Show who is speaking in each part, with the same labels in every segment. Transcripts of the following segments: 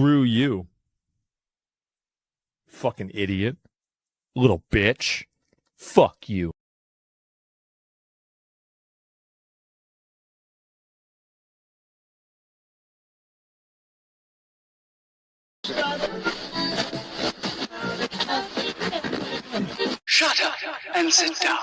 Speaker 1: Screw you. Fucking idiot. Little bitch. Fuck you.
Speaker 2: Shut up and sit down.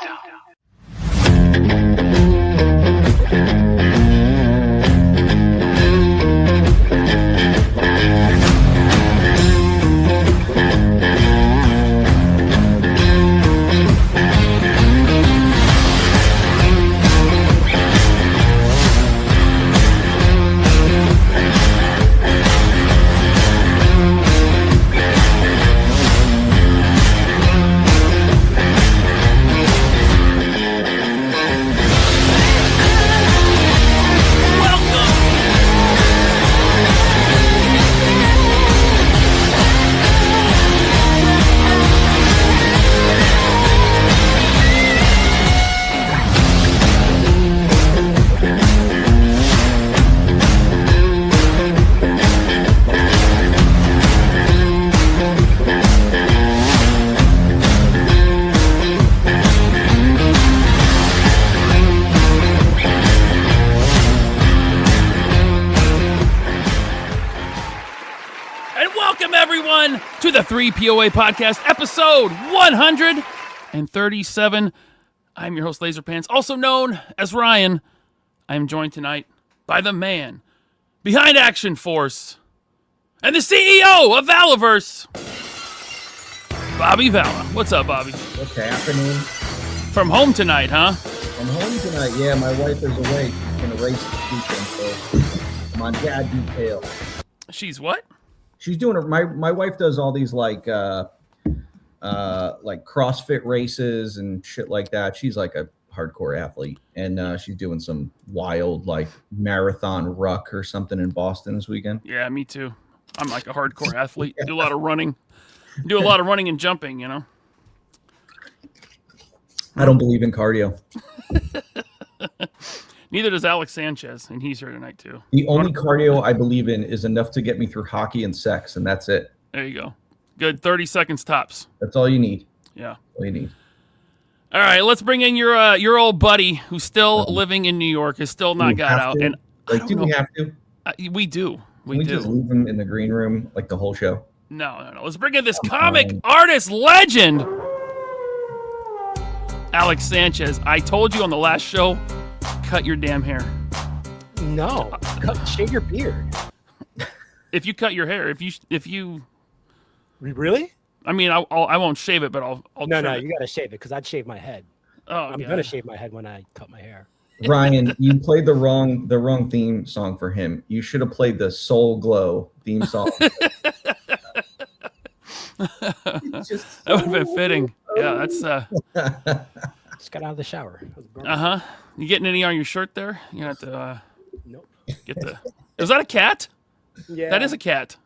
Speaker 3: To the 3POA podcast, episode 137. I'm your host, LaserPants, also known as Ryan. I am joined tonight by the man behind Action Force and the CEO of Valaverse, Bobby Vala. What's up, Bobby?
Speaker 4: What's happening?
Speaker 3: From home tonight, huh?
Speaker 4: I'm home tonight. Yeah, my wife is away. She's in a race this weekend, so I'm on dad detail.
Speaker 3: She's what?
Speaker 4: She's doing my wife does all these like CrossFit races and shit like that. She's like a hardcore athlete, and she's doing some wild like marathon ruck or something in Boston this weekend.
Speaker 3: Yeah, me too. I'm like a hardcore athlete. Do a lot of running. Do a lot of running and jumping, you know.
Speaker 4: I don't believe in cardio.
Speaker 3: Neither does Alex Sanchez, and he's here tonight too.
Speaker 4: The only cardio I believe in is enough to get me through hockey and sex, and that's it.
Speaker 3: There you go. Good 30 seconds tops.
Speaker 4: That's all you need.
Speaker 3: Yeah.
Speaker 4: All you need.
Speaker 3: All right, let's bring in your old buddy who's still living in New York, has still not got out. And
Speaker 4: like, do we have to?
Speaker 3: We do.
Speaker 4: We
Speaker 3: do.
Speaker 4: Just leave him in the green room like the whole show?
Speaker 3: No. Let's bring in this comic artist legend, Alex Sanchez. I told you on the last show, cut your damn hair.
Speaker 5: No, shave your beard.
Speaker 3: If you cut your hair, if you
Speaker 5: really?
Speaker 3: I mean, I won't shave it, but I'll
Speaker 5: No,
Speaker 3: trim it.
Speaker 5: you gotta shave it because I'd shave my head.
Speaker 3: Oh,
Speaker 5: I'm gonna shave my head when I cut my hair.
Speaker 4: Ryan, you played the wrong theme song for him. You should have played the Soul Glow theme song.
Speaker 3: That would have been fitting. Yeah, that's
Speaker 5: Just got out of the shower.
Speaker 3: You getting any on your shirt there? You have to
Speaker 5: Nope.
Speaker 3: Get the. Is that a cat?
Speaker 5: Yeah.
Speaker 3: That is a cat.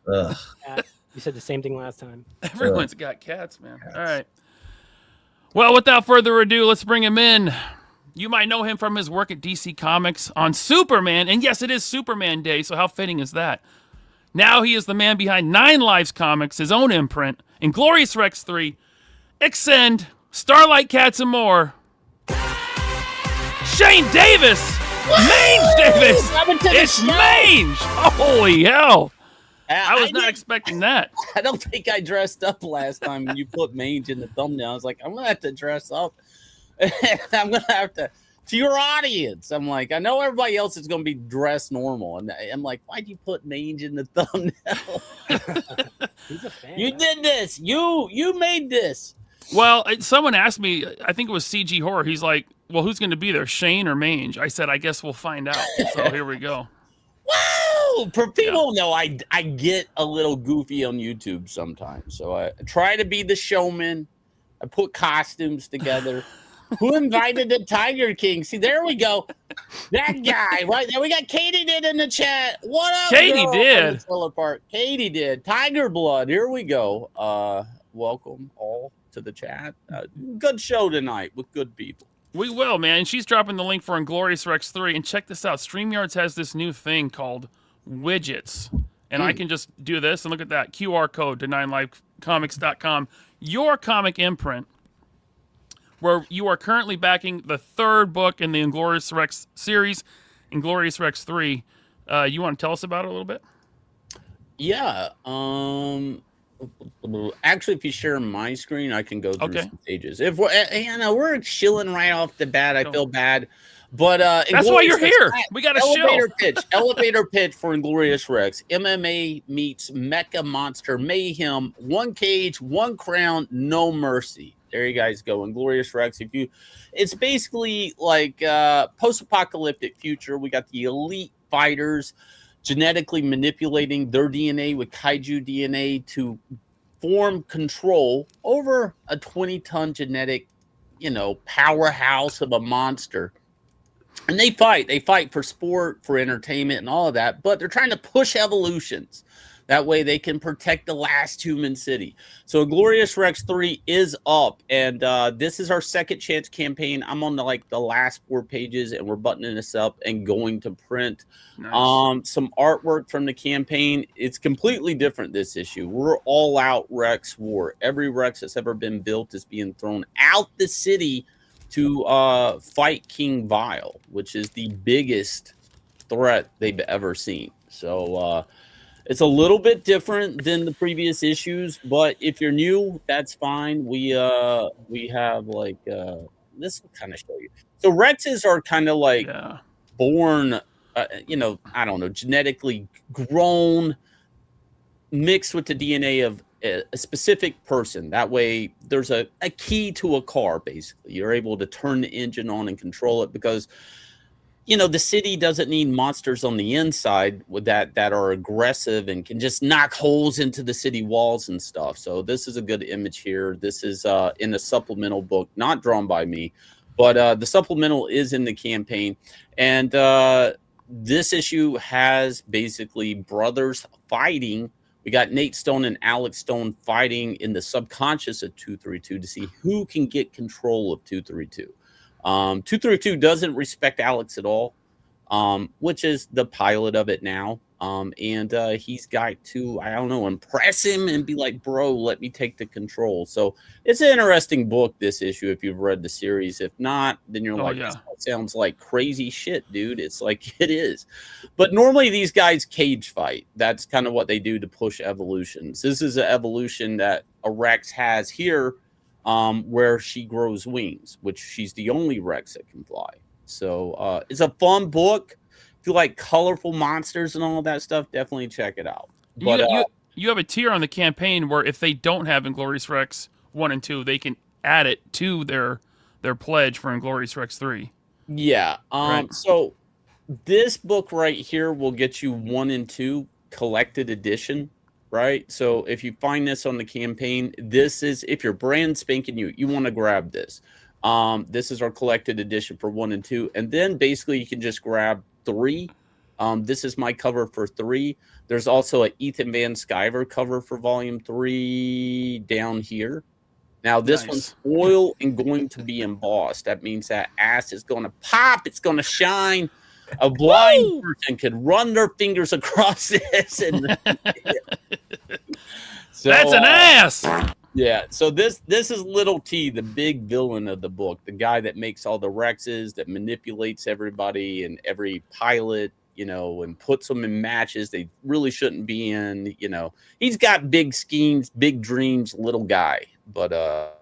Speaker 5: Cat. You said the same thing last time.
Speaker 3: Everyone's got cats, man. Cats. All right. Well, without further ado, let's bring him in. You might know him from his work at DC Comics on Superman. And yes, it is Superman Day, so how fitting is that? Now he is the man behind 9 Lives Comics, his own imprint, Inglorious Rex 3, Extend, Starlight Cats, and more. Shane Davis! Mange Davis! It's Mange! Holy hell! I was not expecting that.
Speaker 6: I don't think I dressed up last time when you put Mange in the thumbnail. I was like, I'm going to have to dress up. I'm going to have to your audience. I'm like, I know everybody else is going to be dressed normal. And I'm like, why'd you put Mange in the thumbnail?
Speaker 5: He's a fan.
Speaker 6: You did this. You made this.
Speaker 3: Well, someone asked me, I think it was CG Horror. He's like, well, who's going to be there, Shane or Mange? I said, I guess we'll find out. So here we go.
Speaker 6: Wow! For people know, I get a little goofy on YouTube sometimes. So I try to be the showman. I put costumes together. Who invited the Tiger King? See, there we go. That guy right there. We got Katie did in the chat. What up,
Speaker 3: Katie
Speaker 6: girl?
Speaker 3: did.
Speaker 6: Katie did. Tiger Blood. Here we go. Welcome all to the chat. Good show tonight with good people.
Speaker 3: We will, man. She's dropping the link for Inglorious Rex 3. And check this out. StreamYards has this new thing called widgets. and I can just do this and look at that QR code to 9livecomics.com, your comic imprint, where you are currently backing the third book in the Inglorious Rex series, Inglorious Rex 3. You want to tell us about it a little bit?
Speaker 6: Yeah. Actually, if you share my screen, I can go through some pages. If we're chilling right off the bat, I feel bad. But
Speaker 3: that's why you're here. We got a
Speaker 6: elevator pitch for Inglorious Rex. MMA meets Mecha Monster Mayhem. One cage, one crown, no mercy. There you guys go. Inglorious Rex. It's basically like post-apocalyptic future. We got the elite fighters genetically manipulating their DNA with kaiju DNA to form control over a 20-ton genetic, powerhouse of a monster. And they fight for sport, for entertainment, and all of that, but they're trying to push evolutions. That way they can protect the last human city. So Inglorious Rex 3 is up, and this is our second chance campaign. I'm on the last 4 pages, and we're buttoning this up and going to print.
Speaker 3: Nice.
Speaker 6: Some artwork from the campaign. It's completely different this issue. We're all out Rex war. Every Rex that's ever been built is being thrown out the city to fight King Vile, which is the biggest threat they've ever seen. So it's a little bit different than the previous issues, but if you're new, that's fine. We have this will kind of show you. So Rexes are kind of born, I don't know, genetically grown, mixed with the DNA of a specific person. That way there's a key to a car. Basically, you're able to turn the engine on and control it, because the city doesn't need monsters on the inside with that are aggressive and can just knock holes into the city walls and stuff. So this is a good image here. This is in a supplemental book, not drawn by me, but the supplemental is in the campaign. And this issue has basically brothers fighting. We got Nate Stone and Alex Stone fighting in the subconscious of 232 to see who can get control of 232. 232 doesn't respect Alex at all, which is the pilot of it now. And he's got to, I don't know, impress him and be like, bro, let me take the control. So it's an interesting book, this issue, if you've read the series. If not, then you're this sounds like crazy shit, dude. It's like, it is. But normally these guys cage fight. That's kind of what they do to push evolutions. This is an evolution that a Rex has here, where she grows wings, which she's the only Rex that can fly. So it's a fun book. If you like colorful monsters and all of that stuff, definitely check it out. But
Speaker 3: you have a tier on the campaign where if they don't have Inglorious Rex 1 and 2, they can add it to their pledge for Inglorious Rex 3.
Speaker 6: Yeah.
Speaker 3: Right.
Speaker 6: So this book right here will get you 1 and 2 collected edition. Right. So if you find this on the campaign, this is, if you're brand spanking new, you want to grab this. This is our collected edition for 1 and 2. And then basically you can just grab 3. This is my cover for 3. There's also an Ethan Van Sciver cover for volume 3 down here. Now this one's foil and going to be embossed. That means that ass is going to pop. It's going to shine. A blind person could run their fingers across this, and so,
Speaker 3: that's an ass.
Speaker 6: Yeah. So this is Little T, the big villain of the book, the guy that makes all the Rexes, that manipulates everybody and every pilot, and puts them in matches they really shouldn't be in. He's got big schemes, big dreams, little guy, but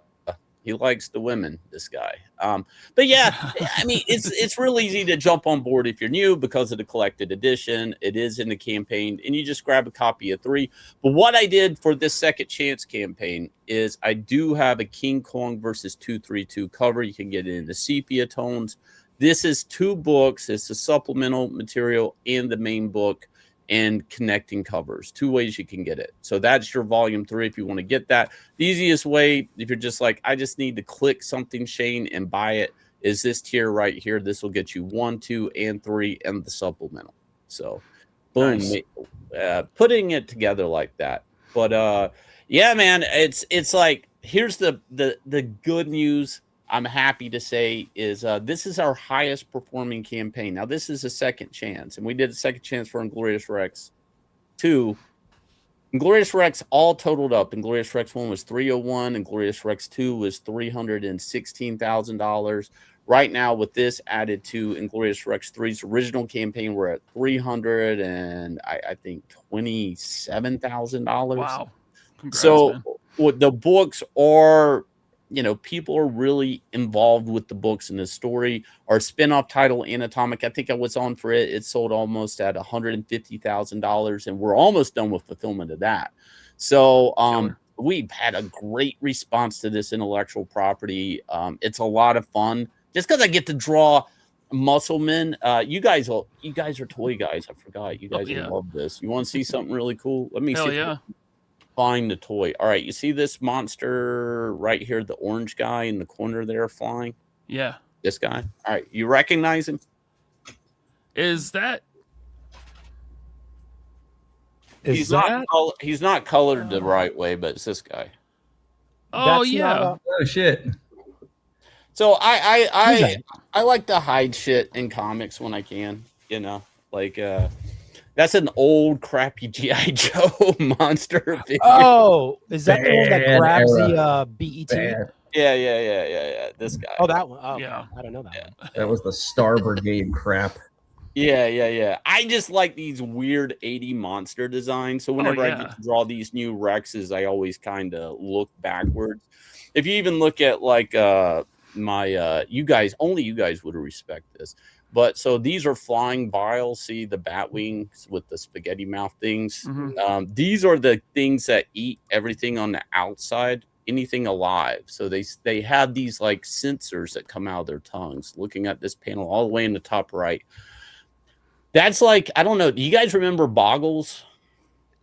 Speaker 6: he likes the women, this guy. But yeah, I mean, it's real easy to jump on board if you're new because of the collected edition. It is in the campaign, and you just grab a copy of 3. But what I did for this second chance campaign is I do have a King Kong versus 232 cover. You can get it in the sepia tones. This is 2 books. It's a supplemental material and the main book, and connecting covers. 2 ways you can get it. So that's your volume 3 if you want to get that. The easiest way, if you're just like, I just need to click something, Shane, and buy it, is this tier right here. This will get you 1, 2, and 3 and the supplemental. So boom,
Speaker 3: Nice.
Speaker 6: Putting it together like that. But yeah, man, it's like, here's the good news. I'm happy to say is this is our highest performing campaign. Now, this is a second chance, and we did a second chance for Inglorious Rex 2. Inglorious Rex all totaled up. Inglorious Rex 1 was 301. Inglorious Rex 2 was $316,000. Right now, with this added to Inglorious Rex 3's original campaign, we're at $300 and I think $27,000.
Speaker 3: Wow. Congrats,
Speaker 6: So
Speaker 3: man.
Speaker 6: what the books are, people are really involved with the books and the story. Our spinoff title, Anatomic, I think I was on for it. It sold almost at $150,000, and we're almost done with fulfillment of that. So we've had a great response to this intellectual property. It's a lot of fun. Just because I get to draw muscle men, you guys are toy guys. I forgot. You guys love this. You want to see something really cool? Let me see.
Speaker 3: Yeah.
Speaker 6: Find the toy. All right, you see this monster right here, the orange guy in the corner there flying?
Speaker 3: Yeah.
Speaker 6: This guy. All right, you recognize him?
Speaker 3: Is that?
Speaker 6: He's not colored the right way, but it's this guy.
Speaker 3: Oh,
Speaker 5: That's
Speaker 3: yeah.
Speaker 5: not
Speaker 4: Oh shit.
Speaker 6: So I like to hide shit in comics when I can, that's an old crappy G.I. Joe monster figure.
Speaker 5: Oh, is that the one that
Speaker 4: Bad
Speaker 5: grabs
Speaker 4: era.
Speaker 5: the BET?
Speaker 4: Bad.
Speaker 6: Yeah. This guy.
Speaker 5: Oh, that one. Oh,
Speaker 3: Yeah.
Speaker 5: I don't know that one.
Speaker 4: That was the Star Brigade crap.
Speaker 6: Yeah. I just like these weird 80 monster designs. So whenever I get to draw these new Rexes, I always kind of look backwards. If you even look at my you guys would respect this. But so these are flying vials. See the bat wings with the spaghetti mouth things.
Speaker 3: Mhm.
Speaker 6: These are the things that eat everything on the outside, anything alive. So they have these like sensors that come out of their tongues. Looking at this panel all the way in the top right. That's like, I don't know. Do you guys remember Boggles?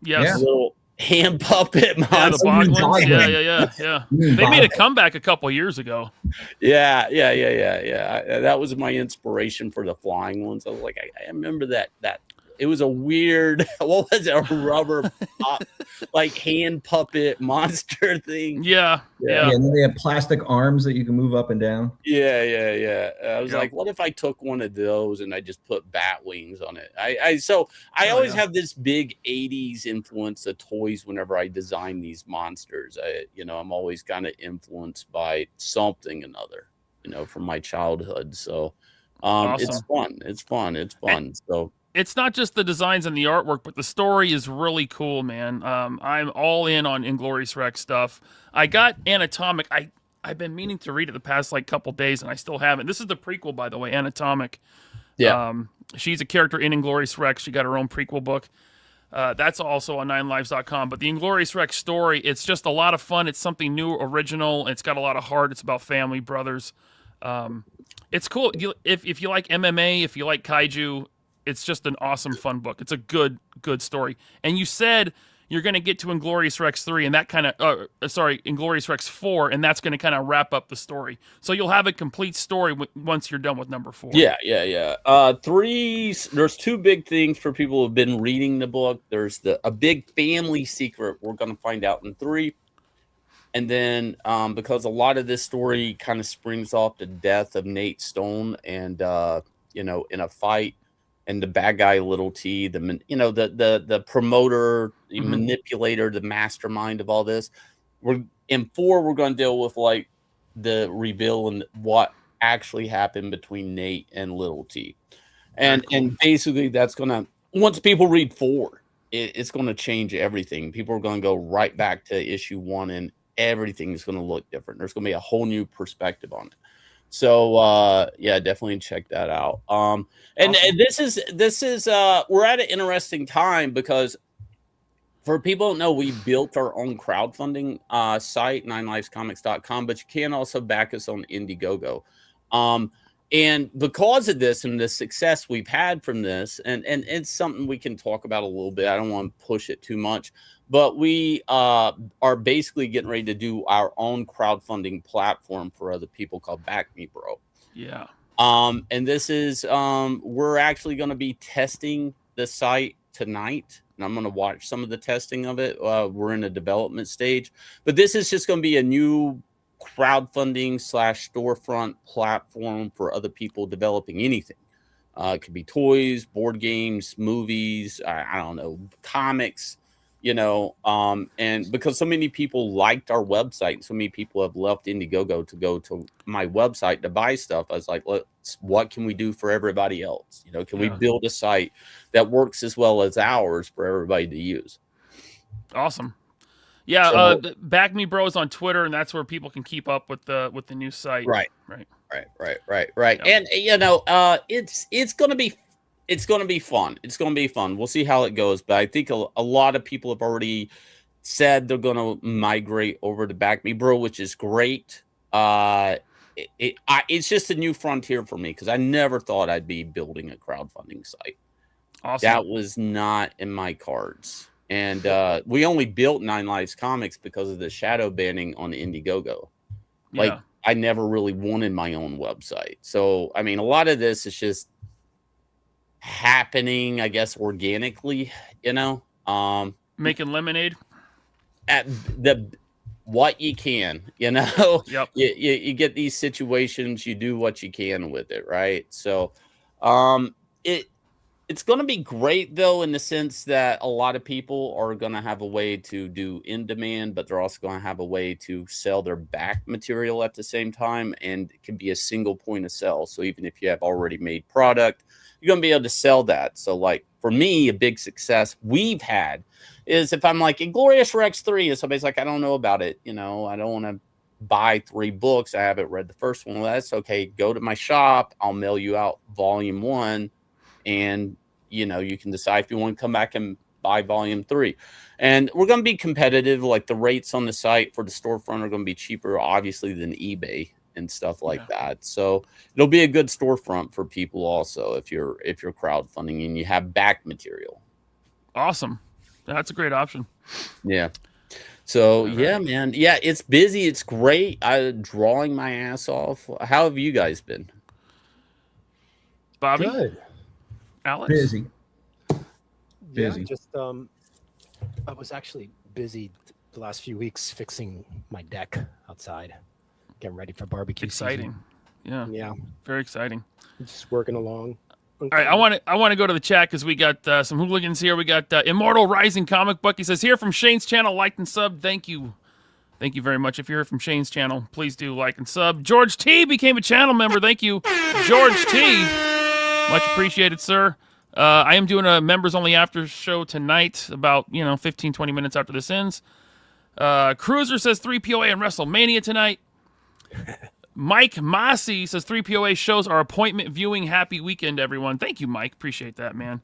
Speaker 3: Yes.
Speaker 4: Yeah.
Speaker 6: Little hand puppet monster.
Speaker 3: Yeah, the bog ones.
Speaker 4: Boglin.
Speaker 3: Yeah. They made a comeback a couple years ago.
Speaker 6: Yeah. That was my inspiration for the flying ones. I was like, I remember that it was a weird, what was it, a rubber pop, like hand puppet monster thing.
Speaker 3: Yeah.
Speaker 4: And then they have plastic arms that you can move up and down.
Speaker 6: Yeah. I was like, what if I took one of those and I just put bat wings on it? I always have this big 80s influence of toys whenever I design these monsters. I'm always kind of influenced by something another, from my childhood. So it's fun. It's fun. So
Speaker 3: it's not just the designs and the artwork, but the story is really cool, man. I'm all in on Inglorious Rex stuff. I got Anatomic. I've been meaning to read it the past couple days, and I still haven't. This is the prequel, by the way, Anatomic.
Speaker 6: Yeah.
Speaker 3: She's a character in Inglorious Rex. She got her own prequel book. That's also on 9lives.com. But the Inglorious Rex story, it's just a lot of fun. It's something new, original. It's got a lot of heart. It's about family, brothers. It's cool. If you like MMA, if you like kaiju, it's just an awesome, fun book. It's a good story. And you said you're going to get to Inglorious Rex 3, and that kind of, Inglorious Rex 4, and that's going to kind of wrap up the story. So you'll have a complete story once you're done with number 4.
Speaker 6: Yeah. There's two big things for people who've been reading the book. There's a big family secret we're going to find out in 3. And then because a lot of this story kind of springs off the death of Nate Stone and, in a fight. And the bad guy, Little T, the promoter, the manipulator, the mastermind of all this. In 4, we're going to deal with like the reveal and what actually happened between Nate and Little T, and basically that's going to, once people read 4, it's going to change everything. People are going to go right back to issue 1, and everything is going to look different. There's going to be a whole new perspective on it. So definitely check that out. And this is we're at an interesting time because for people who don't know, we built our own crowdfunding site, 9livescomics.com, but you can also back us on Indiegogo. And because of this and the success we've had from this, and it's something we can talk about a little bit. I don't want to push it too much, but we are basically getting ready to do our own crowdfunding platform for other people called Back Me Bro.
Speaker 3: Yeah.
Speaker 6: And this is we're actually going to be testing the site tonight, and I'm going to watch some of the testing of it. We're in a development stage, but this is just going to be a new crowdfunding / storefront platform for other people developing anything. It could be toys, board games, movies, I don't know, comics, and because so many people liked our website, so many people have left Indiegogo to go to my website to buy stuff. I was like, what can we do for everybody else? Can we build a site that works as well as ours for everybody to use?
Speaker 3: Awesome. Yeah, Back Me Bros on Twitter, and that's where people can keep up with the new site.
Speaker 6: Right.
Speaker 3: Yeah.
Speaker 6: And it's gonna be fun. It's gonna be fun. We'll see how it goes. But I think a lot of people have already said they're gonna migrate over to Back Me Bro, which is great. It's just a new frontier for me because I never thought I'd be building a crowdfunding site.
Speaker 3: Awesome.
Speaker 6: That was not in my cards. And we only built Nine Lives Comics because of the shadow banning on Indiegogo. Like, I never really wanted my own website. So, I mean, a lot of this is just happening, I guess, organically,
Speaker 3: Making lemonade
Speaker 6: at what you can,
Speaker 3: Yep.
Speaker 6: You get these situations, you do what you can with it, right? So, it's going to be great, though, in the sense that a lot of people are going to have a way to do in demand, but they're also going to have a way to sell their back material at the same time. And it can be a single point of sale. So even if you have already made product, you're going to be able to sell that. So, like, for me, a big success we've had is if I'm like Inglorious Rex 3 and somebody's like, I don't know about it. I don't want to buy 3 books. I haven't read the first one. Well, that's okay. Go to my shop. I'll mail you out volume 1. And, you can decide if you want to come back and buy volume 3. And we're going to be competitive. Like, the rates on the site for the storefront are going to be cheaper, obviously, than eBay and stuff like that. So it'll be a good storefront for people also if you're crowdfunding and you have back material.
Speaker 3: Awesome. That's a great option.
Speaker 6: Yeah. So, yeah, man. Yeah, it's busy. It's great. I'm drawing my ass off. How have you guys been?
Speaker 3: Bobby?
Speaker 5: Good.
Speaker 3: Alex?
Speaker 4: Busy.
Speaker 5: Yeah, just I was actually busy the last few weeks fixing my deck outside, getting ready for barbecue
Speaker 3: Exciting.
Speaker 5: season.
Speaker 3: Yeah. Very exciting.
Speaker 5: Just working along.
Speaker 3: All right, I want to go to the chat because we got some hooligans here. We got Immortal Rising Comic Book. He says, here from Shane's channel, liked and sub. Thank you. Thank you very much. If you're here from Shane's channel, please do like and sub. George T became a channel member. Thank you, George T. Much appreciated, sir. I am doing a members-only after show tonight, about 15, 20 minutes after this ends. Cruiser says 3POA and WrestleMania tonight. Mike Massey says 3POA shows our appointment viewing. Happy weekend, everyone. Thank you, Mike. Appreciate that, man.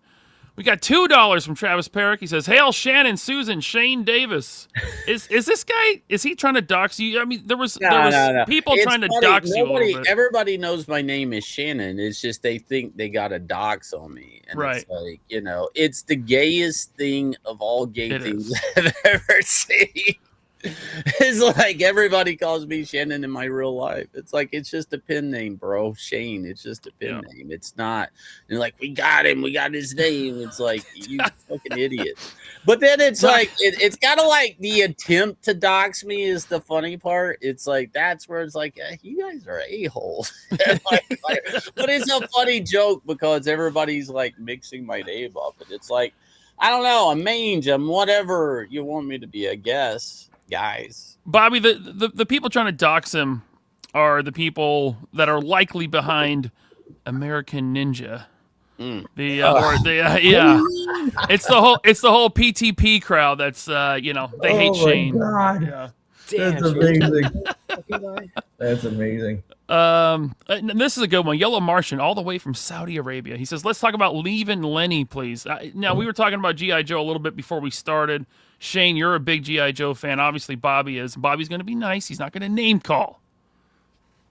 Speaker 3: We got $2 from Travis Perrick. He says, hail Shannon, Susan, Shane Davis. Is this guy, is he trying to dox you? I mean, there was people
Speaker 6: it's
Speaker 3: trying to
Speaker 6: funny.
Speaker 3: dox you a little bit.
Speaker 6: Everybody knows my name is Shannon. It's just they think they got a dox on me. And
Speaker 3: right.
Speaker 6: It's like, it's the gayest thing of all gay things I've ever seen. It's like everybody calls me Shannon in my real life. It's like, it's just a pen name, bro. Shane. It's just a pen name. It's not. And like, we got him. We got his name. It's like, you fucking idiot. But then it's like, it's kind of like the attempt to dox me is the funny part. It's like, that's where it's like, you guys are a-holes. but it's a funny joke because everybody's like mixing my name up. And it's like, I don't know. I'm mange. I'm whatever you want me to be, I guess. Guys,
Speaker 3: Bobby, the people trying to dox him are the people that are likely behind American Ninja. It's the whole PTP crowd that's they hate Shane.
Speaker 4: God.
Speaker 3: Yeah.
Speaker 4: That's amazing. That's amazing.
Speaker 3: This is a good one. Yellow Martian, all the way from Saudi Arabia. He says, let's talk about leaving Lenny, please. Now, we were talking about G.I. Joe a little bit before we started. Shane, you're a big G.I. Joe fan. Obviously, Bobby is. Bobby's going to be nice. He's not going to name call.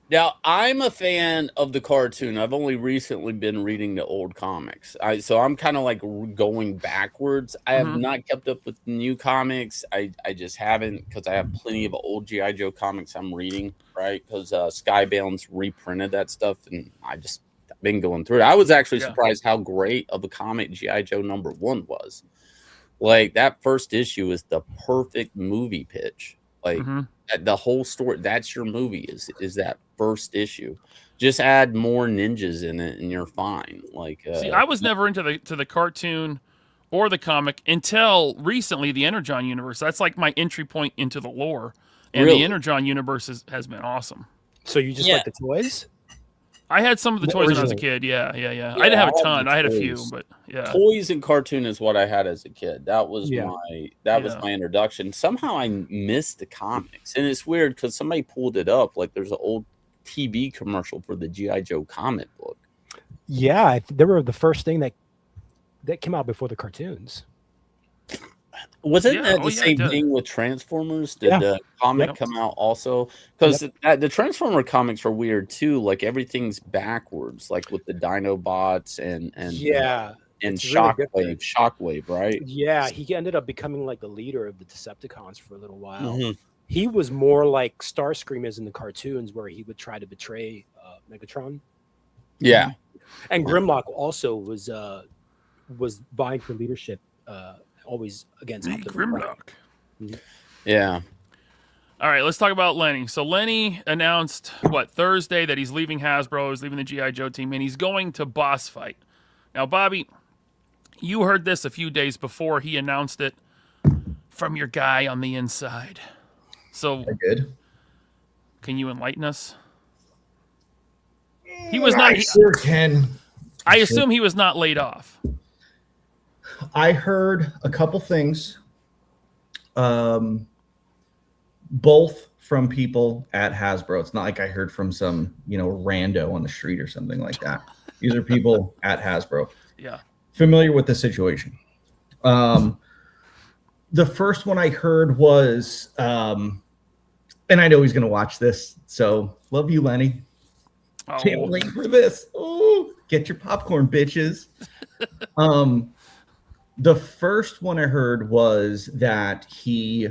Speaker 6: Now, I'm a fan of the cartoon. I've only recently been reading the old comics. So I'm kind of like going backwards. I have not kept up with new comics. I just haven't because I have plenty of old G.I. Joe comics I'm reading, right? Because Skybound's reprinted that stuff, and I've been going through it. I was actually surprised how great of a comic G.I. Joe #1 was. Like, that first issue is the perfect movie pitch. Like, the whole story, that's your movie, is that first issue. Just add more ninjas in it, and you're fine. Like,
Speaker 3: see, I was never into the cartoon or the comic until recently. The Energon universe. That's like my entry point into the lore, and
Speaker 6: Really?
Speaker 3: the Energon universe has been awesome.
Speaker 5: So you just like the toys?
Speaker 3: I had some of the toys when I was a kid. Yeah. I didn't have a ton. I had a few, but yeah.
Speaker 6: Toys and cartoon is what I had as a kid. That was was my introduction. Somehow I missed the comics, and it's weird because somebody pulled it up. Like there's an old TV commercial for the G.I. Joe comic book.
Speaker 5: Yeah, they were the first thing that came out before the cartoons.
Speaker 6: Wasn't that the same thing with Transformers? Did the comic come out also? Because the Transformer comics are weird too. Like everything's backwards, like with the Dinobots and Shockwave, right?
Speaker 5: Yeah, he ended up becoming like the leader of the Decepticons for a little while. He was more like Starscream is in the cartoons, where he would try to betray Megatron.
Speaker 6: Yeah,
Speaker 5: and Grimlock also was vying for leadership. Always against
Speaker 3: Grimlock.
Speaker 6: Yeah.
Speaker 3: All right, let's talk about Lenny. So Lenny announced Thursday that he's leaving Hasbro, he's leaving the G.I. Joe team, and he's going to Boss Fight. Now, Bobby, you heard this a few days before he announced it from your guy on the inside. So
Speaker 4: I did.
Speaker 3: Can you enlighten us? He was not.
Speaker 4: I sure can.
Speaker 3: I assume he was not laid off.
Speaker 4: I heard a couple things, both from people at Hasbro. It's not like I heard from some, rando on the street or something like that. These are people at Hasbro.
Speaker 3: Yeah.
Speaker 4: Familiar with the situation. The first one I heard was, and I know he's going to watch this, so love you, Lenny.
Speaker 3: Oh.
Speaker 4: Can't wait for this. Ooh, get your popcorn, bitches. The first one I heard was that he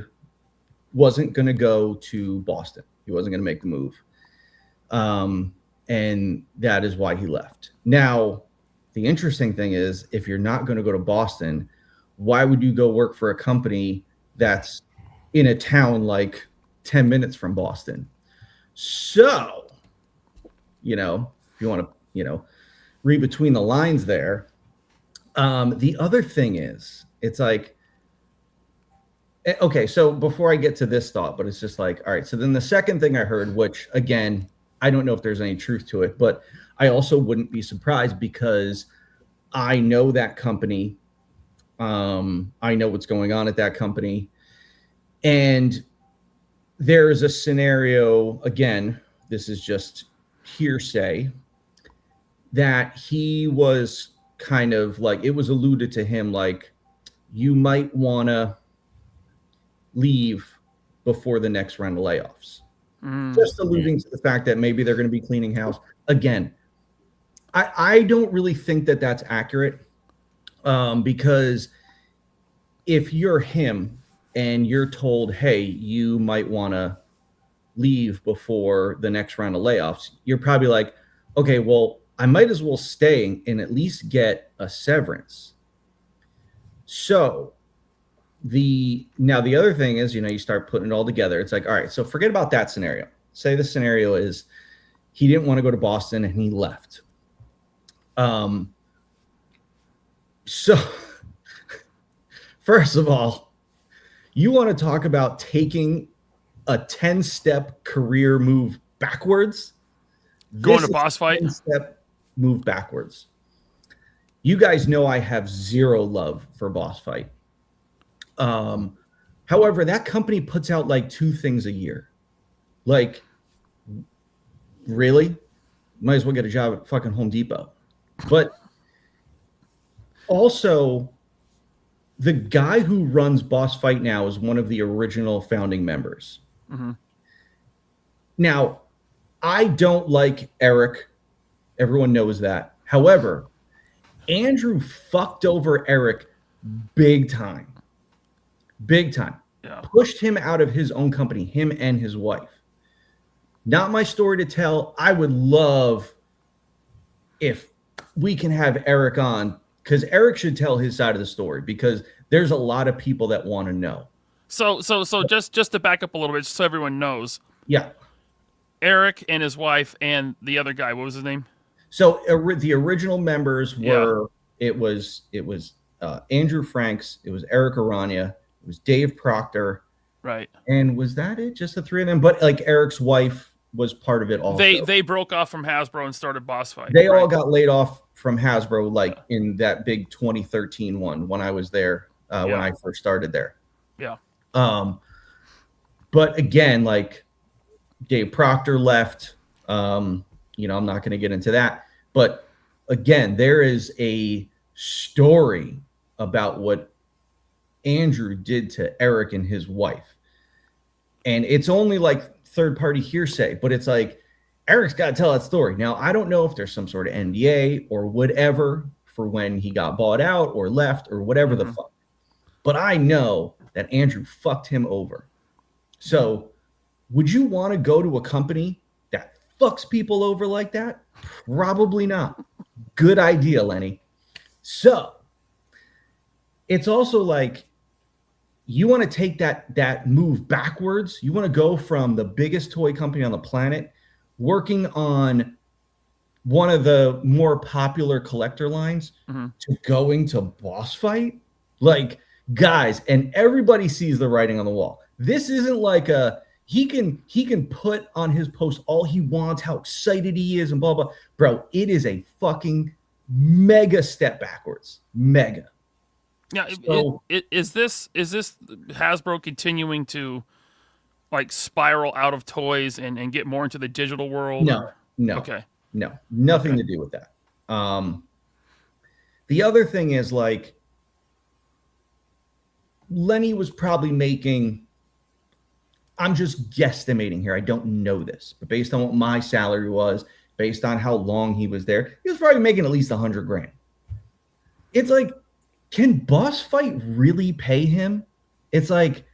Speaker 4: wasn't going to go to Boston. He wasn't going to make the move. And that is why he left. Now, the interesting thing is, if you're not going to go to Boston, why would you go work for a company that's in a town like 10 minutes from Boston? So, if you want to, read between the lines there. The other thing is, it's like, okay, so before I get to this thought, but it's just like, all right, so then the second thing I heard, which again, I don't know if there's any truth to it, but I also wouldn't be surprised because I know that company. I know what's going on at that company. And there's a scenario, again, this is just hearsay, that he was kind of like, it was alluded to him like, you might want to leave before the next round of layoffs. Just alluding to the fact that maybe they're going to be cleaning house. Again, I don't really think that that's accurate, because if you're him and you're told, hey, you might want to leave before the next round of layoffs, you're probably like, okay, well, I might as well stay and at least get a severance. So the other thing is, you start putting it all together. It's like, all right, so forget about that scenario. Say the scenario is he didn't want to go to Boston and he left. So first of all, you want to talk about taking a 10-step career move backwards?
Speaker 3: Going to Boss Fight?
Speaker 4: 10-step move backwards. You guys know I have zero love for Boss Fight. However, that company puts out like 2 things a year. Like, really? Might as well get a job at fucking Home Depot. But also, the guy who runs Boss Fight now is one of the original founding members. Mm-hmm. Now, I don't like Eric. Everyone knows that. However, Andrew fucked over Eric big time. Big time.
Speaker 3: Yeah.
Speaker 4: Pushed him out of his own company, him and his wife. Not my story to tell. I would love if we can have Eric on, because Eric should tell his side of the story, because there's a lot of people that want to know.
Speaker 3: So just to back up a little bit, so everyone knows.
Speaker 4: Yeah.
Speaker 3: Eric and his wife and the other guy. What was his name?
Speaker 4: So the original members were it was Andrew Franks, it was Eric Aranya, it was Dave Proctor,
Speaker 3: right?
Speaker 4: And was that it? Just the three of them? But like Eric's wife was part of it also.
Speaker 3: They broke off from Hasbro and started Boss Fight.
Speaker 4: They all got laid off from Hasbro like in that big 2013 one when I was there when I first started there.
Speaker 3: Yeah.
Speaker 4: But again, like Dave Proctor left. You know, I'm not going to get into that. But again, there is a story about what Andrew did to Eric and his wife. And it's only like third-party hearsay, but it's like Eric's got to tell that story. Now, I don't know if there's some sort of NDA or whatever for when he got bought out or left or whatever the fuck. But I know that Andrew fucked him over. So would you want to go to a company that fucks people over like that? Probably not. Good idea, Lenny. So it's also like you want to take that move backwards. You want to go from the biggest toy company on the planet working on one of the more popular collector lines to going to Boss Fight. Like, guys, and everybody sees the writing on the wall. This isn't like he can put on his post all he wants, how excited he is and blah, blah. Bro, it is a fucking mega step backwards. Mega.
Speaker 3: Yeah.
Speaker 4: So,
Speaker 3: Is this Hasbro continuing to like spiral out of toys and get more into the digital world?
Speaker 4: No.
Speaker 3: Okay.
Speaker 4: No, nothing to do with that. The other thing is like Lenny was probably making, I'm just guesstimating here. I don't know this, but based on what my salary was, based on how long he was there, he was probably making at least $100,000. It's like, can Boss Fight really pay him? It's like,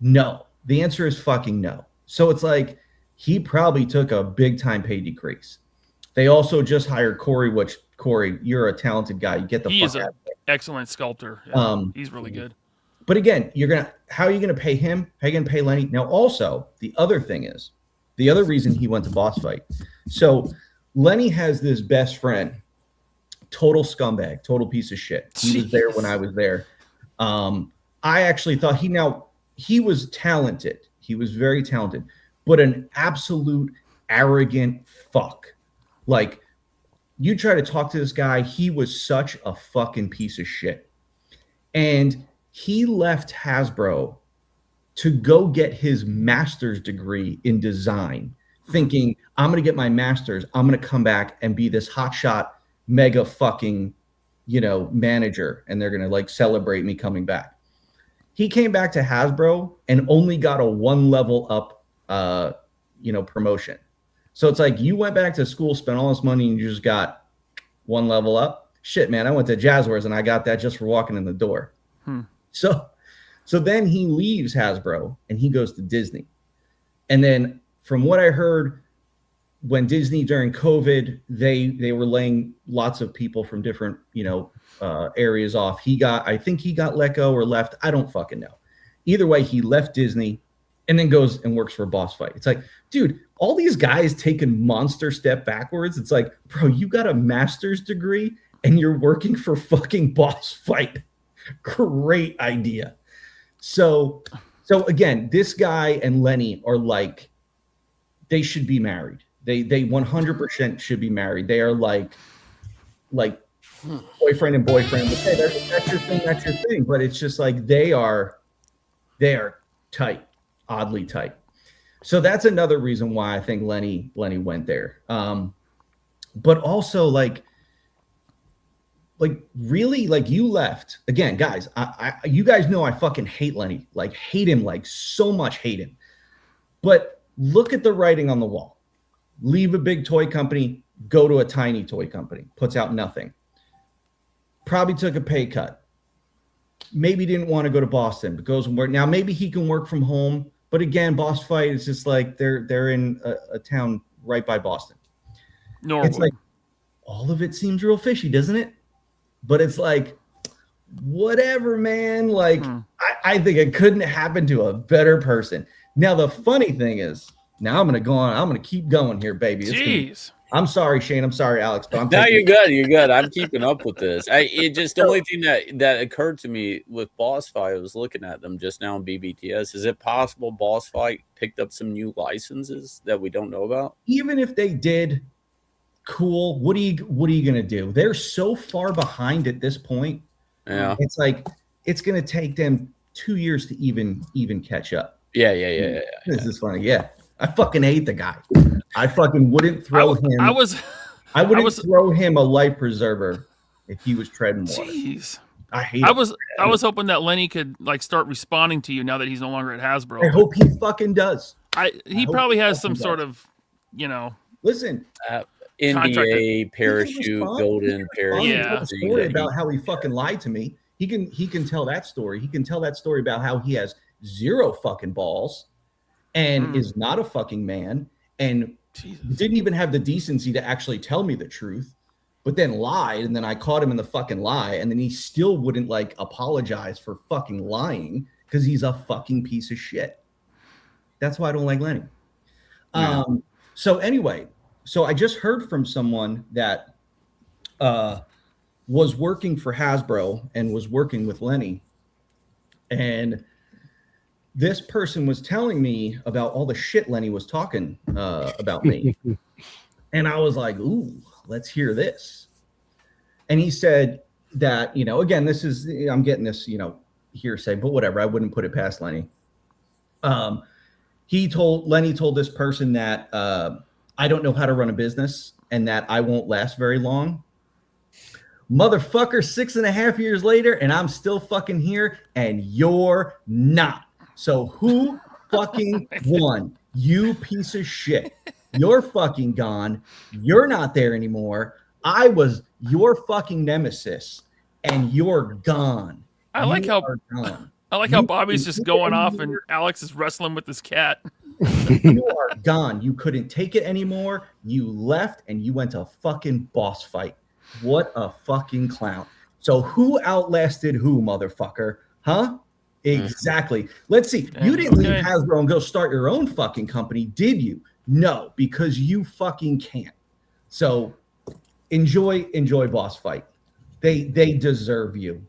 Speaker 4: no. The answer is fucking no. So it's like, he probably took a big time pay decrease. They also just hired Corey, which Corey, you're a talented guy. You get the fuck out of there.
Speaker 3: He's an excellent sculptor. Yeah, he's really good.
Speaker 4: But again, how are you gonna pay him? How are you gonna pay Lenny? Now, also, the other thing is, the other reason he went to Boss Fight. So Lenny has this best friend, total scumbag, total piece of shit. He was there when I was there. I actually thought he was talented. He was very talented, but an absolute arrogant fuck. Like, you try to talk to this guy, he was such a fucking piece of shit. And he left Hasbro to go get his master's degree in design, thinking, I'm going to get my master's. I'm going to come back and be this hotshot, mega fucking, manager. And they're going to like celebrate me coming back. He came back to Hasbro and only got a 1 level up, promotion. So it's like you went back to school, spent all this money, and you just got 1 level up. Shit, man, I went to Jazzwares and I got that just for walking in the door. So then he leaves Hasbro and he goes to Disney. And then from what I heard, when Disney during COVID, they were laying lots of people from different, areas off. I think he got let go or left. I don't fucking know. Either way, he left Disney and then goes and works for Boss Fight. It's like, dude, all these guys taking monster step backwards. It's like, bro, you got a master's degree and you're working for fucking Boss Fight. Great idea. So again, this guy and Lenny are like, they should be married. They 100% should be married. They are like boyfriend and boyfriend. Okay, that's your thing. That's your thing. But it's just like they are tight, oddly tight. So that's another reason why I think Lenny went there. But also like really, like you left again, guys. You guys know I fucking hate Lenny. Like hate him, like so much hate him. But look at the writing on the wall. Leave a big toy company, go to a tiny toy company, puts out nothing. Probably took a pay cut. Maybe didn't want to go to Boston, but goes and work. Now maybe he can work from home, but again, Boss Fight is just like they're in a town right by Boston.
Speaker 3: Norwood.
Speaker 4: It's like all of it seems real fishy, doesn't it? But it's like whatever, man. Like I think it couldn't happen to a better person. Now the funny thing is, Now I'm gonna go on. I'm gonna keep going here, baby.
Speaker 3: Jeez.
Speaker 4: I'm sorry, Shane. I'm sorry, Alex, but I'm.
Speaker 6: No, you're good. You're good. I'm keeping up with this. The only thing that occurred to me with Boss Fight, I was looking at them just now in BBTS. Is it possible Boss Fight picked up some new licenses that we don't know about?
Speaker 4: Even if they did, cool. What are you gonna do? They're so far behind at this point.
Speaker 6: Yeah,
Speaker 4: it's like it's gonna take them 2 years to even catch up.
Speaker 6: Yeah.
Speaker 4: This is funny. Yeah, I fucking hate the guy. I fucking wouldn't throw him. I wouldn't throw him a life preserver if he was treading water.
Speaker 3: Jeez.
Speaker 4: I hate.
Speaker 3: I was hoping that Lenny could like start responding to you now that he's no longer at Hasbro.
Speaker 4: I hope he fucking does.
Speaker 3: He probably has some sort of,
Speaker 4: Listen,
Speaker 6: NDA, parachute, golden parachute.
Speaker 4: Yeah, story about how he fucking lied to me. He can tell that story. He can tell that story about how he has zero fucking balls and is not a fucking man and didn't even have the decency to actually tell me the truth, but then lied, and then I caught him in the fucking lie, and then he still wouldn't like apologize for fucking lying because he's a fucking piece of shit. That's why I don't like Lenny. Yeah. So anyway, so I just heard from someone that was working for Hasbro and was working with Lenny, and this person was telling me about all the shit Lenny was talking about me. And I was like, ooh, let's hear this. And he said that, again, I'm getting this, hearsay, but whatever. I wouldn't put it past Lenny. Lenny told this person that I don't know how to run a business and that I won't last very long. Motherfucker, 6.5 years later, and I'm still fucking here, and you're not. So who fucking won? You piece of shit. You're fucking gone. You're not there anymore. I was your fucking nemesis, and you're gone.
Speaker 3: I like how Bobby's just going off and Alex is wrestling with his cat.
Speaker 4: You are gone. You couldn't take it anymore. You left and you went to fucking Boss Fight. What a fucking clown. So who outlasted who, motherfucker? Huh? Exactly. Let's see. You didn't leave Hasbro and go start your own fucking company, did you? No, because you fucking can't. So enjoy Boss Fight. They deserve you.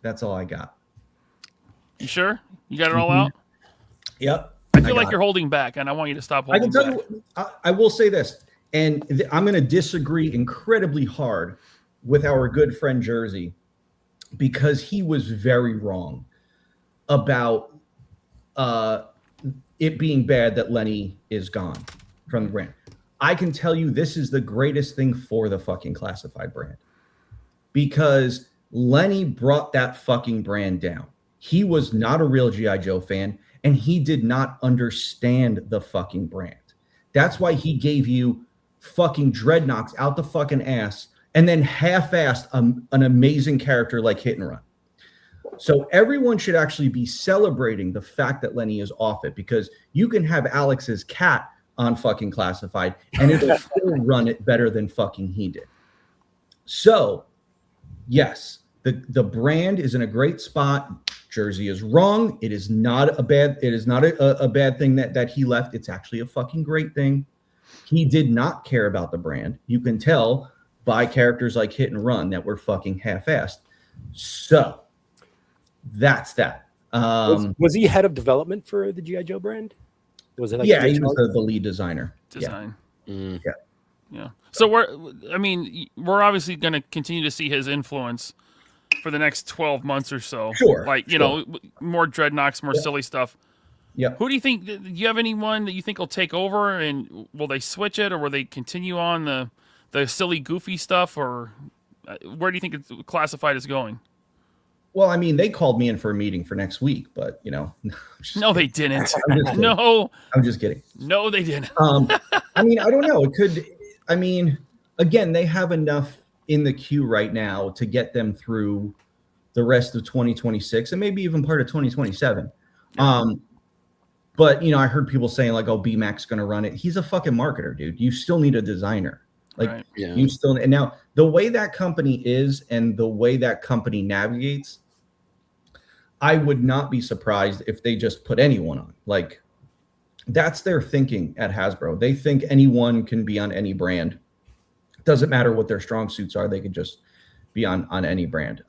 Speaker 4: That's all I got.
Speaker 3: You sure? You got it all out?
Speaker 4: Yep.
Speaker 3: I feel like you're holding back, and I want you to stop holding back. I can tell
Speaker 4: you, I will say this, and I'm going to disagree incredibly hard with our good friend Jersey, because he was very wrong about it being bad that Lenny is gone from the brand. I can tell you this is the greatest thing for the fucking classified brand, because Lenny brought that fucking brand down. He was not a real G.I. Joe fan, and he did not understand the fucking brand. That's why he gave you fucking dreadnoughts out the fucking ass and then half-assed an amazing character like Hit and Run. So everyone should actually be celebrating the fact that Lenny is off it, because you can have Alex's cat on fucking classified and it'll still run it better than fucking he did. So yes, the brand is in a great spot. Jersey is wrong. It is not a bad thing that he left. It's actually a fucking great thing. He did not care about the brand. You can tell by characters like Hit and Run that were fucking half-assed. So that's that.
Speaker 5: Was he head of development for the G.I. Joe brand? Was it? Like
Speaker 4: he was the lead designer.
Speaker 3: Yeah. So we're obviously going to continue to see his influence for the next 12 months or so.
Speaker 4: Sure.
Speaker 3: More dreadnoughts, more silly stuff.
Speaker 4: Yeah.
Speaker 3: Who do you think? Do you have anyone that you think will take over, and will they switch it, or will they continue on the silly, goofy stuff, or where do you think it's classified as going?
Speaker 4: Well, I mean, they called me in for a meeting for next week, but
Speaker 3: no, they didn't.
Speaker 4: No, I'm just kidding.
Speaker 3: No, they didn't.
Speaker 4: I mean, I don't know. It could. I mean, again, they have enough in the queue right now to get them through the rest of 2026 and maybe even part of 2027. But I heard people saying like, "Oh, BMAC's going to run it." He's a fucking marketer, dude. You still need a designer. You still. And now the way that company is and the way that company navigates, I would not be surprised if they just put anyone on. Like, That's their thinking at Hasbro. They think anyone can be on any brand. Doesn't matter what their strong suits are. They could just be on any brand.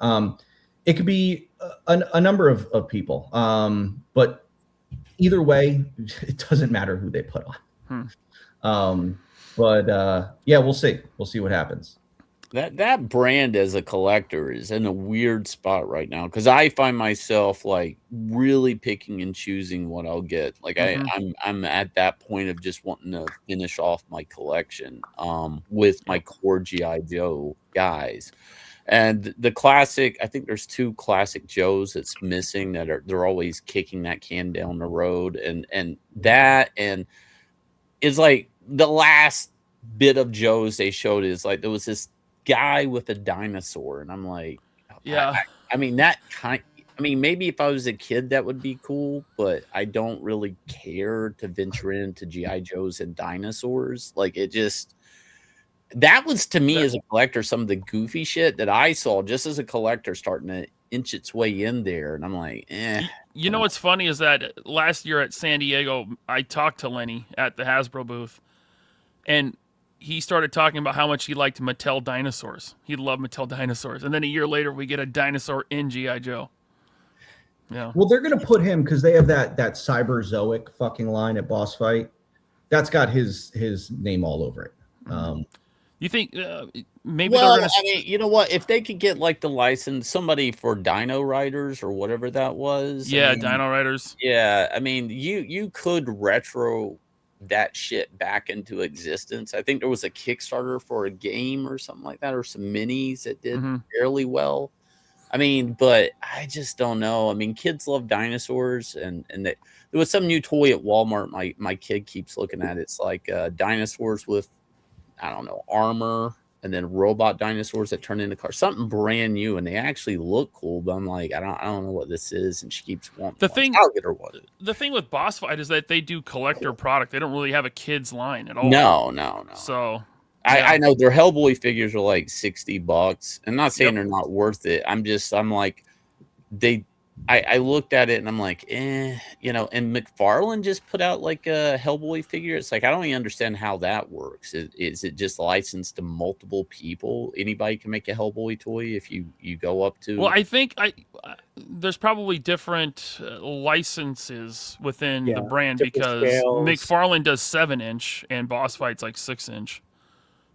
Speaker 4: It could be a number of people. But either way, it doesn't matter who they put on. Yeah, we'll see. We'll see what happens.
Speaker 6: That brand as a collector is in a weird spot right now, because I find myself like really picking and choosing what I'll get. Like I'm at that point of just wanting to finish off my collection with my core GI Joe guys. And the classic, I think there's 2 classic Joes that's missing they're always kicking that can down the road, and it's like the last bit of Joes they showed is like there was this guy with a dinosaur, and I'm like,
Speaker 3: yeah.
Speaker 6: I mean maybe if I was a kid that would be cool, but I don't really care to venture into GI Joes and dinosaurs. Like that was to me as a collector some of the goofy shit that I saw just as a collector starting to inch its way in there, and I'm like,
Speaker 3: You know what's funny is that last year at San Diego, I talked to Lenny at the Hasbro booth, and he started talking about how much he liked Mattel dinosaurs. He loved Mattel dinosaurs. And then a year later, we get a dinosaur in G.I. Joe. Yeah.
Speaker 4: Well, they're going to put him, because they have that Cyberzoic fucking line at Boss Fight. That's got his name all over it.
Speaker 3: You think maybe
Speaker 6: well,
Speaker 3: they're going to...
Speaker 6: I mean, you know what? If they could get like the license, somebody for Dino Riders or whatever that was.
Speaker 3: Yeah,
Speaker 6: I mean,
Speaker 3: Dino Riders.
Speaker 6: Yeah, I mean, you could retro that shit back into existence. I think there was a Kickstarter for a game or something like that, or some minis that did fairly well. I mean, but I just don't know. I mean, kids love dinosaurs, and there was some new toy at Walmart. My kid keeps looking at. It's like dinosaurs with, I don't know, armor, and then robot dinosaurs that turn into cars. Something brand new, and they actually look cool. But I'm like, I don't know what this is, and she keeps wanting. I'll get her what it is.
Speaker 3: The thing with Boss Fight is that they do collector product. They don't really have a kids line at all.
Speaker 6: No.
Speaker 3: So
Speaker 6: yeah. I know their Hellboy figures are like $60. I'm not saying they're not worth it. I'm like, I looked at it and I'm like, you know, and McFarlane just put out like a Hellboy figure. It's like, I don't even understand how that works. Is it just licensed to multiple people? Anybody can make a Hellboy toy if you go up to.
Speaker 3: Well, I think there's probably different licenses within the brand, because McFarlane does 7-inch and Boss Fight's like 6-inch.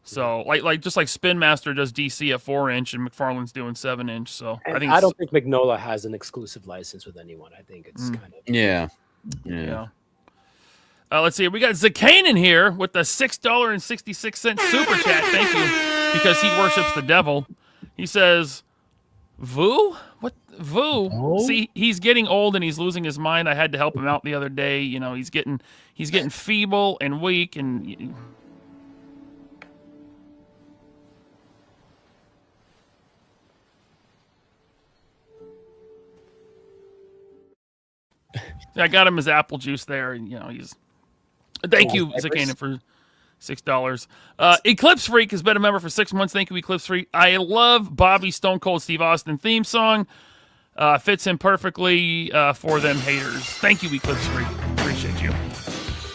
Speaker 3: So like just like Spin Master does DC at 4-inch and McFarlane's doing 7-inch. So
Speaker 5: I don't think Magnola has an exclusive license with anyone. I think it's kind of
Speaker 6: yeah.
Speaker 3: Let's see. We got Zakanen here with the $6.66 super chat. Thank you, because he worships the devil. He says, "Vu? What Vu? Oh. See, he's getting old and he's losing his mind. I had to help him out the other day. You know, he's getting feeble and weak and." I got him his apple juice there, and you know he's. Thank you, Zakanen, for $6. Eclipse Freak has been a member for 6 months. Thank you, Eclipse Freak. I love Bobby's Stone Cold Steve Austin theme song. Fits him perfectly for them haters. Thank you, Eclipse Freak. Appreciate you.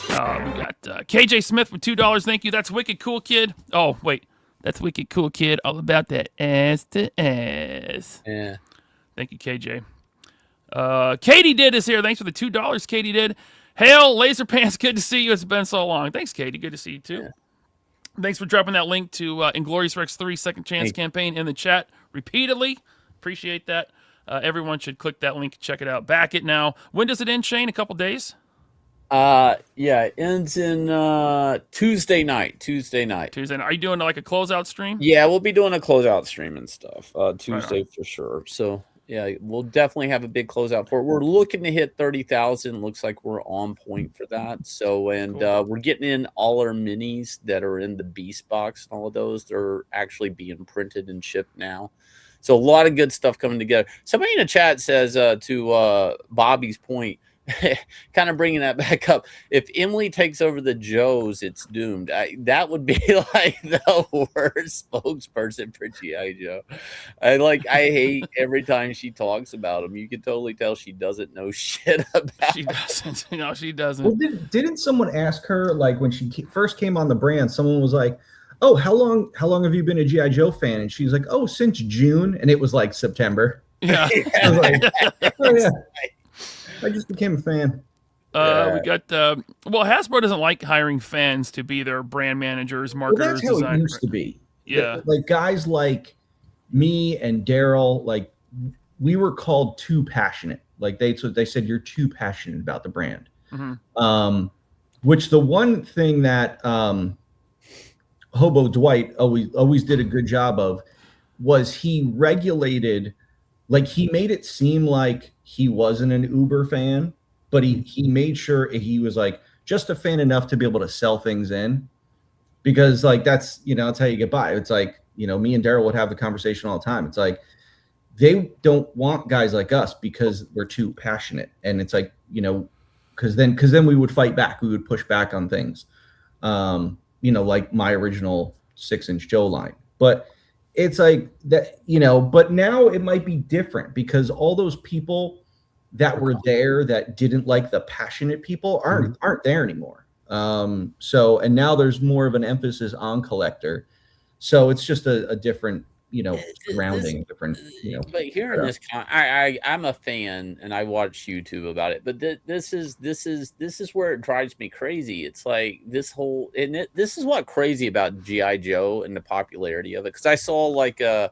Speaker 3: We got KJ Smith with $2. Thank you. That's Wicked Cool Kid. Oh wait, that's Wicked Cool Kid. All about that ass to ass.
Speaker 6: Yeah.
Speaker 3: Thank you, KJ. Katie Did is here. Thanks for the $2, Katie Did. Hail, LaserPants, good to see you. It's been so long. Thanks, Katie. Good to see you, too. Yeah. Thanks for dropping that link to Inglorious Rex 3 Second Chance campaign in the chat repeatedly. Appreciate that. Everyone should click that link and check it out. Back it now. When does it end, Shane? A couple days?
Speaker 6: Yeah, it ends in Tuesday night. Tuesday night.
Speaker 3: Are you doing like a closeout stream?
Speaker 6: Yeah, we'll be doing a closeout stream and stuff. Tuesday for sure. So yeah, we'll definitely have a big closeout for it. We're looking to hit 30,000. Looks like we're on point for that. So, and cool. We're getting in all our minis that are in the Beast box and all of those. They're actually being printed and shipped now. So a lot of good stuff coming together. Somebody in the chat says to Bobby's point, kind of bringing that back up. If Emily takes over the Joes, it's doomed. That would be like the worst spokesperson for G.I. Joe. I hate every time she talks about him. You can totally tell she doesn't know shit about.
Speaker 3: She doesn't. No, she doesn't.
Speaker 4: Well, didn't someone ask her, like, when she first came on the brand? Someone was like, "Oh, how long have you been a G.I. Joe fan?" And she's like, "Oh, since June," and it was like September.
Speaker 3: Yeah.
Speaker 4: I was like, "Oh yeah, I just became a fan."
Speaker 3: We got Hasbro doesn't like hiring fans to be their brand managers, marketers,
Speaker 4: that's how
Speaker 3: designers.
Speaker 4: it used to be.
Speaker 3: Yeah,
Speaker 4: like guys like me and Daryl, like we were called too passionate. Like they said, you're too passionate about the brand.
Speaker 3: Mm-hmm.
Speaker 4: Which the one thing that Hobo Dwight always did a good job of was he regulated, like he made it seem like he wasn't an Uber fan, but he made sure he was like just a fan enough to be able to sell things in, because like that's how you get by. It's like, me and Daryl would have the conversation all the time. It's like they don't want guys like us because we're too passionate, and it's like, because then we would fight back, we would push back on things, like my original 6-inch Joe line. But it's like that, but now it might be different because all those people that were there that didn't like the passionate people aren't there anymore. So, and now there's more of an emphasis on collector. So it's just a different, grounding, different,
Speaker 6: But here in this, I'm a fan and I watch YouTube about it. But this is where it drives me crazy. It's like this whole, and this is what crazy about G.I. Joe and the popularity of it. Because I saw like in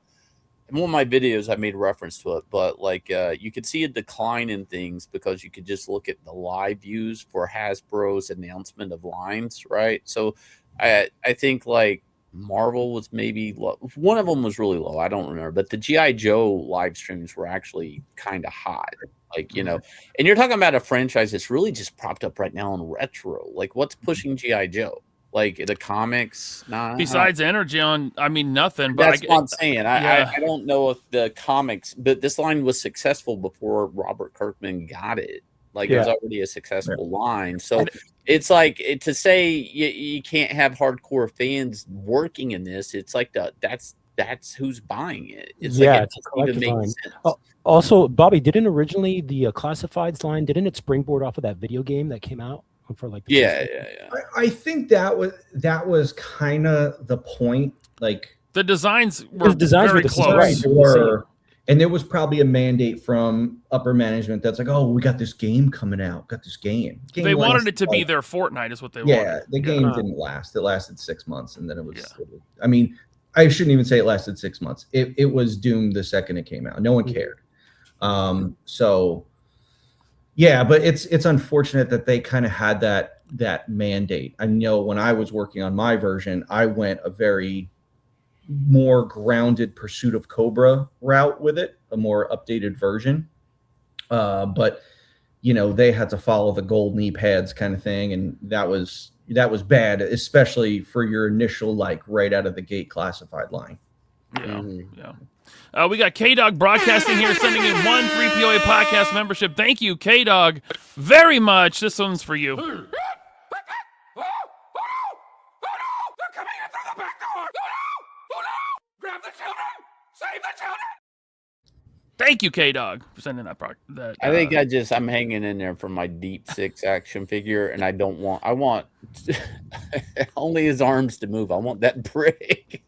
Speaker 6: one of my videos, I made reference to it, but like you could see a decline in things because you could just look at the live views for Hasbro's announcement of lines, right? So I think like Marvel was maybe low. One of them was really low. I don't remember, but the G.I. Joe live streams were actually kind of hot. Like, and you're talking about a franchise that's really just propped up right now in retro. Like, what's pushing G.I. Joe? Like the comics? Nah.
Speaker 3: Besides energy on, nothing. But
Speaker 6: that's what I'm saying. I don't know if the comics, but this line was successful before Robert Kirkman got it. Like it was already a successful line. So it's like to say you can't have hardcore fans working in this. It's like that's who's buying it. It's like
Speaker 5: it's a collector's line. Also, Bobby, didn't originally the Classifieds line, didn't it springboard off of that video game that came out for like?
Speaker 4: I think that was kind of the point. Like
Speaker 3: the designs were very close.
Speaker 4: And there was probably a mandate from upper management that's like, "Oh, we got this game coming out.
Speaker 3: They wanted it to be their Fortnite, is what they wanted.
Speaker 4: Yeah, the game didn't last. It lasted 6 months, and then it was. I mean, I shouldn't even say it lasted 6 months. It was doomed the second it came out. No one cared. So, yeah, but it's unfortunate that they kind of had that mandate. I know when I was working on my version, I went a very more grounded Pursuit of Cobra route with it, a more updated version. But they had to follow the gold knee pads kind of thing, and that was bad, especially for your initial like right out of the gate classified line.
Speaker 3: We got K-Dog Broadcasting here sending in 1 free POA podcast membership. Thank you, K-Dog, very much. This one's for you.
Speaker 2: Grab the children! Save the children!
Speaker 3: Thank you, K-Dog, for sending that.
Speaker 6: I think I'm hanging in there for my Deep Six action figure, and I want only his arms to move. I want that brick.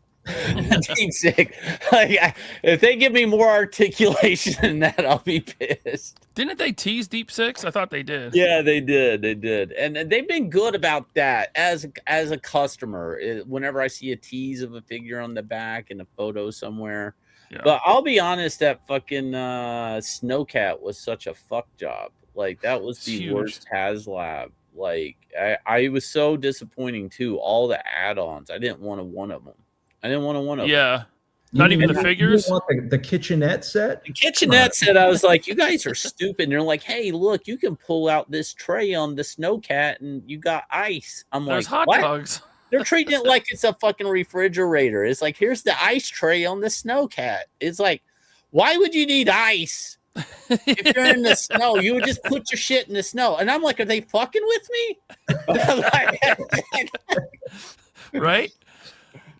Speaker 6: Deep Six. Like, if they give me more articulation than that, I'll be pissed.
Speaker 3: Didn't they tease Deep Six? I thought they did.
Speaker 6: Yeah, they did, and they've been good about that. As a customer, whenever I see a tease of a figure on the back and a photo somewhere, but I'll be honest, that fucking Snowcat was such a fuck job. Like that was the worst HasLab. Like I was so disappointing too. All the add-ons, I didn't want one of them.
Speaker 3: Yeah. Not even the figures?
Speaker 4: You want the kitchenette set?
Speaker 6: The kitchenette set, I was like, you guys are stupid. And they're like, hey, look, you can pull out this tray on the Snowcat and you got ice.
Speaker 3: There's hot dogs.
Speaker 6: They're treating it like it's a fucking refrigerator. It's like, here's the ice tray on the Snowcat. It's like, why would you need ice If you're in the snow, you would just put your shit in the snow. And I'm like, are they fucking with me?
Speaker 3: Right?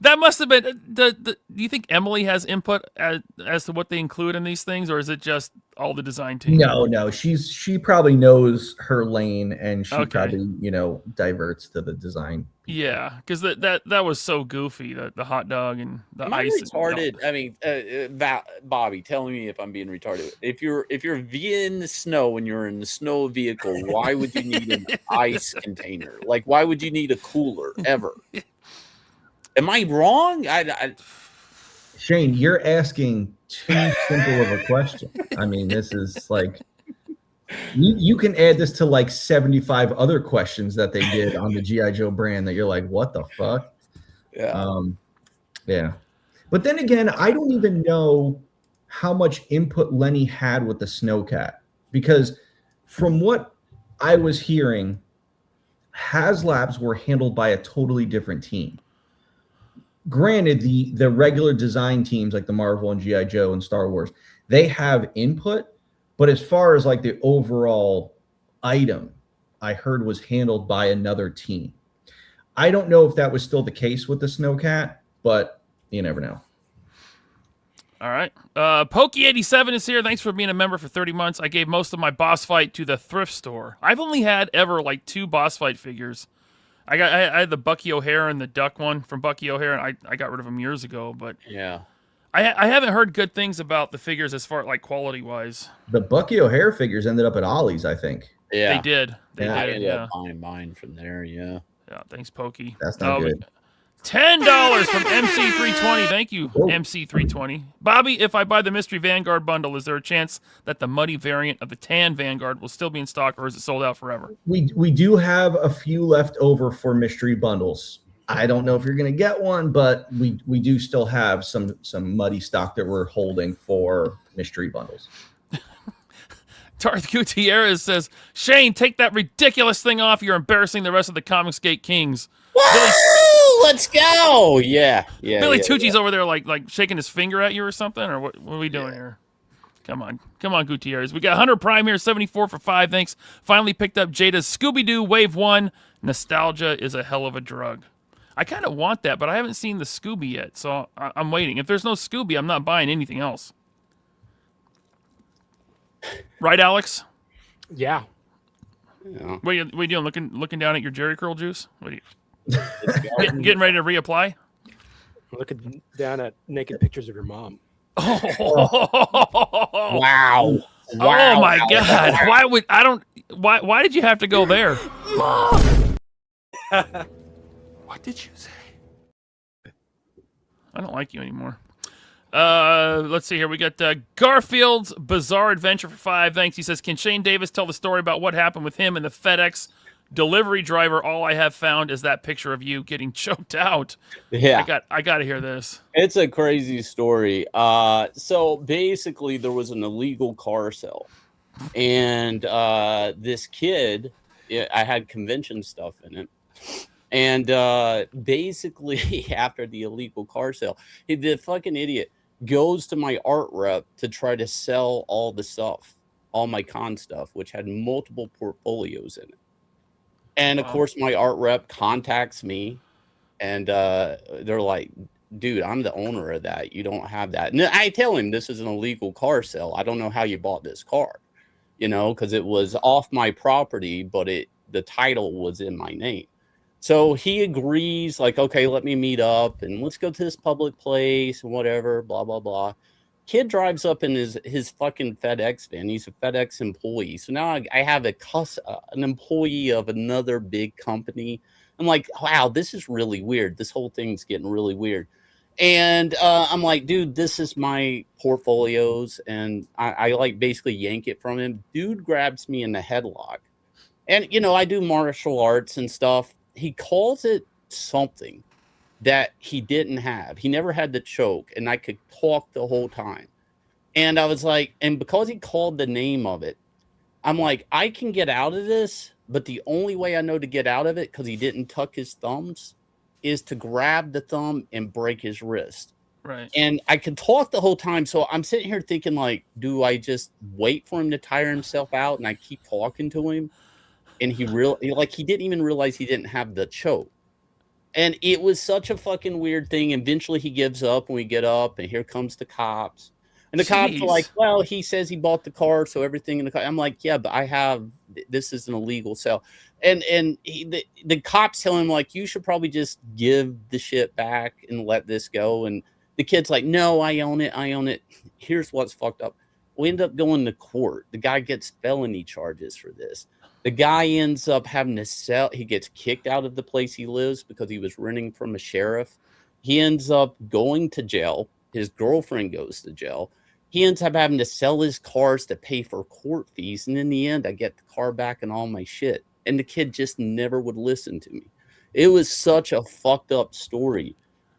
Speaker 3: That must have been do you think Emily has input as to what they include in these things, or is it just all the design team?
Speaker 4: No, she probably knows her lane, and she
Speaker 3: Okay.
Speaker 4: probably diverts to the design.
Speaker 3: Yeah, because that was so goofy, the hot dog and the
Speaker 6: Am I
Speaker 3: ice.
Speaker 6: retarded? I mean, Bobby, tell me if I'm being retarded. If you're in the snow and you're in the snow vehicle, why would you need an ice container? Like, why would you need a cooler ever? Am I wrong?
Speaker 4: Shane, you're asking too simple of a question. I mean, this is like you can add this to like 75 other questions that they did on the G.I. Joe brand that you're like, what the fuck?
Speaker 6: Yeah.
Speaker 4: Yeah. But then again, I don't even know how much input Lenny had with the Snowcat, because from what I was hearing, HasLabs were handled by a totally different team. Granted, the regular design teams like the Marvel and G.I. Joe and Star Wars, they have input, but as far as like the overall item, I heard was handled by another team. I don't know if that was still the case with the Snowcat, but you never know.
Speaker 3: All right. Pokey87 is here. Thanks for being a member for 30 months. I gave most of my boss fight to the thrift store. I've only had ever like 2 boss fight figures. I had the Bucky O'Hare and the Duck one from Bucky O'Hare, and I got rid of them years ago. But
Speaker 6: Yeah.
Speaker 3: I haven't heard good things about the figures as far like quality wise.
Speaker 4: The Bucky O'Hare figures ended up at Ollie's, I think.
Speaker 6: Yeah.
Speaker 3: They did. They
Speaker 4: Yeah.
Speaker 6: I
Speaker 3: did.
Speaker 6: ended
Speaker 3: Yeah.
Speaker 6: up buying mine from there. Yeah.
Speaker 3: Yeah. Thanks, Pokey.
Speaker 4: That's not good.
Speaker 3: $10 from MC320. Thank you,
Speaker 4: Oh.
Speaker 3: MC320. Bobby, if I buy the Mystery Vanguard bundle, is there a chance that the muddy variant of the tan Vanguard will still be in stock, or is it sold out forever?
Speaker 4: We do have a few left over for mystery bundles. I don't know if you're going to get one, but we do still have some muddy stock that we're holding for mystery bundles.
Speaker 3: Darth Gutierrez says, Shane, take that ridiculous thing off. You're embarrassing the rest of the ComicsGate Kings.
Speaker 6: Woo! Let's go. Yeah.
Speaker 3: Billy Tucci's over there like shaking his finger at you or something, or what are we doing here? Come on, Gutierrez. We got Hunter Prime here, 74 for 5. Thanks. Finally picked up Jada's Scooby-Doo Wave 1. Nostalgia is a hell of a drug. I kind of want that, but I haven't seen the Scooby yet, so I'm waiting. If there's no Scooby, I'm not buying anything else. Right, Alex?
Speaker 5: Yeah.
Speaker 6: Yeah.
Speaker 3: What are you doing? Looking down at your Jerry Curl juice? What are you getting ready to reapply?
Speaker 5: Looking down at naked pictures of your mom.
Speaker 3: Oh,
Speaker 6: Wow.
Speaker 3: Oh my God! Why did you have to go there?
Speaker 2: What did you say?
Speaker 3: I don't like you anymore. Let's see here. We got Garfield's Bizarre Adventure for 5. Thanks. He says, can Shane Davis tell the story about what happened with him and the FedEx delivery driver? All I have found is that picture of you getting choked out.
Speaker 6: Yeah.
Speaker 3: I got to hear this.
Speaker 6: It's a crazy story. So basically there was an illegal car sale, and this kid, I had convention stuff in it. And basically after the illegal car sale, the fucking idiot goes to my art rep to try to sell all the stuff, all my con stuff, which had multiple portfolios in it. And of course my art rep contacts me, and they're like, dude, I'm the owner of that. You don't have that. And I tell him this is an illegal car sale. I don't know how you bought this car, because it was off my property, but the title was in my name. So he agrees, like, okay, let me meet up and let's go to this public place and whatever, blah, blah, blah. Kid drives up in his fucking FedEx van. He's a FedEx employee. So now I have an employee of another big company. I'm like, wow, this is really weird. This whole thing's getting really weird. And I'm like, dude, this is my portfolios. And I like basically yank it from him. Dude grabs me in the headlock. And, I do martial arts and stuff. He calls it something that he didn't have. He never had the choke, and I could talk the whole time. And I was like, and because he called the name of it, I'm like, I can get out of this, but the only way I know to get out of it, because he didn't tuck his thumbs, is to grab the thumb and break his wrist.
Speaker 3: Right.
Speaker 6: And I could talk the whole time. So I'm sitting here thinking, like, do I just wait for him to tire himself out and I keep talking to him? And he didn't even realize he didn't have the choke. And it was such a fucking weird thing. Eventually he gives up and we get up and here comes the cops. And the cops are like, well, he says he bought the car, so everything in the car. I'm like, yeah, but this is an illegal sale. And the cops tell him, like, you should probably just give the shit back and let this go. And the kid's like, no, I own it. Here's what's fucked up. We end up going to court. The guy gets felony charges for this. The guy ends up having to sell. He gets kicked out of the place he lives because he was renting from a sheriff. He ends up going to jail. His girlfriend goes to jail. He ends up having to sell his cars to pay for court fees. And in the end, I get the car back and all my shit. And the kid just never would listen to me. It was such a fucked up story.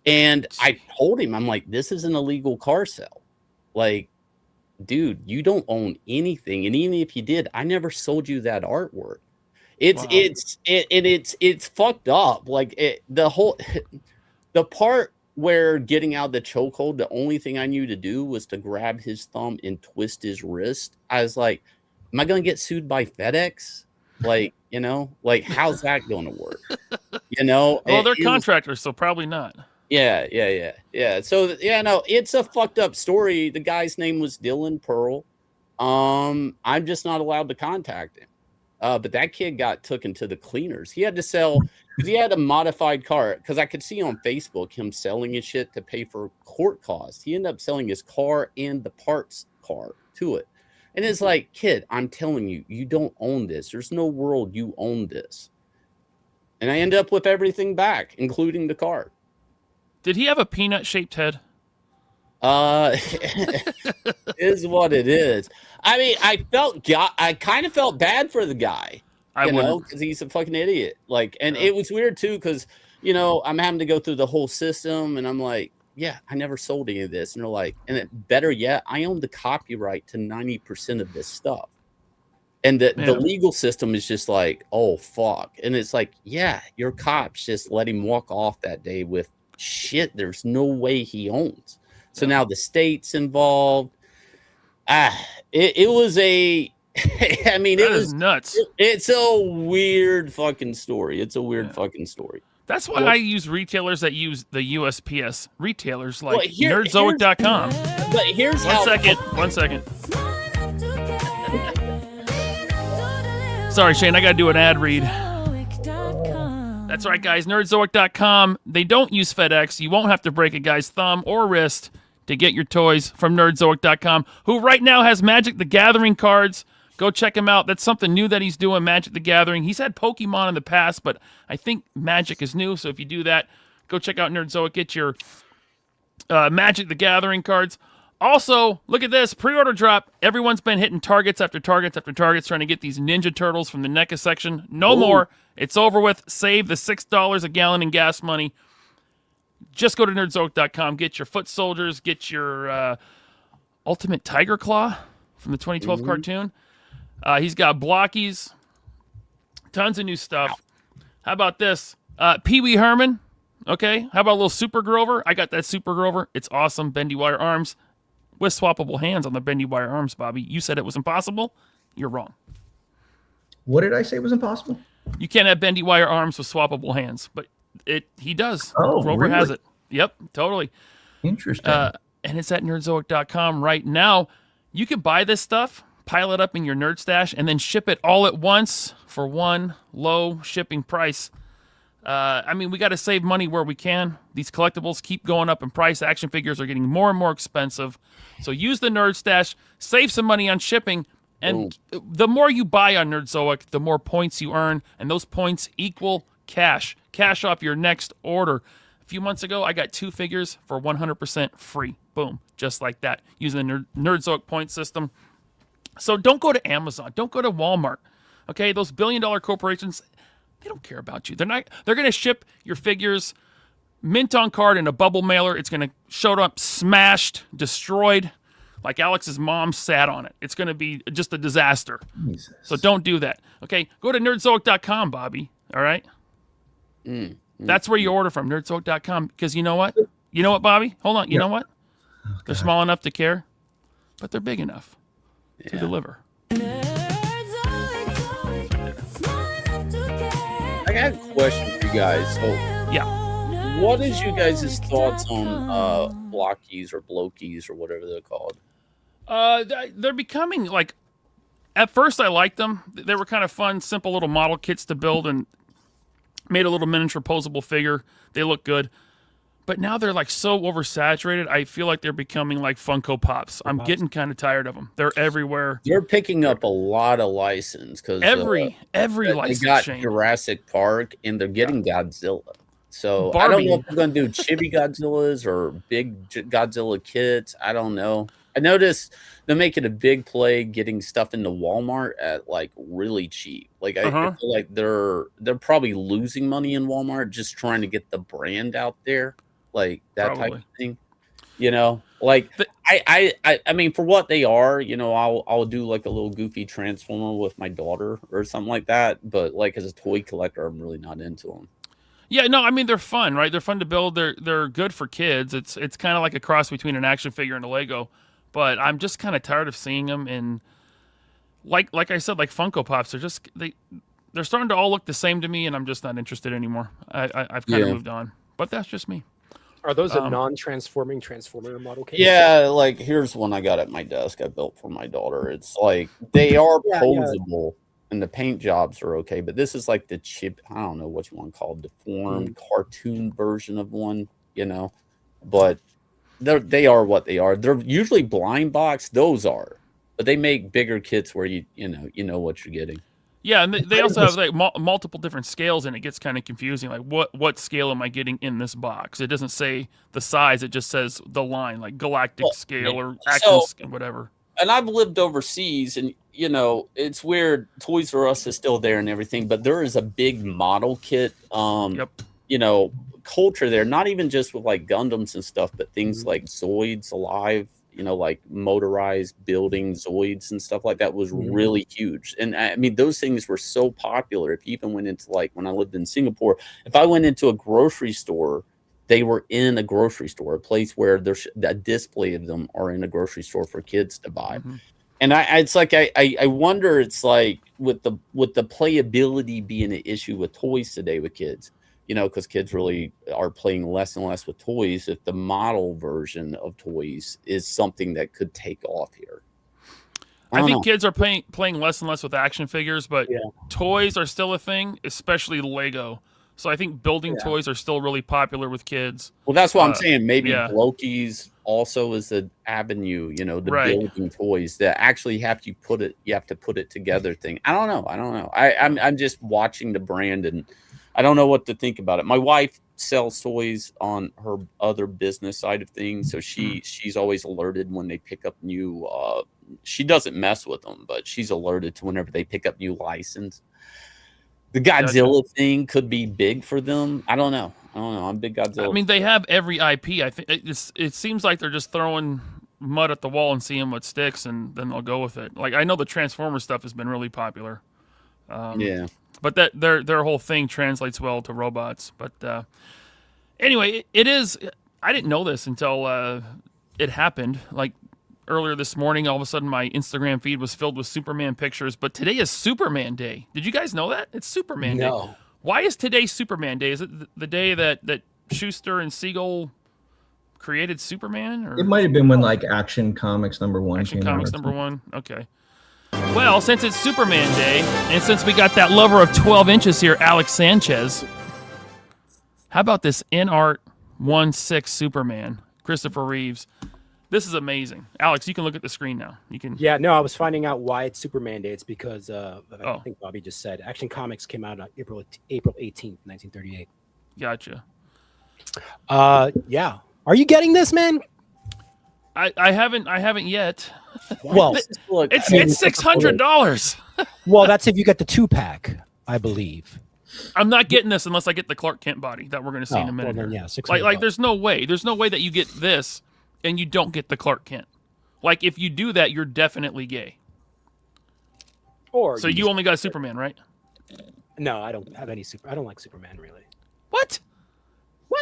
Speaker 6: And I told him, I'm like, this is an illegal car sale. Like, dude, you don't own anything. And even if you did, I never sold you that artwork. It's fucked up. Like the part where getting out of the chokehold, the only thing I knew to do was to grab his thumb and twist his wrist. I was like, am I going to get sued by FedEx? Like, like, how's that going to work? Well,
Speaker 3: they're contractors, so probably not.
Speaker 6: Yeah. So, no, it's a fucked up story. The guy's name was Dylan Pearl. I'm just not allowed to contact him. But that kid got taken to the cleaners. He had to sell, because he had a modified car. Because I could see on Facebook him selling his shit to pay for court costs. He ended up selling his car and the parts car to it. And it's like, kid, I'm telling you, you don't own this. There's no world you own this. And I end up with everything back, including the car.
Speaker 3: Did he have a peanut-shaped head?
Speaker 6: Is what it is. I mean, I kind of felt bad for the guy, because he's a fucking idiot. Like, and it was weird too, because I'm having to go through the whole system, and I'm like, yeah, I never sold any of this, and they're like, better yet, I own the copyright to 90% of this stuff, and the legal system is just like, oh fuck, and it's like, yeah, your cops just let him walk off that day with shit. There's no way he owns. So now the state's involved. It was a, I mean, it was
Speaker 3: nuts.
Speaker 6: It's a weird fucking story. It's a weird fucking story.
Speaker 3: That's why I use retailers that use the USPS retailers like Nerdzoic.com.
Speaker 6: But here's
Speaker 3: One second. Sorry, Shane, I got to do an ad read. That's right, guys. Nerdzoic.com. They don't use FedEx. You won't have to break a guy's thumb or wrist to get your toys from Nerdzoic.com, who right now has Magic the Gathering cards. Go check him out. That's something new that he's doing, Magic the Gathering. He's had Pokemon in the past, but I think Magic is new. So if you do that, go check out Nerdzoic. Get your Magic the Gathering cards. Also, look at this. Pre-order drop. Everyone's been hitting targets after targets after targets trying to get these Ninja Turtles from the NECA section. No more. It's over with. Save the $6 a gallon in gas money. Just go to Nerdzoic.com. Get your Foot Soldiers. Get your Ultimate Tiger Claw from the 2012 cartoon. He's got Blockies. Tons of new stuff. How about this? Pee Wee Herman. Okay. How about a little Super Grover? I got that Super Grover. It's awesome. Bendy wire arms with swappable hands on the bendy wire arms, Bobby. You said it was impossible. You're wrong.
Speaker 4: What did I say was impossible?
Speaker 3: You can't have bendy wire arms with swappable hands, but he does.
Speaker 4: Oh,
Speaker 3: Grover
Speaker 4: really?
Speaker 3: has it. Yep, totally.
Speaker 4: Interesting.
Speaker 3: And it's at Nerdzoic.com right now. You can buy this stuff, pile it up in your nerd stash, and then ship it all at once for one low shipping price. I mean, we got to save money where we can. These collectibles keep going up in price. Action figures are getting more and more expensive. So use the Nerd Stash, save some money on shipping, and the more you buy on Nerdzoic, the more points you earn, and those points equal cash. Cash off your next order. A few months ago, I got 2 figures for 100% free. Boom. Just like that, using the Nerdzoic point system. So don't go to Amazon. Don't go to Walmart. Okay, those billion-dollar corporations, they don't care about you. They're going to ship your figures mint on card in a bubble mailer. It's going to show up smashed, destroyed, like Alex's mom sat on it. It's going to be just a disaster.
Speaker 4: Jesus.
Speaker 3: So don't do that. Okay, go to Nerdzoic.com, Bobby. All right? That's where you order from, Nerdzoic.com, because you know what? You know what, Bobby? Hold on. You
Speaker 4: Yeah.
Speaker 3: know what? They're small enough to care, but they're big enough to deliver.
Speaker 6: I got a question for you guys. So,
Speaker 3: Yeah.
Speaker 6: what is you guys' thoughts on Blockies or Blockies or whatever they're called?
Speaker 3: They're becoming like. At first, I liked them. They were kind of fun, simple little model kits to build, and made a little miniature posable figure. They look good. But now they're like so oversaturated. I feel like they're becoming like Funko Pops. I'm getting kind of tired of them. They're everywhere.
Speaker 6: They're picking up a lot of license because
Speaker 3: Every
Speaker 6: they
Speaker 3: license
Speaker 6: got
Speaker 3: chain.
Speaker 6: Jurassic Park and they're getting Godzilla. So I
Speaker 3: Barbie.
Speaker 6: don't know if they're going to do chibi Godzillas or big Godzilla kits. I don't know. I noticed they're making a big play getting stuff into Walmart at like really cheap. Like I feel like they're probably losing money in Walmart just trying to get the brand out there, like that type of thing. You know, like I mean, for what they are, you know, I'll do like a little goofy Transformer with my daughter or something like that. But like as a toy collector, I'm really not into them.
Speaker 3: Yeah, no, I mean they're fun, right? They're fun to build. They're good for kids. It's kind of like a cross between an action figure and a Lego. But I'm just kind of tired of seeing them in, like I said, like Funko Pops. They're starting to all look the same to me, and I'm just not interested anymore. I've kind of moved on. But that's just me.
Speaker 5: Are those a non-transforming Transformer model case?
Speaker 6: Yeah, like here's one I got at my desk I built for my daughter. It's like they are posable and the paint jobs are okay, but this is like the chip, I don't know what you want to call it, deformed cartoon version of one, you know. But they are what they are. They're usually blind box, those are. But they make bigger kits where you know what you're getting.
Speaker 3: Yeah, and they also have like multiple different scales, and it gets kind of confusing. Like, what scale am I getting in this box? It doesn't say the size; it just says the line, like galactic scale or action scale, whatever.
Speaker 6: And I've lived overseas, and you know it's weird. Toys R Us is still there and everything, but there is a big model kit, you know, culture there. Not even just with like Gundams and stuff, but things like Zoids Alive. You know, like motorized building Zoids and stuff like that was really huge. And I mean, those things were so popular. If you even went into like when I lived in Singapore, if I went into a grocery store, they were in a grocery store, a place where there's a display of them are in a grocery store for kids to buy. And it's like I wonder, it's like with the playability being an issue with toys today with kids. You know, because kids really are playing less and less with toys. If the model version of toys is something that could take off here,
Speaker 3: I think kids are playing less and less with action figures, but toys are still a thing, especially Lego. So I think building toys are still really popular with kids.
Speaker 6: Well, that's what I'm saying. Maybe Blockies also is an avenue. You know, the building toys that actually have to put it together thing. I don't know. I'm just watching the brand and I don't know what to think about it. My wife sells toys on her other business side of things, so she's always alerted when they pick up new. She doesn't mess with them, but she's alerted to whenever they pick up new license. The Godzilla thing could be big for them. I don't know. I'm a big Godzilla.
Speaker 3: I mean, they have every IP. I think it seems like they're just throwing mud at the wall and seeing what sticks, and then they'll go with it. Like I know the Transformer stuff has been really popular. But that their whole thing translates well to robots. But anyway, it is. I didn't know this until it happened. Like earlier this morning, all of a sudden my Instagram feed was filled with Superman pictures. But today is Superman Day. Did you guys know that? It's Superman Day. Why is today Superman Day? Is it the day that Schuster and Siegel created Superman? Or?
Speaker 4: It might have been when like Action Comics #1
Speaker 3: Action
Speaker 4: came
Speaker 3: Comics
Speaker 4: out.
Speaker 3: #1. Okay. Well, since it's Superman Day, and since we got that lover of 12 inches here, Alex Sanchez, how about this Inart 1/6 Superman, Christopher Reeves? This is amazing. Alex, you can look at the screen now. You can.
Speaker 5: Yeah, no, I was finding out why it's Superman Day. It's because I think Bobby just said Action Comics came out on April 18th, 1938.
Speaker 3: Gotcha.
Speaker 5: Yeah. Are you getting this, man?
Speaker 3: I haven't yet.
Speaker 5: Well,
Speaker 3: it's $600.
Speaker 5: Well, that's if you get the 2-pack, I believe.
Speaker 3: I'm not getting this unless I get the Clark Kent body that we're going to see in a minute.
Speaker 5: Well, then, yeah,
Speaker 3: like there's no way that you get this and you don't get the Clark Kent. Like if you do that, you're definitely gay.
Speaker 5: Or
Speaker 3: so you only got Superman, right?
Speaker 5: No, I don't have any I don't like Superman really.
Speaker 3: What?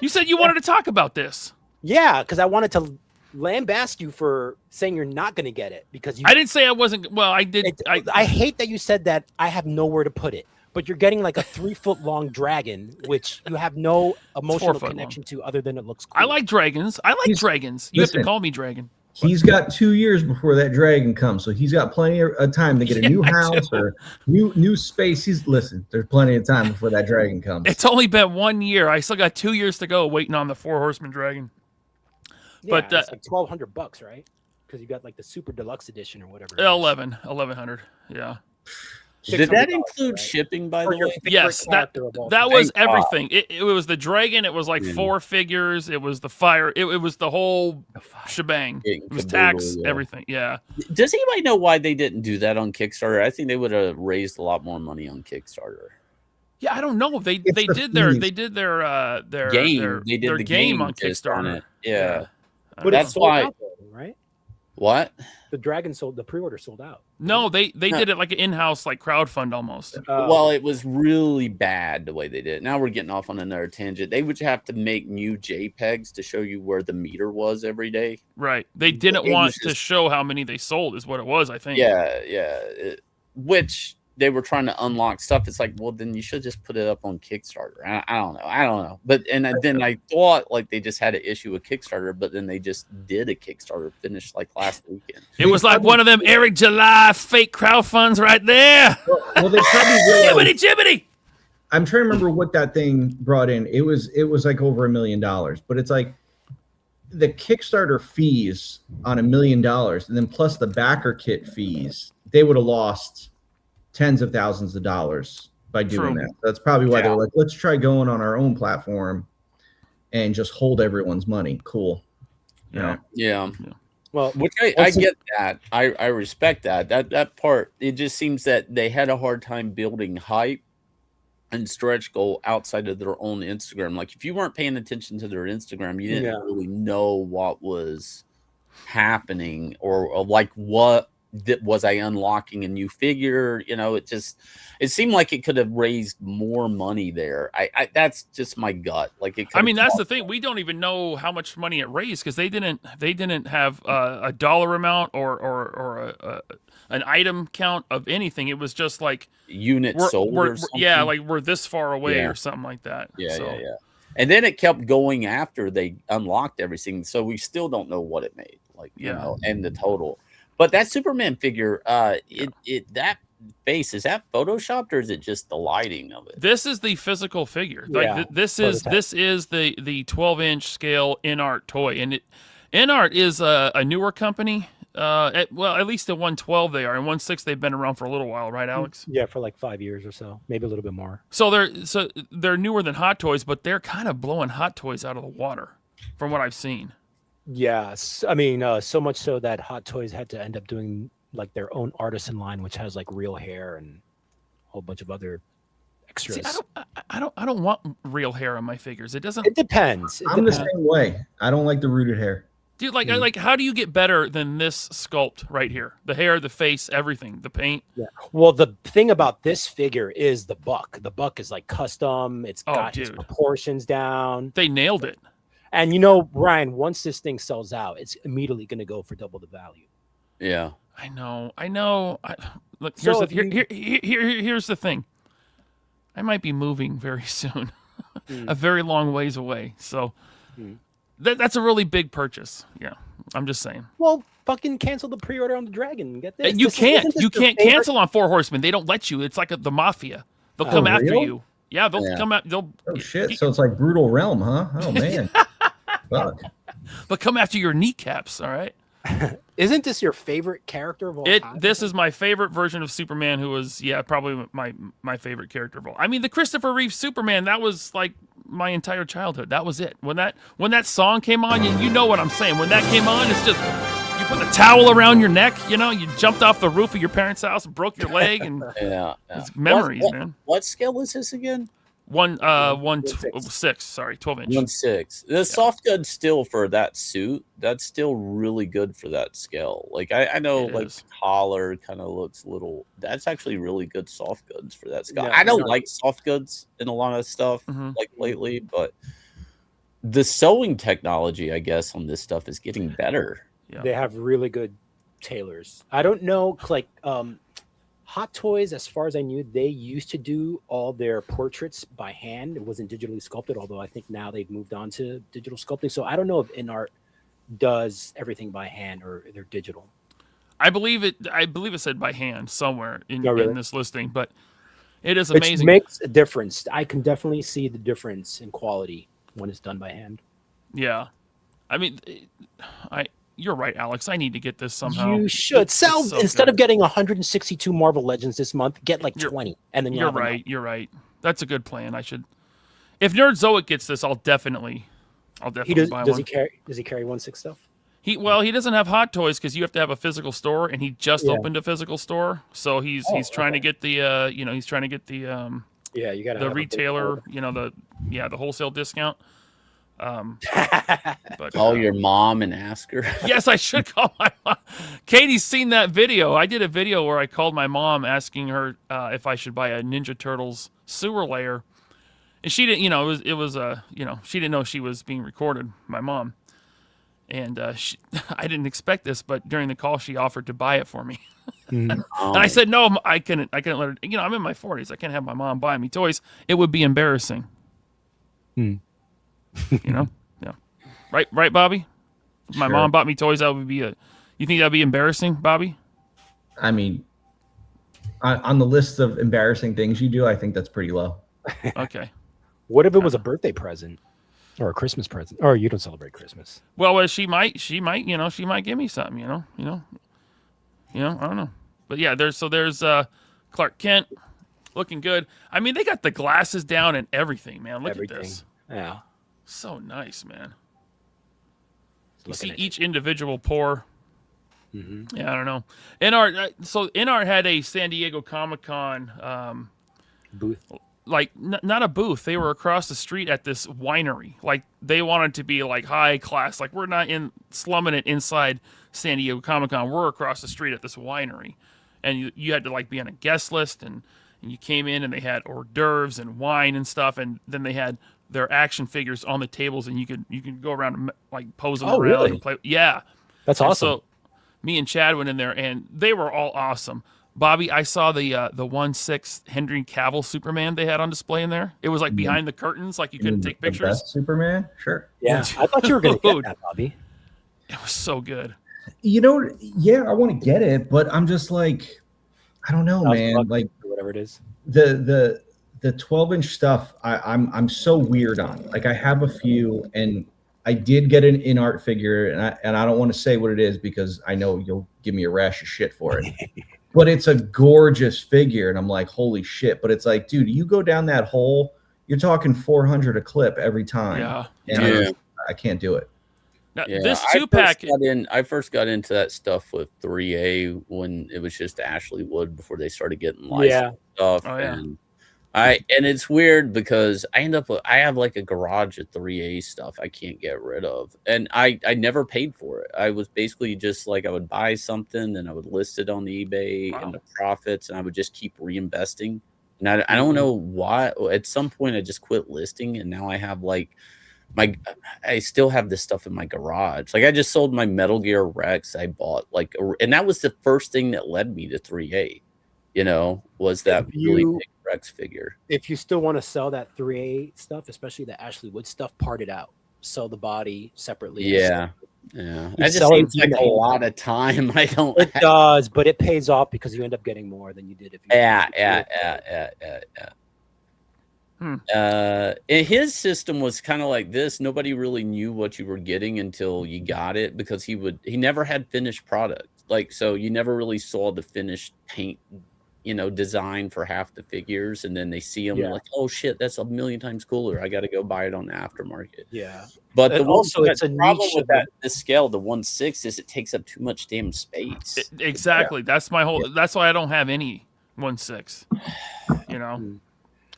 Speaker 3: You said you wanted to talk about this.
Speaker 5: Yeah, because I wanted to lambast you for saying you're not going to get it because you.
Speaker 3: I didn't say I wasn't. Well, I did.
Speaker 5: I hate that you said that. I have nowhere to put it, but you're getting like a 3-foot long dragon, which you have no emotional
Speaker 3: 4 foot
Speaker 5: connection to other than it looks cool.
Speaker 3: I like dragons. Dragons. You have to call me dragon.
Speaker 4: He's got 2 years before that dragon comes, so he's got plenty of time to get a new house or new space. There's plenty of time before that dragon comes.
Speaker 3: It's only been 1 year. I still got 2 years to go waiting on the 4 horseman dragon.
Speaker 5: Yeah,
Speaker 3: But
Speaker 5: it's like $1,200, right? Because you got like the super deluxe edition or whatever.
Speaker 3: 1,100. Yeah.
Speaker 6: Did that include
Speaker 5: right?
Speaker 6: shipping, by
Speaker 5: Or
Speaker 6: the
Speaker 5: your
Speaker 6: way?
Speaker 5: favorite
Speaker 3: Yes, that
Speaker 5: character of all
Speaker 3: that
Speaker 5: time.
Speaker 3: was
Speaker 6: Thank God.
Speaker 3: everything. It was the dragon. It was like 4 figures. It was the fire. It was the whole shebang. It was tax, everything. Yeah.
Speaker 6: Does anybody know why they didn't do that on Kickstarter? I think they would have raised a lot more money on Kickstarter.
Speaker 3: Yeah, I don't know. They
Speaker 4: the
Speaker 3: did their
Speaker 4: fees.
Speaker 3: they did their
Speaker 6: Game. They did
Speaker 3: their
Speaker 6: the
Speaker 3: game on
Speaker 6: just on
Speaker 3: Kickstarter.
Speaker 6: it. Yeah.
Speaker 5: But
Speaker 6: That's
Speaker 5: it's sold
Speaker 6: why-
Speaker 5: out, though, right?
Speaker 6: What?
Speaker 5: The dragon sold. The pre-order sold out.
Speaker 3: No, they did it like an in-house like crowdfund almost.
Speaker 6: Well, it was really bad the way they did it. Now we're getting off on another tangent. They would have to make new JPEGs to show you where the meter was every day.
Speaker 3: Right. They didn't
Speaker 6: It
Speaker 3: want
Speaker 6: was
Speaker 3: to
Speaker 6: just-
Speaker 3: show how many they sold is what it was, I think.
Speaker 6: Yeah. Which they were trying to unlock stuff. It's like, well, then you should just put it up on Kickstarter. I don't know. But then I thought like they just had to issue a Kickstarter, but then they just did a Kickstarter finish like last weekend.
Speaker 3: It was like one of them Eric July fake crowdfunds right there.
Speaker 4: Well, they probably realized,
Speaker 3: Jibbity!
Speaker 4: I'm trying to remember what that thing brought in. It was like over $1 million, but it's like the Kickstarter fees on $1 million, and then plus the backer kit fees, they would have lost tens of thousands of dollars by doing that. That's probably why they're like, let's try going on our own platform and just hold everyone's money. Cool.
Speaker 6: Yeah.
Speaker 5: Well,
Speaker 6: Which I get that. I respect that. That part, it just seems that they had a hard time building hype and stretch goal outside of their own Instagram. Like if you weren't paying attention to their Instagram, you didn't really know what was happening or like what was I unlocking a new figure. It seemed like it could have raised more money there. I that's just my gut. Like it.
Speaker 3: I mean, that's the thing. We don't even know how much money it raised because they didn't have a dollar amount or an item count of anything. It was just like
Speaker 6: units sold or something.
Speaker 3: Yeah, like we're this far away or something like that.
Speaker 6: Yeah. And then it kept going after they unlocked everything, so we still don't know what it made. Like and the total. But that Superman figure, that face, is that photoshopped or is it just the lighting of it?
Speaker 3: This is the physical figure. Like this is the 12-inch scale Inart toy, and Inart is a newer company. At least at 112 they are, and 1.6 they've been around for a little while, right, Alex?
Speaker 5: Yeah, for like 5 years or so, maybe a little bit more.
Speaker 3: So they're newer than Hot Toys, but they're kind of blowing Hot Toys out of the water, from what I've seen.
Speaker 5: Yes, I mean, so much so that Hot Toys had to end up doing like their own artisan line, which has like real hair and a whole bunch of other extras.
Speaker 3: See, I don't want real hair on my figures. It doesn't.
Speaker 5: It depends.
Speaker 4: I'm the same way. I don't like the rooted hair.
Speaker 3: Dude, like, how do you get better than this sculpt right here? The hair, the face, everything, the paint.
Speaker 5: Yeah. Well, the thing about this figure is the buck. The buck is like custom. It's got his proportions down.
Speaker 3: They nailed it.
Speaker 5: And Ryan, once this thing sells out, it's immediately going to go for double the value.
Speaker 6: Yeah,
Speaker 3: I know. Look, here's the thing. I might be moving very soon, a very long ways away. So that's a really big purchase. Yeah, I'm just saying.
Speaker 5: Well, fucking cancel the pre-order on the dragon and get this.
Speaker 3: You can't cancel on 4 Horsemen. They don't let you. It's like the mafia. They'll come after you. Yeah, they'll come out.
Speaker 4: Oh shit! So it's like Brutal Realm, huh? Oh man. Fuck.
Speaker 3: They'll come after your kneecaps. All right.
Speaker 5: Isn't this your favorite character of all time?
Speaker 3: This is my favorite version of Superman, who was probably my favorite character of all. I mean, the Christopher Reeve Superman, that was like my entire childhood. That was it. When that song came on, you know what I'm saying. When that came on, it's just you put the towel around your neck. You jumped off the roof of your parents' house and broke your leg, and it's memories, man.
Speaker 6: What scale is this again?
Speaker 3: 1/6. Sorry, 12-inch.
Speaker 6: 1/6. The soft goods still for that suit. That's still really good for that scale. Like I know, like the collar kind of looks a little. That's actually really good soft goods for that scale. I don't like soft goods in a lot of stuff like lately, but the sewing technology, I guess, on this stuff is getting better.
Speaker 3: Yeah.
Speaker 5: They have really good tailors. I don't know, like Hot Toys, as far as I knew, they used to do all their portraits by hand. It wasn't digitally sculpted, although I think now they've moved on to digital sculpting. So I don't know if Inart does everything by hand or they're digital.
Speaker 3: I believe it said by hand somewhere in,
Speaker 5: Oh, really?
Speaker 3: in this listing, but it is amazing.
Speaker 5: It makes a difference. I can definitely see the difference in quality when it's done by hand.
Speaker 3: Yeah. I mean, you're right, Alex. I need to get this somehow.
Speaker 5: You should sell
Speaker 3: so
Speaker 5: instead
Speaker 3: good.
Speaker 5: of getting 162 Marvel Legends this month, get like 20, and then
Speaker 3: You're right. You're right. That's a good plan. I should. If Nerdzoic gets this, I'll definitely buy one.
Speaker 5: Does he carry 1/6 stuff?
Speaker 3: He doesn't have Hot Toys because you have to have a physical store, and he just opened a physical store, so he's trying to get the he's trying to get the
Speaker 5: you got
Speaker 3: the retailer the wholesale discount. But
Speaker 6: Call your mom and ask her.
Speaker 3: yes, I should call my mom. Katie's seen that video. I did a video where I called my mom asking her if I should buy a Ninja Turtles sewer layer, and she didn't. She didn't know she was being recorded. My mom. And I didn't expect this, but during the call, she offered to buy it for me. And I said, no, I couldn't let her. I'm in my 40s. I can't have my mom buy me toys. It would be embarrassing. Yeah. Right, Bobby? If my mom bought me toys, that would be you think that'd be embarrassing, Bobby?
Speaker 4: I mean, on the list of embarrassing things you do, I think that's pretty low.
Speaker 3: Okay.
Speaker 5: What if it was a birthday present or a Christmas present? Or you don't celebrate Christmas?
Speaker 3: Well, she might, she might give me something, I don't know. But yeah, there's Clark Kent looking good. I mean, they got the glasses down and everything, man. Look at this.
Speaker 5: Yeah.
Speaker 3: So nice, man. You
Speaker 5: Looking
Speaker 3: see
Speaker 5: at
Speaker 3: each individual pore. Yeah, I don't know. Inart had a San Diego Comic-Con
Speaker 5: booth.
Speaker 3: Like not a booth. They were across the street at this winery. Like they wanted to be like high class. Like we're not slumming it inside San Diego Comic-Con. We're across the street at this winery, and you had to like be on a guest list, and you came in and they had hors d'oeuvres and wine and stuff, and then they had their action figures on the tables, and you could go around and like pose them around
Speaker 5: really?
Speaker 3: and play. Yeah,
Speaker 5: That's awesome.
Speaker 3: So me and Chad went in there, and they were all awesome. Bobby, I saw the 1/6 Henry Cavill Superman they had on display in there. It was like behind the curtains, like you couldn't take
Speaker 4: The
Speaker 3: pictures.
Speaker 4: best Superman, sure.
Speaker 5: Yeah, I thought you were going to get that, Bobby.
Speaker 3: It was so good.
Speaker 4: I want to get it, but I'm just like, I don't know, man. Like
Speaker 5: whatever it is.
Speaker 4: The 12-inch stuff, I'm so weird on. Like I have a few, and I did get an Inart figure, and I don't want to say what it is because I know you'll give me a rash of shit for it. But it's a gorgeous figure, and I'm like, holy shit. But it's like, dude, you go down that hole, you're talking 400 a clip every time.
Speaker 3: Yeah.
Speaker 4: And I can't do it.
Speaker 3: Now, this 2-pack.
Speaker 6: I first got into that stuff with 3A when it was just Ashley Wood before they started getting licensed stuff.
Speaker 3: Oh, yeah.
Speaker 6: And it's weird because I have like a garage of 3A stuff I can't get rid of. And I never paid for it. I was basically just like I would buy something, then I would list it on the eBay and the profits, and I would just keep reinvesting. And I don't know why. At some point I just quit listing, and now I have like I still have this stuff in my garage. Like I just sold my Metal Gear Rex I bought and that was the first thing that led me to 3A, was that really big Rex figure.
Speaker 5: If you still want to sell that 3A stuff, especially the Ashley Wood stuff, part it out. Sell the body separately.
Speaker 6: Yeah. That just seems like a lot of time.
Speaker 5: It does, but it pays off because you end up getting more than you did if you.
Speaker 6: Yeah. And his system was kind of like this. Nobody really knew what you were getting until you got it because he never had finished product. Like, so you never really saw the finished paint, design for half the figures. And then they see them like, oh shit, that's a million times cooler. I got to go buy it on the aftermarket.
Speaker 5: Yeah.
Speaker 6: But
Speaker 5: it's a
Speaker 6: problem
Speaker 5: niche
Speaker 6: with this scale, the 1/6, is it takes up too much damn space.
Speaker 3: Exactly. That's my whole. That's why I don't have any 1/6.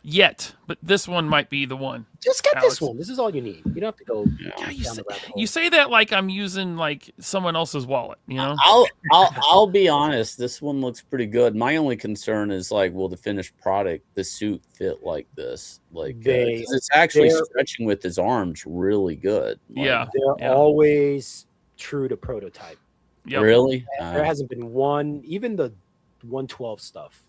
Speaker 3: yet, but this one might be the one.
Speaker 5: Just get
Speaker 3: Alex.
Speaker 5: this one. This is all you need. You don't have to go
Speaker 3: Yeah,
Speaker 5: down the rabbit hole.
Speaker 3: you say that like I'm using like someone else's wallet, you know?
Speaker 6: I'll be honest. This one looks pretty good. My only concern is like, will the finished product, the suit, fit like this? Like, 'cause it's actually stretching with his arms really good. Like,
Speaker 3: Yeah.
Speaker 5: They're always true to prototype.
Speaker 3: Yep.
Speaker 6: Really?
Speaker 5: There hasn't been one, even the 112 stuff.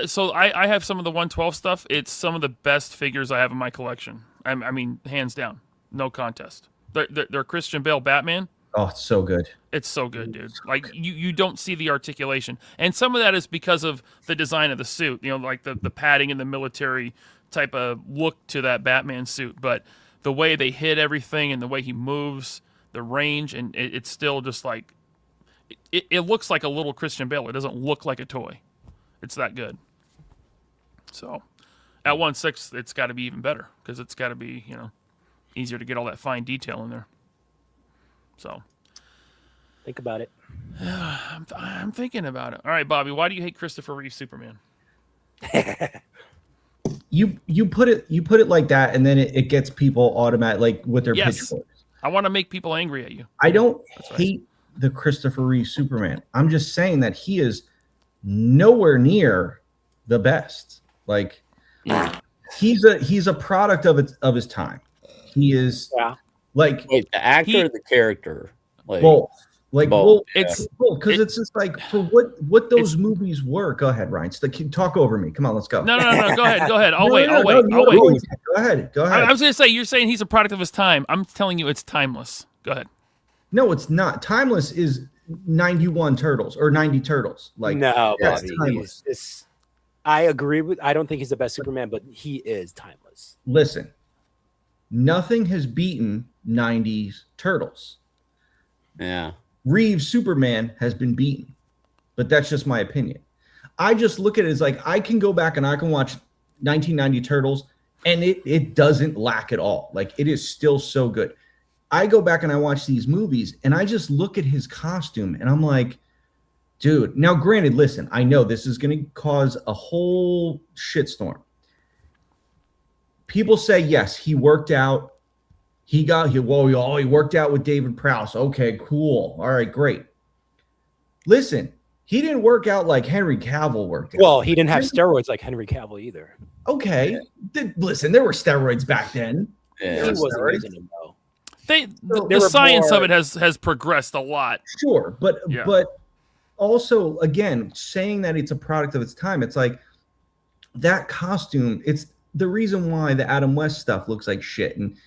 Speaker 3: So I have some of the 112 stuff. It's some of the best figures I have in my collection. I mean, hands down, no contest. They're Christian Bale Batman.
Speaker 4: Oh, it's so good.
Speaker 3: It's so good, dude. Like you don't see the articulation, and some of that is because of the design of the suit. You know, like the padding and the military type of look to that Batman suit. But the way they hit everything and the way he moves, the range, and it's still just like it looks like a little Christian Bale. It doesn't look like a toy. It's that good. So at 1/6, it's got to be even better because it's got to be, you know, easier to get all that fine detail in there. So
Speaker 5: Think about it.
Speaker 3: I'm thinking about it. All right, Bobby, why do you hate Christopher Reeve Superman?
Speaker 4: You put it like that, and then it gets people automatic like with their pitchforks.
Speaker 3: I want to make people angry at you.
Speaker 4: I don't hate the Christopher Reeve Superman. I'm just saying that he is nowhere near the best. Like he's a product of his time. He is like
Speaker 6: wait, the actor or the character? Like
Speaker 4: both. Like
Speaker 6: both.
Speaker 3: It's
Speaker 4: because it's just like for what those movies were. Go ahead, Ryan. Talk over me. Come on, let's go.
Speaker 3: No. Go ahead. I'll wait.
Speaker 4: Go ahead.
Speaker 3: I was gonna say you're saying he's a product of his time. I'm telling you, it's timeless. Go ahead.
Speaker 4: No, it's not. Timeless is 91 Turtles or 90 Turtles. Like
Speaker 5: no,
Speaker 4: that's
Speaker 5: Bobby.
Speaker 4: timeless.
Speaker 5: I agree with. I don't think he's the best Superman, but he is timeless.
Speaker 4: Listen, nothing has beaten 90s Turtles.
Speaker 6: Yeah.
Speaker 4: Reeves Superman has been beaten, but that's just my opinion. I just look at it as like I can go back and I can watch 1990 Turtles, and it doesn't lack at all. Like it is still so good. I go back and I watch these movies, and I just look at his costume, and I'm like, dude. Now, granted, listen, I know this is going to cause a whole shitstorm. People say yes, he worked out. He worked out with David Prowse. Okay, cool. All right, great. Listen, he didn't work out like Henry Cavill worked out.
Speaker 5: Well, he didn't have steroids like Henry Cavill either.
Speaker 4: Okay. Listen, there were steroids back then.
Speaker 6: Yeah.
Speaker 5: He wasn't using them though.
Speaker 3: The science of it has progressed a lot.
Speaker 4: Sure, but also again, saying that it's a product of its time, it's like that costume, it's the reason why the Adam West stuff looks like shit. And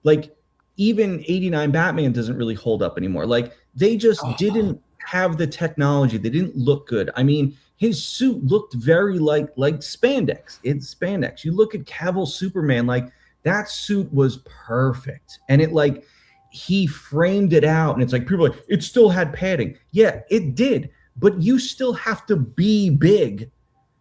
Speaker 4: like even 89 Batman doesn't really hold up anymore. Like they just didn't have the technology. They didn't look good. I mean, his suit looked very like spandex. It's spandex. You look at Cavill Superman, like that suit was perfect. And it like he framed it out, and it's like people are like, it still had padding. Yeah, it did, but you still have to be big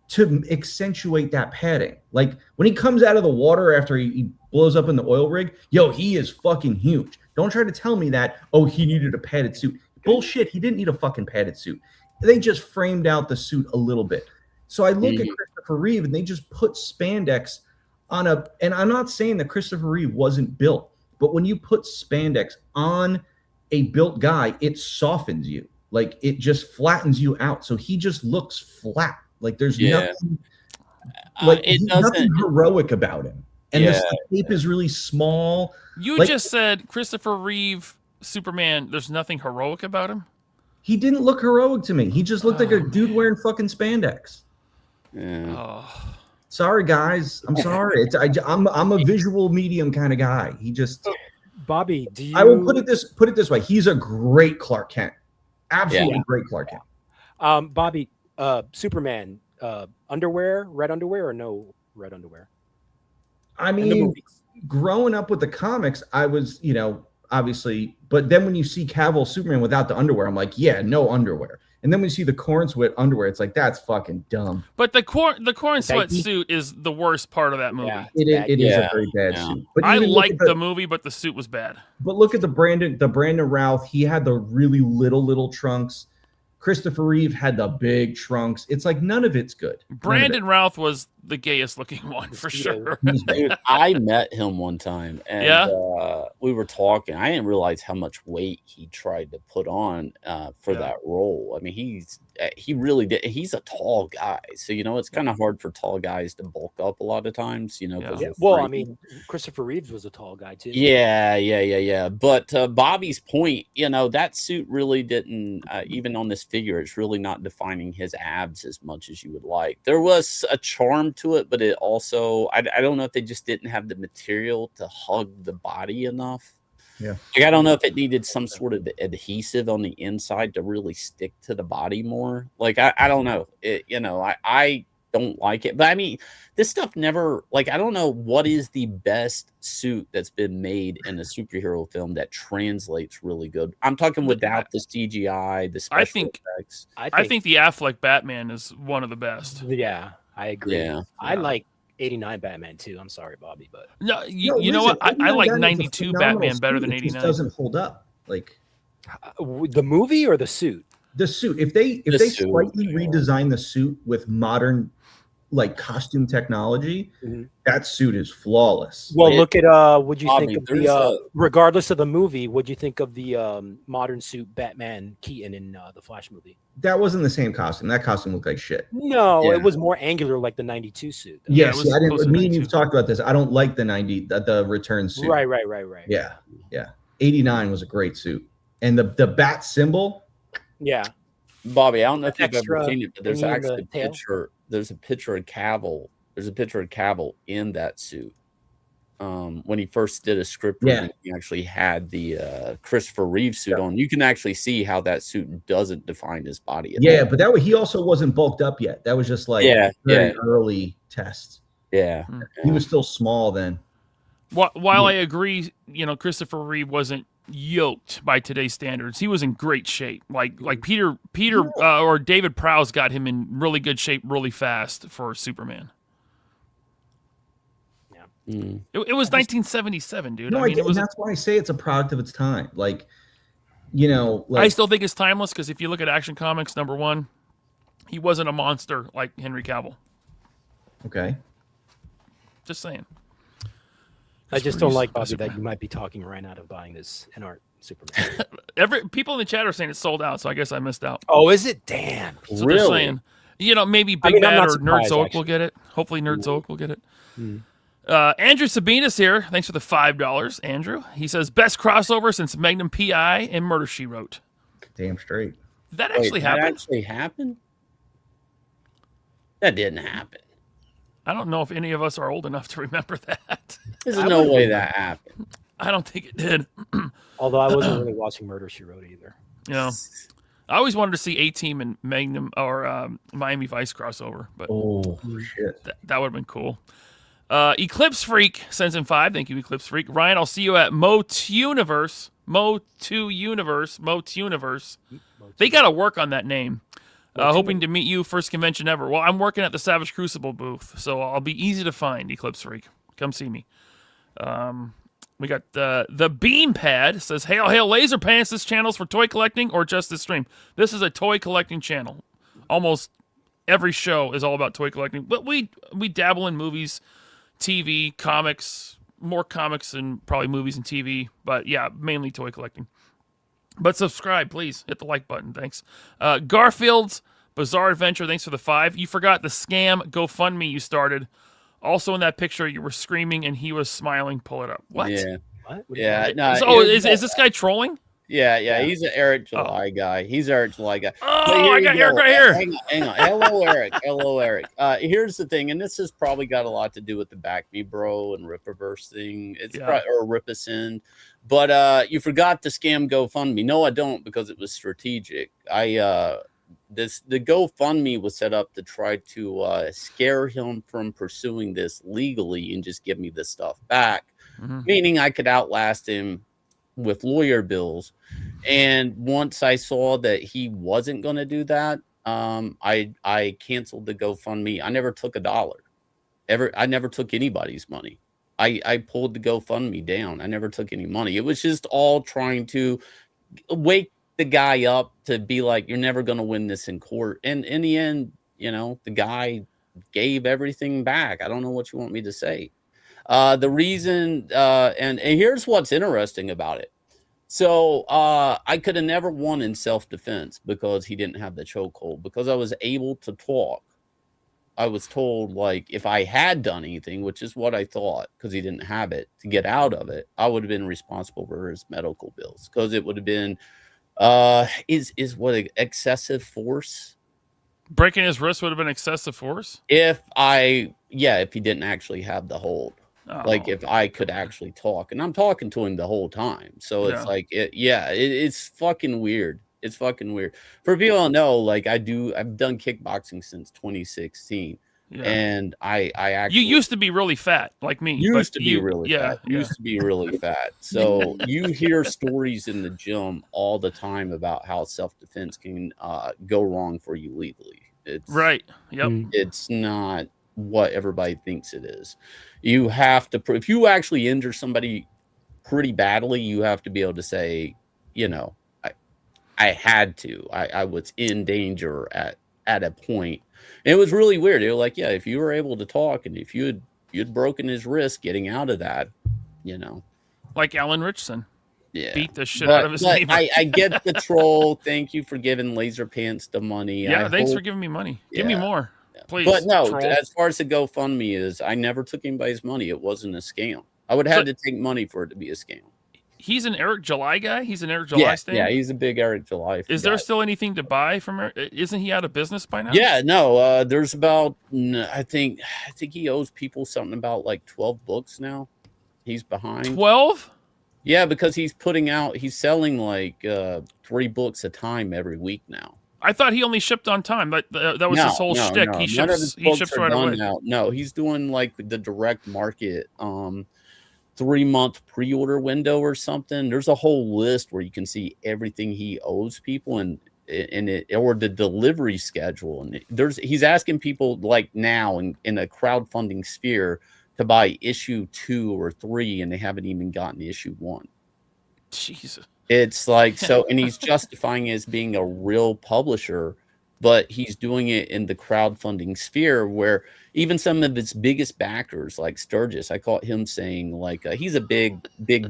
Speaker 4: to accentuate that padding. Like when he comes out of the water after he blows up in the oil rig, he is fucking huge. Don't try to tell me that, he needed a padded suit. Bullshit, he didn't need a fucking padded suit. They just framed out the suit a little bit. So I look at Christopher Reeve, and they just put spandex on and I'm not saying that Christopher Reeve wasn't built, but when you put spandex on a built guy, it softens you. Like it just flattens you out. So he just looks flat. Like there's nothing, like nothing heroic about him. And the cape is really small.
Speaker 3: You just said Christopher Reeve Superman, there's nothing heroic about him?
Speaker 4: He didn't look heroic to me. He just looked like a dude wearing fucking spandex.
Speaker 6: Yeah.
Speaker 4: Sorry, guys. I'm sorry. I'm a visual medium kind of guy. He just
Speaker 5: Bobby,
Speaker 4: I will put it this way. He's a great Clark Kent. Absolutely great Clark Kent.
Speaker 5: Bobby, Superman, underwear, red underwear or no red underwear?
Speaker 4: I mean, growing up with the comics, I was, obviously, but then when you see Cavill Superman without the underwear, I'm like, yeah, no underwear. And then when you see the corn sweat underwear, it's like, that's fucking dumb.
Speaker 3: But the corn sweat suit is the worst part of that movie.
Speaker 4: Yeah, it is a very bad suit. But
Speaker 3: I liked the movie, but the suit was bad.
Speaker 4: But look at the Brandon Routh. He had the really little trunks. Christopher Reeve had the big trunks. It's like none of it's good.
Speaker 3: Brandon Routh was the gayest looking one for sure.
Speaker 6: Dude, I met him one time, and we were talking. I didn't realize how much weight he tried to put on for that role. I mean, he really did. He's a tall guy, so it's kind of hard for tall guys to bulk up a lot of times.
Speaker 5: Well, I mean, Christopher Reeves was a tall guy too.
Speaker 6: Yeah. But Bobby's point, that suit really didn't, even on this figure, it's really not defining his abs as much as you would like. There was a charm to it, but it also, I don't know if they just didn't have the material to hug the body enough.
Speaker 4: Yeah.
Speaker 6: Like, I don't know if it needed some sort of adhesive on the inside to really stick to the body more. Like, I don't know. I don't like it. But I mean, this stuff never, like, I don't know what is the best suit that's been made in a superhero film that translates really good. I'm talking without the CGI, the special effects.
Speaker 3: I think the Affleck Batman is one of the best.
Speaker 5: Yeah, I agree.
Speaker 6: Yeah.
Speaker 5: I like 89 Batman too. I'm sorry, Bobby, but
Speaker 3: no, you know what? I like 92 Batman better than 89.
Speaker 4: It doesn't hold up. Like
Speaker 5: the movie or the suit?
Speaker 4: The suit. If they slightly redesign the suit with modern costume technology, that suit is flawless.
Speaker 5: Well, look at what'd you think of the regardless of the movie, what'd you think of the modern suit Batman Keaton in the Flash movie?
Speaker 4: That wasn't the same costume. That costume looked like shit.
Speaker 5: No, it was more angular like the 92 suit.
Speaker 4: Though. Yes, I didn't. Me and you've talked about this. I don't like the return suit.
Speaker 5: Right.
Speaker 4: Yeah. 89 was a great suit, and the bat symbol.
Speaker 5: Yeah,
Speaker 6: Bobby, I don't know if you've ever seen it, but there's actually a picture. There's a picture of Cavill. There's a picture of Cavill in that suit. When he first did a script reading, he actually had the Christopher Reeve suit on. You can actually see how that suit doesn't define his body.
Speaker 4: But that way he also wasn't bulked up yet. That was just very early tests.
Speaker 6: Yeah,
Speaker 4: he was still small then.
Speaker 3: While I agree, Christopher Reeve wasn't yoked by today's standards. He was in great shape. Like Peter or David Prowse got him in really good shape really fast for Superman. Yeah. It was 1977, dude.
Speaker 4: No, that's why I say it's a product of its time. I
Speaker 3: still think it's timeless because if you look at Action Comics #1, he wasn't a monster like Henry Cavill.
Speaker 4: Okay.
Speaker 3: Just saying.
Speaker 5: I just don't like, Bobby, that you might be talking right out of buying this Inart Superman.
Speaker 3: People in the chat are saying it's sold out, so I guess I missed out.
Speaker 5: Oh, is it? Damn.
Speaker 3: So they're saying, maybe Big Bad or Nerdzoic will get it. Hopefully Nerdzoic will get it. Andrew Sabinas here. Thanks for the $5, Andrew. He says, best crossover since Magnum P.I. and Murder, She Wrote.
Speaker 4: Damn straight.
Speaker 3: Did that actually happen?
Speaker 6: That actually happened? That didn't happen.
Speaker 3: I don't know if any of us are old enough to remember that.
Speaker 6: There's no way that happened.
Speaker 3: I don't think it did.
Speaker 5: Although I wasn't really watching Murder, She Wrote either.
Speaker 3: I always wanted to see A-Team and Magnum or Miami Vice crossover, but
Speaker 4: shit,
Speaker 3: that would have been cool. Eclipse Freak sends in 5. Thank you, Eclipse Freak. Ryan, I'll see you at Mo2Universe. They got to work on that name. Hoping to meet you first convention ever. Well, I'm working at the Savage Crucible booth, so I'll be easy to find, Eclipse Freak. Come see me. We got the Beam Pad says, hail, LaserPants. This channel's for toy collecting or just this stream? This is a toy collecting channel. Almost every show is all about toy collecting, but we dabble in movies, TV, comics, more comics and probably movies and TV, but yeah, mainly toy collecting. But subscribe, please. Hit the like button. Thanks. Garfield's Bizarre Adventure. Thanks for the 5. You forgot the scam GoFundMe you started. Also in that picture, you were screaming and he was smiling. Pull it up. What?
Speaker 6: Yeah.
Speaker 5: What?
Speaker 6: Yeah. No,
Speaker 3: so, is this guy trolling?
Speaker 6: Yeah. He's an Eric July guy. He's Eric July guy.
Speaker 3: Oh, I got Eric right here.
Speaker 6: Hang on. Hello, Eric. Here's the thing, and this has probably got a lot to do with the Back Me Bro and Rippaverse thing. It's or Ripasend. But you forgot to scam GoFundMe. No, I don't, because it was strategic. The GoFundMe was set up to try to scare him from pursuing this legally and just give me this stuff back, meaning I could outlast him with lawyer bills. And once I saw that he wasn't going to do that, I canceled the GoFundMe. I never took $1. I never took anybody's money. I pulled the GoFundMe down. I never took any money. It was just all trying to wake the guy up to be like, you're never going to win this in court. And in the end, you know, the guy gave everything back. I don't know what you want me to say. The reason, and here's what's interesting about it. So I could have never won in self-defense because he didn't have the chokehold, because I was able to talk. I was told, like, if I had done anything, which is what I thought, because he didn't have it, to get out of it, I would have been responsible for his medical bills, because it would have been is what, excessive force.
Speaker 3: Breaking his wrist would have been excessive force
Speaker 6: if he didn't actually have the hold. Like if I could actually talk, and I'm talking to him the whole time. So it's like, it's fucking weird. It's fucking weird. For people who don't know, like I've done kickboxing since 2016. Yeah. And I actually,
Speaker 3: you used to be really fat like me.
Speaker 6: Used to be really fat. So you hear stories in the gym all the time about how self-defense can go wrong for you legally. It's
Speaker 3: right. Yep.
Speaker 6: It's not what everybody thinks it is. You have to, if you actually injure somebody pretty badly, you have to be able to say, you know, I had to. I was in danger at a point. And it was really weird. They were like, yeah, if you were able to talk, and if you'd broken his wrist getting out of that, you know.
Speaker 3: Like Alan Richardson.
Speaker 6: Yeah.
Speaker 3: Beat the shit out of his neighbor.
Speaker 6: I get the troll. Thank you for giving LaserPants the money.
Speaker 3: Yeah, thanks for giving me money. Give me more, please.
Speaker 6: But no, as far as the GoFundMe is, I never took anybody's money. It wasn't a scam. I would have had to take money for it to be a scam.
Speaker 3: He's an Eric July guy. He's an Eric July stan.
Speaker 6: Yeah, he's a big Eric July.
Speaker 3: Is there still anything to buy from Eric? Isn't he out of business by now?
Speaker 6: Yeah, no. There's about I think he owes people something about like 12 books now. He's behind
Speaker 3: 12.
Speaker 6: Yeah, because he's selling like 3 books a time every week now.
Speaker 3: I thought he only shipped on time. That was his whole shtick.
Speaker 6: No.
Speaker 3: He ships right away.
Speaker 6: Now. No, he's doing like the direct market 3-month pre-order window or something. There's a whole list where you can see everything he owes people and or the delivery schedule. And he's asking people like now in a crowdfunding sphere to buy issue 2 or 3, and they haven't even gotten issue 1.
Speaker 3: Jesus.
Speaker 6: It's like, so, and he's justifying it as being a real publisher, but he's doing it in the crowdfunding sphere where even some of its biggest backers, like Sturgis, I caught him saying like, he's a big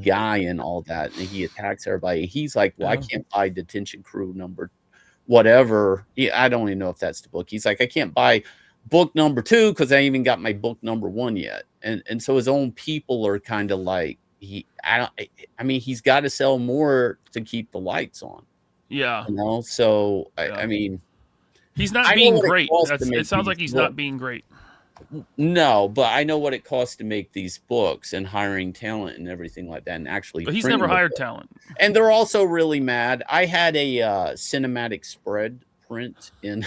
Speaker 6: guy and all that, and he attacks everybody. He's like, well, I can't buy Detention Crew number whatever. I don't even know if that's the book. He's like, I can't buy book number 2 because I ain't even got my book number 1 yet. And so his own people are kind of like, I mean, he's got to sell more to keep the lights on.
Speaker 3: Yeah.
Speaker 6: You know, so I mean,
Speaker 3: he's not being great. It sounds like he's not being great.
Speaker 6: No, but I know what it costs to make these books and hiring talent and everything like that, and actually.
Speaker 3: But he's never hired talent.
Speaker 6: And they're also really mad. I had a cinematic spread print in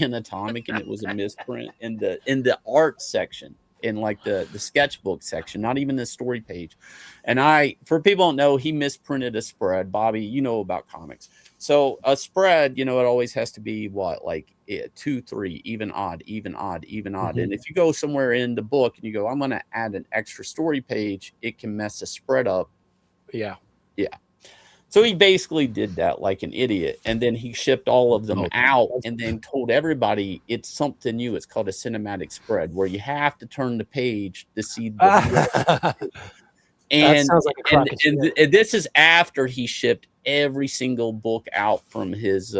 Speaker 6: Anatomic, and it was a misprint in the art section, in like the sketchbook section, not even the story page. And for people who don't know, he misprinted a spread. Bobby, you know about comics. So a spread, you know, it always has to be what, like 2, 3, even odd, even odd, even odd.
Speaker 5: Mm-hmm.
Speaker 6: And if you go somewhere in the book and you go, I'm going to add an extra story page, it can mess the spread up.
Speaker 5: Yeah.
Speaker 6: Yeah. So he basically did that like an idiot. And then he shipped all of them out and then told everybody it's something new. It's called a cinematic spread, where you have to turn the page to see the and,
Speaker 5: sounds like
Speaker 6: and this is after he shipped every single book out from his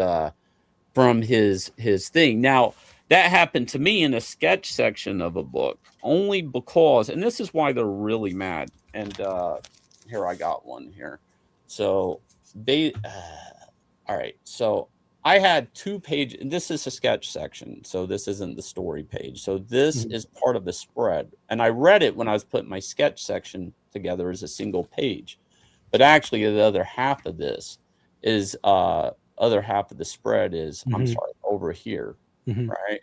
Speaker 6: thing. Now, that happened to me in a sketch section of a book, only because, and this is why they're really mad. And here, I got one here. So all right. So I had 2 pages, and this is a sketch section. So this isn't the story page. So this is part of the spread. And I read it when I was putting my sketch section together as a single page. But actually the other half of this is other half of the spread is, I'm sorry, over here, right?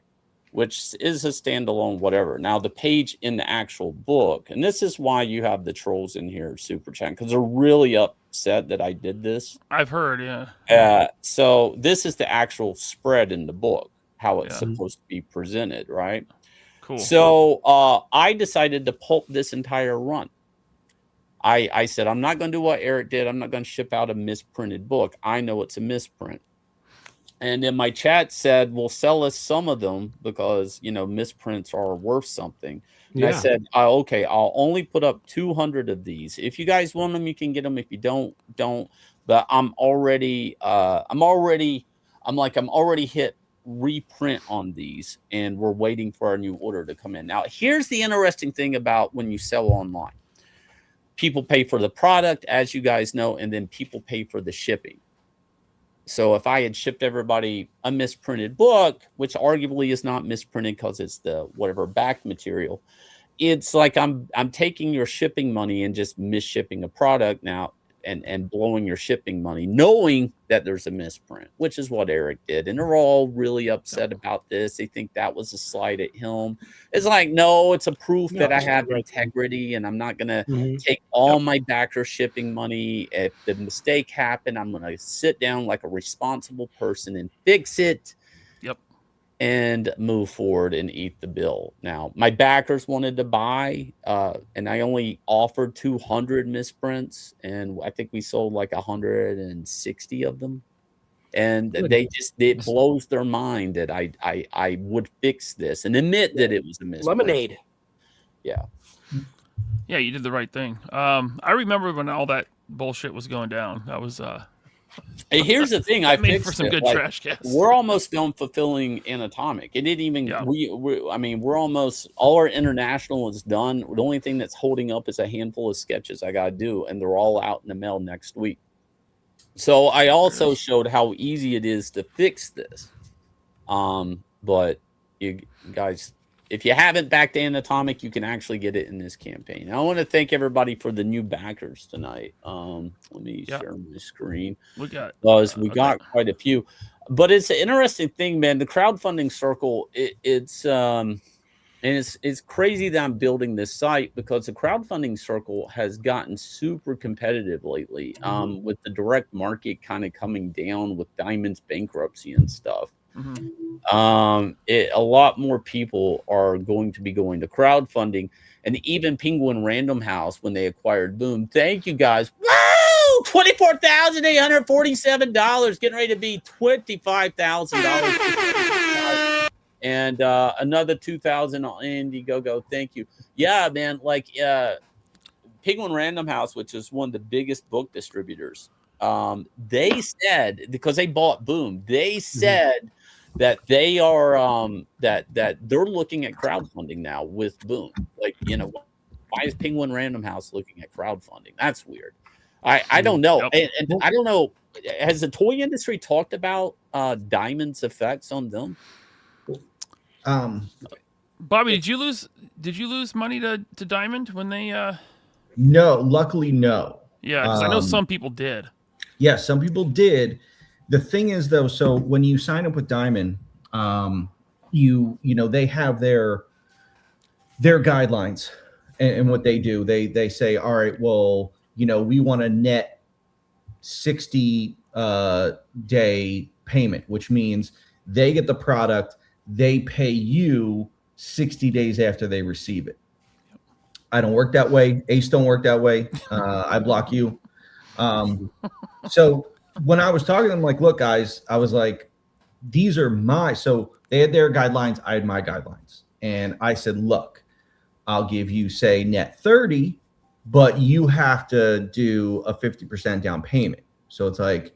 Speaker 6: Which is a standalone whatever. Now the page in the actual book, and this is why you have the trolls in here super chat, because they're really upset that I did this.
Speaker 3: I've heard, yeah.
Speaker 6: So this is the actual spread in the book, how it's supposed to be presented, right?
Speaker 3: Cool.
Speaker 6: So I decided to pulp this entire run. I said, I'm not going to do what Eric did. I'm not going to ship out a misprinted book. I know it's a misprint. And then my chat said, well, sell us some of them because, you know, misprints are worth something. And I said, okay, I'll only put up 200 of these. If you guys want them, you can get them. If you don't. But I'm already hit reprint on these, and we're waiting for our new order to come in. Now, here's the interesting thing about when you sell online. People pay for the product, as you guys know, and then people pay for the shipping. So if I had shipped everybody a misprinted book, which arguably is not misprinted because it's the whatever back material, it's like I'm taking your shipping money and just misshipping a product now and blowing your shipping money, knowing that there's a misprint, which is what Eric did. And they're all really upset about this. They think that was a slight at him. It's like, no, it's a proof that I have integrity, and I'm not going to take all my backer shipping money. If the mistake happened, I'm going to sit down like a responsible person and fix it. And move forward and eat the bill. Now, my backers wanted to buy, and I only offered 200 misprints, and I think we sold like 160 of them. And it blows their mind that I would fix this and admit that it was a misprint.
Speaker 5: Lemonade.
Speaker 3: Yeah, you did the right thing. I remember when all that bullshit was going down. I was
Speaker 6: Hey, here's the thing. I
Speaker 3: made for some good trash casts.
Speaker 6: We're almost done fulfilling Anatomic. It didn't even. We're almost all our international is done. The only thing that's holding up is a handful of sketches I got to do, and they're all out in the mail next week. So I also showed how easy it is to fix this. But you guys, if you haven't backed Anatomic, you can actually get it in this campaign. I want to thank everybody for the new backers tonight. Let me share my screen.
Speaker 3: We got
Speaker 6: quite a few, but it's an interesting thing, man. The crowdfunding circle, it's crazy that I'm building this site because the crowdfunding circle has gotten super competitive lately. With the direct market kind of coming down with Diamond's bankruptcy and stuff. A lot more people are going to be going to crowdfunding, and even Penguin Random House when they acquired Boom. Thank you guys. Woo! $24,847, getting ready to be $25,000. And another 2,000 on Indiegogo. Thank you. Yeah, man. Like Penguin Random House, which is one of the biggest book distributors. They said, because they bought Boom, they said that they are that they're looking at crowdfunding now with Boom. Like, you know, why is Penguin Random House looking at crowdfunding? That's weird. I don't know. And I don't know. Has the toy industry talked about Diamond's effects on them?
Speaker 3: Bobby, did you lose money to Diamond when they
Speaker 4: No, luckily no.
Speaker 3: Yeah, because I know some people did.
Speaker 4: Yeah, some people did. The thing is, though, so when you sign up with Diamond, you know they have their guidelines, and what they do, they say, all right, well, you know, we want a net 60 day payment, which means they get the product, they pay you 60 days after they receive it. I don't work that way. Ace don't work that way. I block you. So when I was talking to them, like, look, guys, I was like, these are so they had their guidelines. I had my guidelines. And I said, look, I'll give you, say, net 30, but you have to do a 50% down payment. So it's like,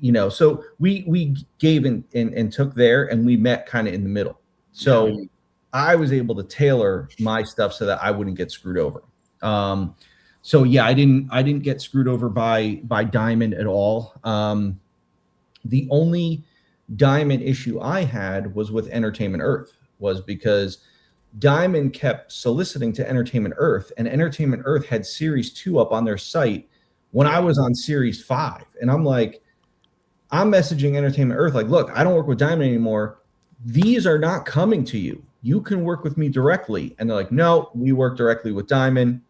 Speaker 4: you know, so we gave and took there, and we met kind of in the middle. So I was able to tailor my stuff so that I wouldn't get screwed over. So yeah, I didn't get screwed over by Diamond at all. The only Diamond issue I had was with Entertainment Earth, was because Diamond kept soliciting to Entertainment Earth, and Entertainment Earth had Series 2 up on their site when I was on Series 5. And I'm like, I'm messaging Entertainment Earth like, look, I don't work with Diamond anymore. These are not coming to you. You can work with me directly. And they're like, no, we work directly with Diamond.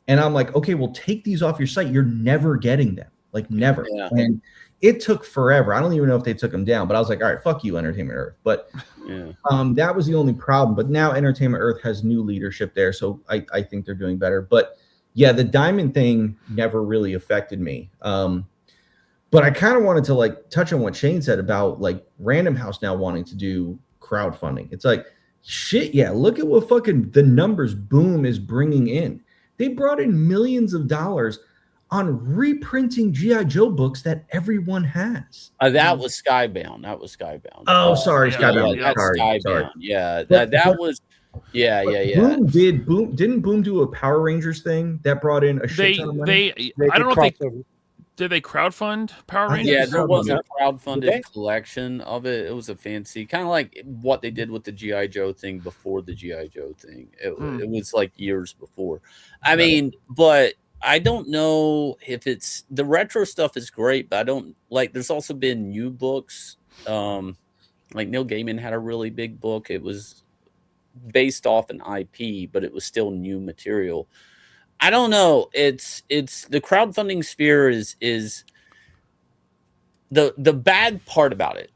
Speaker 4: And I'm like, okay, well, take these off your site. You're never getting them. Like, never. Yeah. And it took forever. I don't even know if they took them down, but I was like, all right, fuck you, Entertainment Earth. But that was the only problem. But now Entertainment Earth has new leadership there, so I think they're doing better. But yeah, the diamond thing never really affected me. But I kind of wanted to like touch on what Shane said about like Random House now wanting to do crowdfunding. It's like, shit, yeah, look at what fucking the numbers Boom is bringing in. They brought in millions of dollars on reprinting G.I. Joe books that everyone has.
Speaker 6: That was Skybound. That was Skybound.
Speaker 4: Oh, sorry,
Speaker 3: yeah,
Speaker 4: Skybound.
Speaker 6: Yeah, that's
Speaker 4: Sorry.
Speaker 6: Skybound. Yeah,
Speaker 4: But-
Speaker 6: that
Speaker 4: but-
Speaker 6: was. Yeah.
Speaker 4: Didn't Boom do a Power Rangers thing that brought in a shit ton of money?
Speaker 3: I don't know if they
Speaker 5: crossover.
Speaker 3: did they crowdfund Power
Speaker 4: I
Speaker 3: Rangers.
Speaker 6: Yeah, there was a
Speaker 5: Did they?
Speaker 6: crowdfunded collection of it. It was a fancy, kind of like what they did with the G.I. Joe thing before the G.I. Joe thing. It was like years before. I mean, but I don't know if it's the retro stuff is great, but I don't like. There's also been new books. Like Neil Gaiman had a really big book. It was based off an IP, but it was still new material. I don't know. It's the crowdfunding sphere is the bad part about it.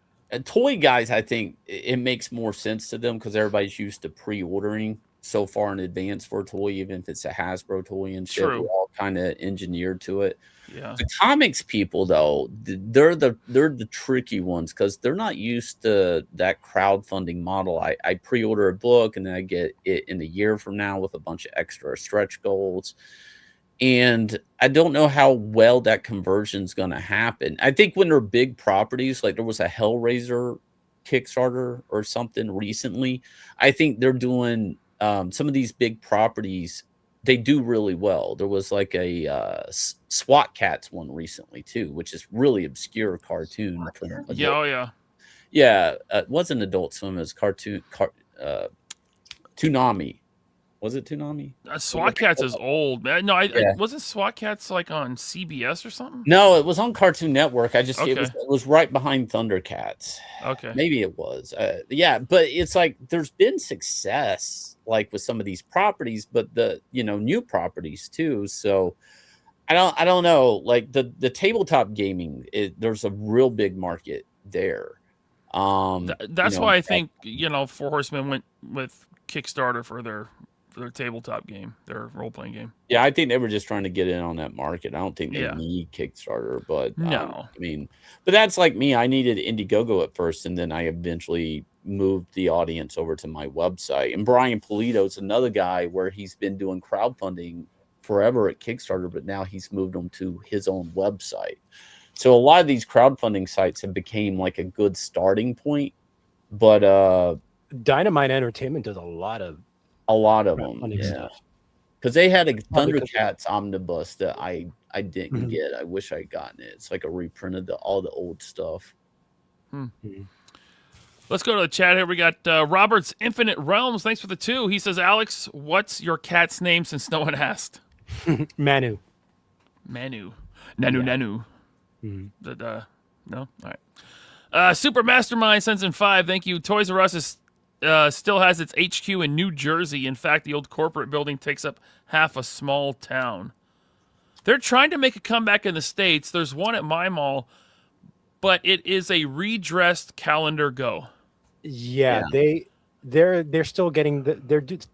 Speaker 6: Toy guys, I think it makes more sense to them because everybody's used to pre-ordering so far in advance for a toy, even if it's a Hasbro toy and shit.
Speaker 3: True.
Speaker 6: We're all kind of engineered to it.
Speaker 3: Yeah.
Speaker 6: The comics people, though, they're the tricky ones because they're not used to that crowdfunding model. I pre-order a book and then I get it in a year from now with a bunch of extra stretch goals. And I don't know how well that conversion is going to happen. I think when they're big properties, like there was a Hellraiser Kickstarter or something recently, I think they're doing some of these big properties. They do really well. There was like a SWAT Cats one recently too, which is really obscure cartoon.
Speaker 3: Yeah.
Speaker 6: It wasn't Adult Swim. It was Toonami. Was it Toonami?
Speaker 3: SWAT Cats is old, man. No, wasn't SWAT Cats like on CBS or something?
Speaker 6: No, it was on Cartoon Network. It
Speaker 3: Okay.
Speaker 6: was right behind Thundercats.
Speaker 3: Okay.
Speaker 6: Maybe it was. Yeah, but it's like there's been success like with some of these properties, but the new properties too. So I don't know. Like the tabletop gaming, there's a real big market there.
Speaker 3: That's why I think Four Horsemen went with Kickstarter for their tabletop game, their role playing game.
Speaker 6: Yeah, I think they were just trying to get in on that market. I don't think they
Speaker 3: Yeah.
Speaker 6: need Kickstarter, but
Speaker 3: No.
Speaker 6: I mean, but that's like me. I needed Indiegogo at first, and then I eventually moved the audience over to my website. And Brian Polito's another guy where he's been doing crowdfunding forever at Kickstarter, but now he's moved them to his own website. So a lot of these crowdfunding sites have became like a good starting point, but
Speaker 5: Dynamite Entertainment does a lot of
Speaker 6: them,
Speaker 5: funny stuff.
Speaker 6: because they had a
Speaker 5: Probably 'cause
Speaker 6: Thundercats omnibus that I didn't get. I wish I'd gotten it. It's like a reprint of all the old stuff.
Speaker 3: Let's go to the chat here. We got Robert's Infinite Realms. Thanks for the 2. He says, Alex, what's your cat's name since no one asked?
Speaker 5: Manu.
Speaker 3: Nanu.
Speaker 5: Mhm.
Speaker 3: No? All right. Super Mastermind sends in 5. Thank you. Toys R Us is, still has its HQ in New Jersey. In fact, the old corporate building takes up half a small town. They're trying to make a comeback in the States. There's one at my mall, but it is a redressed Calendar Go.
Speaker 5: Yeah, they're still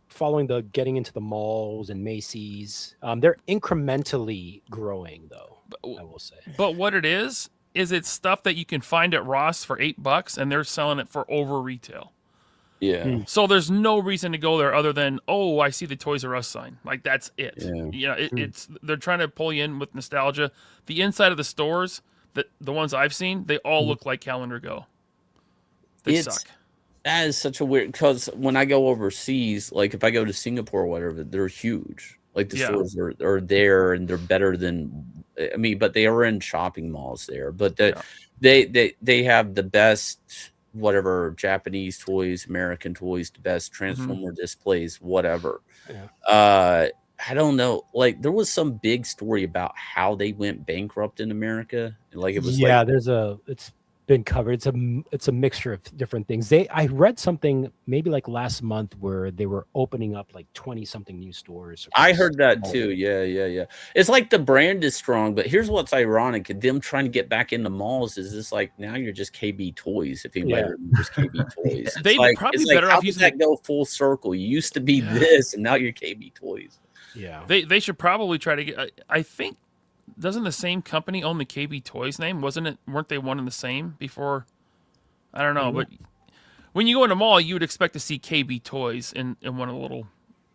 Speaker 5: following the getting into the malls and Macy's. They're incrementally growing, though. I will say.
Speaker 3: But what it is it's stuff that you can find at Ross for $8, and they're selling it for over retail.
Speaker 6: Yeah.
Speaker 3: So there's no reason to go there other than, oh, I see the Toys R Us sign. Like, that's it.
Speaker 6: Yeah.
Speaker 3: It's they're trying to pull you in with nostalgia. The inside of the stores, the ones I've seen, they all look like Calendar Go. They suck.
Speaker 6: That is such a weird, because when I go overseas, like if I go to Singapore or whatever, they're huge. Like the stores are there and they're better than, I mean, but they are in shopping malls there. But they have the best, whatever, Japanese toys, American toys, the best Transformer displays, whatever.
Speaker 5: Yeah.
Speaker 6: I don't know. Like there was some big story about how they went bankrupt in America. Like it was
Speaker 5: it's been covered. It's a mixture of different things. I read something maybe like last month where they were opening up like 20 something new stores.
Speaker 6: I heard that too. Yeah. It's like the brand is strong, but here's what's ironic: them trying to get back into malls is just like now you're just KB Toys. If anybody remembers KB Toys,
Speaker 3: They'd probably better
Speaker 6: how
Speaker 3: off
Speaker 6: does
Speaker 3: using
Speaker 6: that go full circle? You used to be this, and now you're KB Toys.
Speaker 5: Yeah.
Speaker 3: They should probably try to get. I think doesn't the same company own the KB Toys name? Weren't they one and the same before? I don't know, but when you go in a mall, you would expect to see KB Toys in one of the little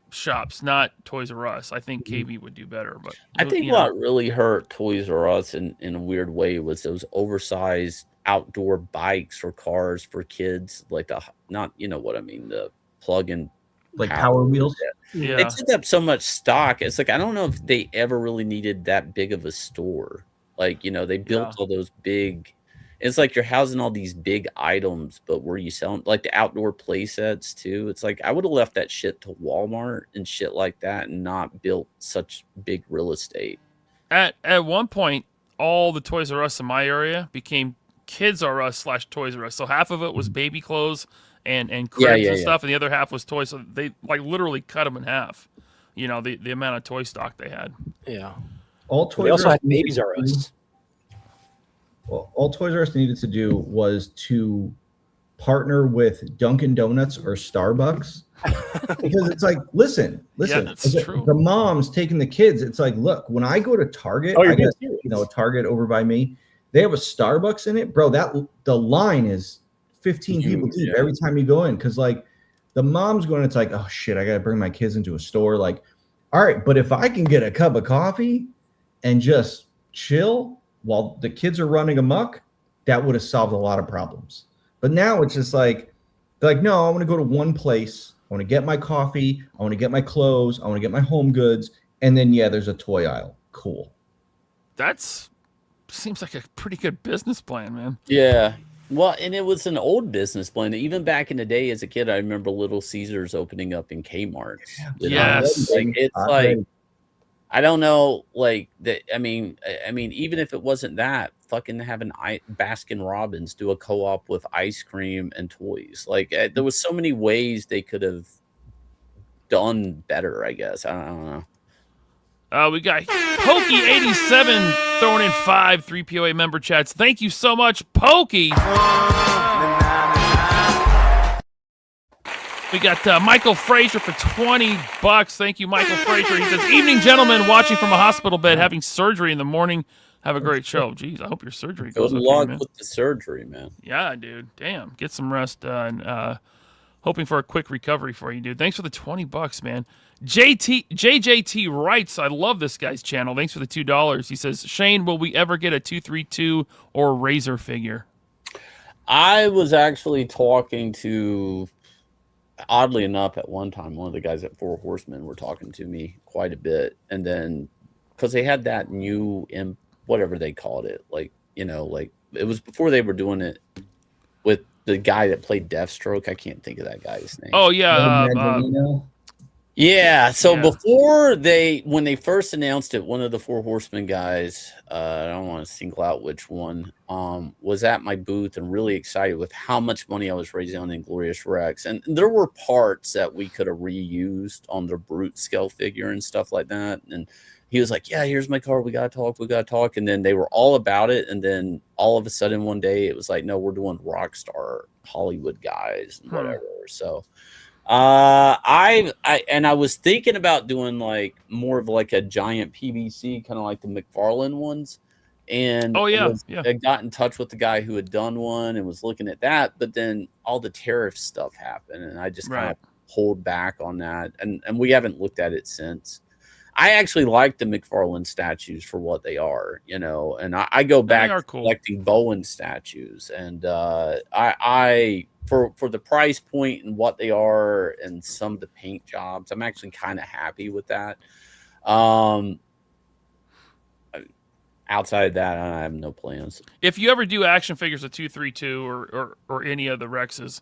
Speaker 3: shops, not Toys R Us. I think KB would do better, but
Speaker 6: I think what really hurt Toys R Us in a weird way was those oversized outdoor bikes or cars for kids, like you know what I mean, the plug-in
Speaker 4: like Power Wheels.
Speaker 3: Yeah.
Speaker 6: They took up so much stock. It's like I don't know if they ever really needed that big of a store. Like, you know, they built all those big. It's like you're housing all these big items, but where you selling like the outdoor play sets too? It's like I would have left that shit to Walmart and shit like that, and not built such big real estate.
Speaker 3: At one point, all the Toys R Us in my area became Kids R Us / Toys R Us. So half of it was baby clothes and cribs and stuff, and the other half was toys. So they like literally cut them in half. You know, the amount of toy stock they had.
Speaker 5: Yeah.
Speaker 4: All Toys
Speaker 5: They also
Speaker 4: R
Speaker 5: had
Speaker 4: Us
Speaker 5: Babies R Us.
Speaker 4: Well, all Toys R Us needed to do was to partner with Dunkin' Donuts or Starbucks, because it's like, listen,
Speaker 3: Yeah, that's true.
Speaker 4: the mom's taking the kids. It's like, look, when I go to Target, I got, you know, a Target over by me, they have a Starbucks in it, bro. The line is 15 people deep every time you go in, because like the mom's going, it's like, oh shit, I gotta bring my kids into a store. Like, all right, but if I can get a cup of coffee and just chill while the kids are running amok, that would have solved a lot of problems. But now it's just like, they're like, no, I want to go to one place. I want to get my coffee. I want to get my clothes. I want to get my home goods. And then, yeah, there's a toy aisle. Cool.
Speaker 3: That's seems like a pretty good business plan, man.
Speaker 6: Yeah. Well, and it was an old business plan. Even back in the day as a kid, I remember Little Caesars opening up in Kmart.
Speaker 3: Yes.
Speaker 6: Like, it's like, I don't know, like that. I mean, even if it wasn't that, fucking having Baskin Robbins do a co-op with ice cream and toys. Like, there was so many ways they could have done better, I guess. I don't know.
Speaker 3: We got Pokey87 throwing in 5 3POA member chats. Thank you so much, Pokey. We got Michael Frazier for $20. Thank you, Michael Frazier. He says, evening, gentlemen, watching from a hospital bed, having surgery in the morning. Have a great show. Jeez, I hope your surgery goes
Speaker 6: Good
Speaker 3: okay,
Speaker 6: luck
Speaker 3: man.
Speaker 6: with the surgery, man.
Speaker 3: Yeah, dude. Damn. Get some rest. And hoping for a quick recovery for you, dude. Thanks for the $20, man. JJT writes, I love this guy's channel. Thanks for the $2. He says, Shane, will we ever get a 232 or Razor figure?
Speaker 6: I was actually talking to, oddly enough, at one time, one of the guys at Four Horsemen were talking to me quite a bit. And then, because they had that new, whatever they called it, like, you know, like, it was before they were doing it with the guy that played Deathstroke. I can't think of that guy's name.
Speaker 3: Oh, yeah.
Speaker 6: Yeah. So before when they first announced it, one of the Four Horsemen guys, I don't want to single out which one, was at my booth and really excited with how much money I was raising on Inglorious Rex. And there were parts that we could have reused on the brute scale figure and stuff like that. And he was like, yeah, here's my card. We got to talk. And then they were all about it. And then all of a sudden one day it was like, no, we're doing Rockstar Hollywood guys and whatever. So I was thinking about doing like more of like a giant PVC, kind of like the McFarlane ones. And I got in touch with the guy who had done one and was looking at that, but then all the tariff stuff happened and I just kind of pulled back on that. And we haven't looked at it since. I actually like the McFarlane statues for what they are, you know, and I go back to collecting Bowen statues, and I for the price point and what they are and some of the paint jobs, I'm actually kind of happy with that. Outside of that, I have no plans.
Speaker 3: If you ever do action figures of 232 or any of the Rexes,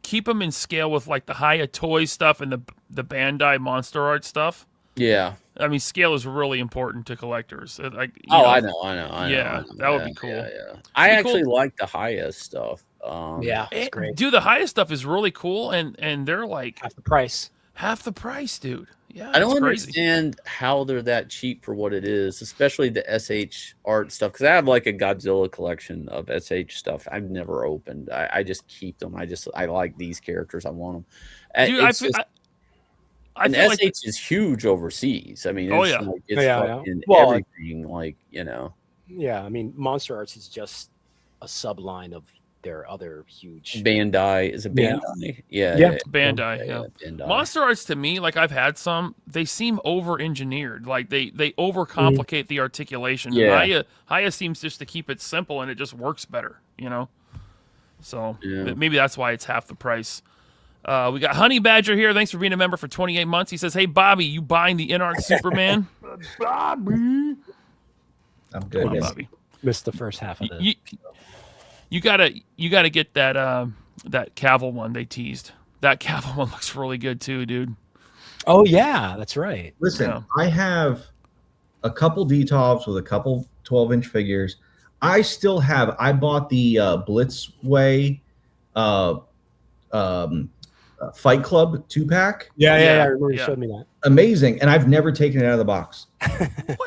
Speaker 3: keep them in scale with like the Hiya Toys stuff and the Bandai Monster Art stuff.
Speaker 6: Yeah,
Speaker 3: I mean, scale is really important to collectors. Like,
Speaker 6: I know.
Speaker 3: Yeah, that would be cool.
Speaker 6: Yeah. I actually like the Hiya stuff.
Speaker 5: It's great.
Speaker 3: Dude, the Hiya stuff is really cool, and they're like
Speaker 5: half the price.
Speaker 3: Half the price, dude. Yeah,
Speaker 6: I don't understand how they're that cheap for what it is, especially the SH art stuff. Because I have like a Godzilla collection of SH stuff I've never opened. I just keep them. I like these characters. I want them.
Speaker 3: Dude,
Speaker 6: And
Speaker 3: feel
Speaker 6: SH
Speaker 3: like
Speaker 6: is huge overseas. I mean,
Speaker 3: Oh,
Speaker 6: it's
Speaker 3: yeah.
Speaker 6: like it's
Speaker 5: Yeah.
Speaker 6: fucking
Speaker 5: Well,
Speaker 6: everything. Like, you know,
Speaker 5: yeah, I mean, Monster Arts is just a subline of their other huge.
Speaker 6: Bandai is a
Speaker 5: Yeah.
Speaker 6: Bandai. Yeah,
Speaker 5: Yeah.
Speaker 3: Bandai, yeah.
Speaker 6: Bandai.
Speaker 3: Monster Arts to me, like I've had some, they seem over-engineered. Like they overcomplicate the articulation.
Speaker 6: Yeah.
Speaker 3: Haya seems just to keep it simple and it just works better, you know. So
Speaker 6: Yeah.
Speaker 3: maybe that's why it's half the price. We got Honey Badger here. Thanks for being a member for 28 months. He says, "Hey Bobby, you buying the Inart Superman?" Bobby,
Speaker 4: I'm good.
Speaker 3: come on,
Speaker 4: Yes.
Speaker 3: Bobby.
Speaker 5: Missed the first half of the.
Speaker 3: You gotta get that that Cavill one they teased. That Cavill one looks really good too, dude.
Speaker 5: Oh yeah, that's right.
Speaker 4: Listen,
Speaker 3: Yeah.
Speaker 4: I have a couple D-Tops with a couple 12-inch figures. I bought the Blitzway Fight Club 2-pack.
Speaker 5: Yeah,
Speaker 3: Yeah,
Speaker 5: I remember you
Speaker 3: yeah.
Speaker 5: showed me that.
Speaker 4: Amazing. And I've never taken it out of the box.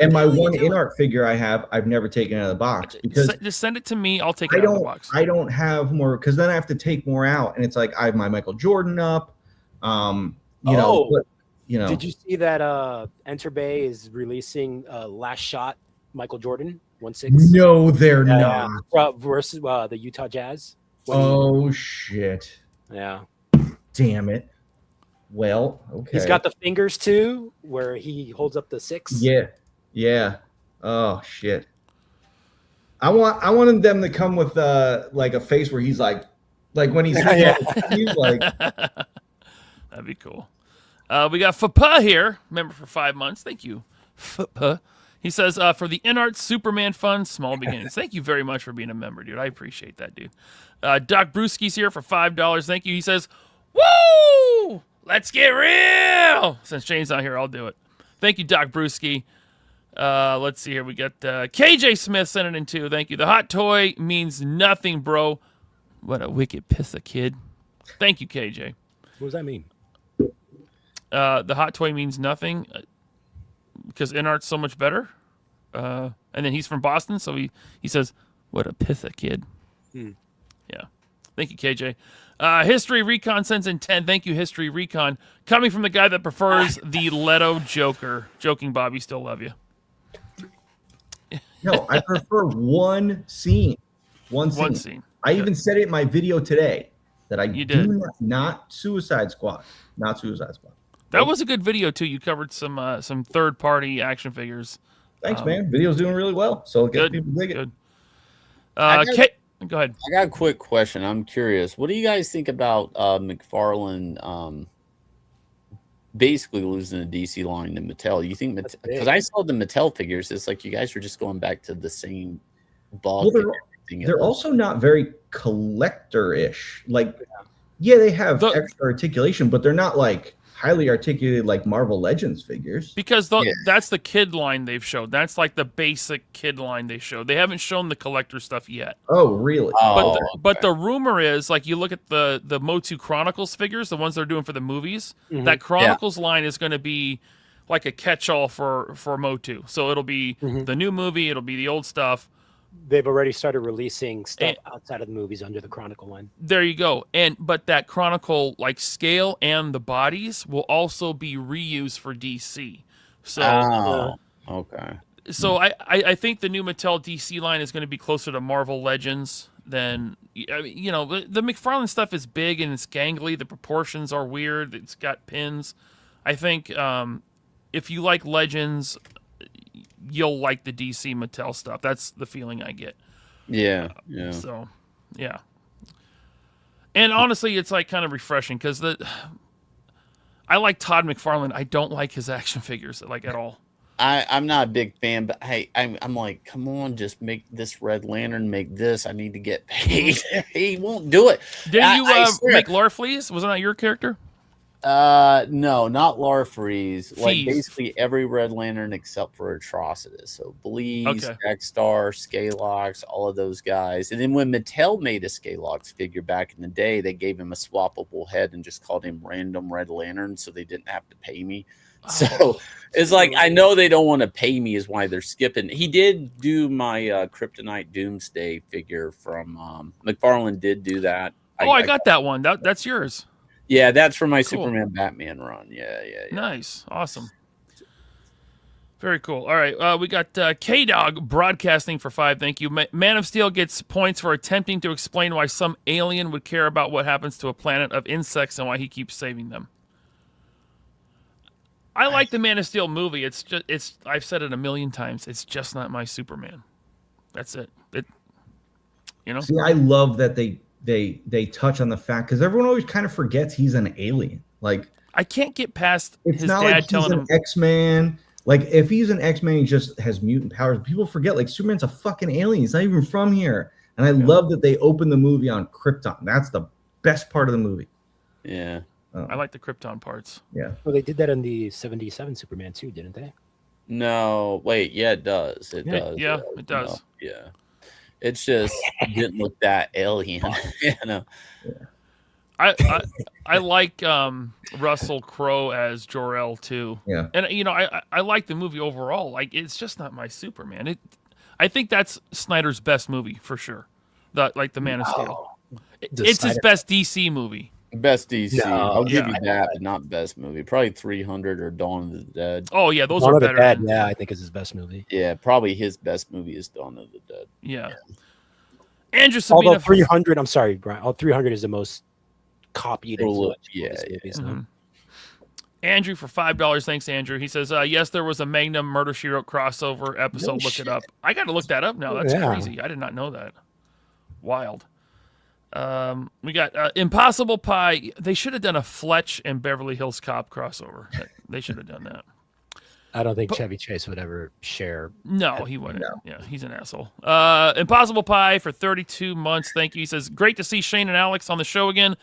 Speaker 4: And my
Speaker 3: the hell are you
Speaker 4: one
Speaker 3: doing?
Speaker 4: Inart figure I've never taken it out of the box because
Speaker 3: Just send it to me. I'll take
Speaker 4: I
Speaker 3: it out of the
Speaker 4: don't
Speaker 3: box.
Speaker 4: I don't have more because then I have to take more out. And it's like I have my Michael Jordan up.
Speaker 5: Did you see that Enter Bay is releasing Last Shot Michael Jordan 1/6?
Speaker 4: No, they're not.
Speaker 5: Versus the Utah Jazz.
Speaker 4: Oh shit.
Speaker 5: Yeah.
Speaker 4: Damn it. Well, okay.
Speaker 5: He's got the fingers too, where he holds up the 6.
Speaker 4: Yeah. Oh shit. I wanted them to come with like a face where he's like when he's he's like
Speaker 3: That'd be cool. We got Fapa here, member for 5 months. Thank you, Fapa. He says, for the Inart Superman fun, small beginnings. Thank you very much for being a member, dude. I appreciate that, dude. Doc Brewski's here for $5. Thank you. He says, woo! Let's get real! Since Shane's not here, I'll do it. Thank you, Doc Brewski. Let's see here. We got KJ Smith sending in too. Thank you. The hot toy means nothing, bro. What a wicked piss of kid. Thank you, KJ.
Speaker 5: What does that mean?
Speaker 3: The hot toy means nothing because Inart's so much better. And then he's from Boston, so he says, what a pitha kid. Yeah. Thank you, KJ. History Recon sends in 10. Thank you, History Recon. Coming from the guy that prefers the Leto Joker. Joking, Bobby. Still love you.
Speaker 4: no, I prefer one scene. One scene. I even said it in my video today that I do not Suicide Squad. Not Suicide Squad.
Speaker 3: That was a good video too. You covered some third-party action figures.
Speaker 4: Thanks, man. Video's doing really well, so get people dig it.
Speaker 3: Good. Go ahead.
Speaker 6: I got a quick question. I'm curious. What do you guys think about McFarlane basically losing the DC line to Mattel? You think because I saw the Mattel figures, it's like you guys are just going back to the same bulk.
Speaker 4: Well, they're also not very collector-ish. Like, yeah, they have extra articulation, but they're not like highly articulated like Marvel Legends figures.
Speaker 3: Because that's the kid line they've showed. That's like the basic kid line they showed. They haven't shown the collector stuff yet.
Speaker 4: Oh, really?
Speaker 3: But the rumor is, like, you look at the Motu Chronicles figures, the ones they're doing for the movies, that Chronicles line is going to be like a catch-all for Motu. So it'll be the new movie, it'll be the old stuff.
Speaker 5: They've already started releasing stuff outside of the movies under the Chronicle line.
Speaker 3: There you go. But that Chronicle like scale and the bodies will also be reused for DC. So
Speaker 6: okay.
Speaker 3: So I think the new Mattel DC line is going to be closer to Marvel Legends than the McFarlane stuff is big and it's gangly. The proportions are weird. It's got pins. I think if you like Legends, you'll like the DC Mattel stuff. That's the feeling I get.
Speaker 6: Yeah.
Speaker 3: So, yeah. And honestly, it's like kind of refreshing because I like Todd McFarlane. I don't like his action figures like at all.
Speaker 6: I'm not a big fan, but hey, I'm like, come on, just make this Red Lantern, make this. I need to get paid. He won't do it.
Speaker 3: Didn't you make Larfleeze? Wasn't that your character?
Speaker 6: No, not Larfleeze. Like basically every Red Lantern except for Atrocitus. So Bleeze, X-Star, Scalox, all of those guys. And then when Mattel made a Scalox figure back in the day, they gave him a swappable head and just called him Random Red Lantern, so they didn't have to pay me. So it's like, I know they don't want to pay me is why they're skipping. He did do my Kryptonite Doomsday figure from McFarlane did do that.
Speaker 3: I got that one. That's yours.
Speaker 6: Yeah, that's for my
Speaker 3: Cool.
Speaker 6: Superman Batman run. Yeah.
Speaker 3: Nice. Awesome. Very cool. All right. We got K-Dog broadcasting for 5. Thank you. Man of Steel gets points for attempting to explain why some alien would care about what happens to a planet of insects and why he keeps saving them. I like the Man of Steel movie. I've said it a million times. It's just not my Superman. That's it.
Speaker 4: See, I love that they touch on the fact, because everyone always kind of forgets he's an alien. Like,
Speaker 3: I can't get past
Speaker 4: it's
Speaker 3: his
Speaker 4: not
Speaker 3: dad
Speaker 4: like he's
Speaker 3: telling
Speaker 4: an
Speaker 3: him.
Speaker 4: X-Man. Like, if he's an X-Man, he just has mutant powers. People forget, like, Superman's a fucking alien. He's not even from here. And I love that they open the movie on Krypton. That's the best part of the movie.
Speaker 6: Yeah.
Speaker 3: I like the Krypton parts.
Speaker 4: Yeah.
Speaker 5: Well, they did that in the 77 Superman too, didn't they?
Speaker 6: No, wait. Yeah, it does. It does.
Speaker 3: Yeah, it does.
Speaker 6: No, yeah. It's just it didn't look that alien. You know.
Speaker 3: I like Russell Crowe as Jor-El too.
Speaker 4: Yeah.
Speaker 3: And I like the movie overall. Like, it's just not my Superman. I think that's Snyder's best movie for sure. The Man of Steel. It's his best DC movie.
Speaker 6: Best DC.
Speaker 5: No,
Speaker 6: I'll give you
Speaker 5: yeah.
Speaker 6: that, but not best movie. Probably 300 or Dawn of the Dead.
Speaker 3: Oh yeah, those
Speaker 5: Dawn
Speaker 3: are
Speaker 5: of the
Speaker 3: better.
Speaker 5: Dead, yeah, I think is his best movie.
Speaker 6: Yeah, probably his best movie is Dawn of the Dead.
Speaker 3: Yeah. Andrew Sabina.
Speaker 5: Although 300, I'm sorry, Brian. 300 is the most copied.
Speaker 6: Yeah.
Speaker 3: Mhm. Andrew for $5. Thanks, Andrew. He says, yes, there was a Magnum Murder She Wrote crossover episode. Look it up. I got to look that up now. That's crazy. I did not know that. Wild. We got Impossible Pie. They should have done a Fletch and Beverly Hills Cop crossover. They should have done that.
Speaker 5: I don't think Chevy Chase would ever share.
Speaker 3: No, he wouldn't. No. Yeah, he's an asshole. Impossible Pie for 32 months. Thank you. He says, great to see Shane and Alex on the show again.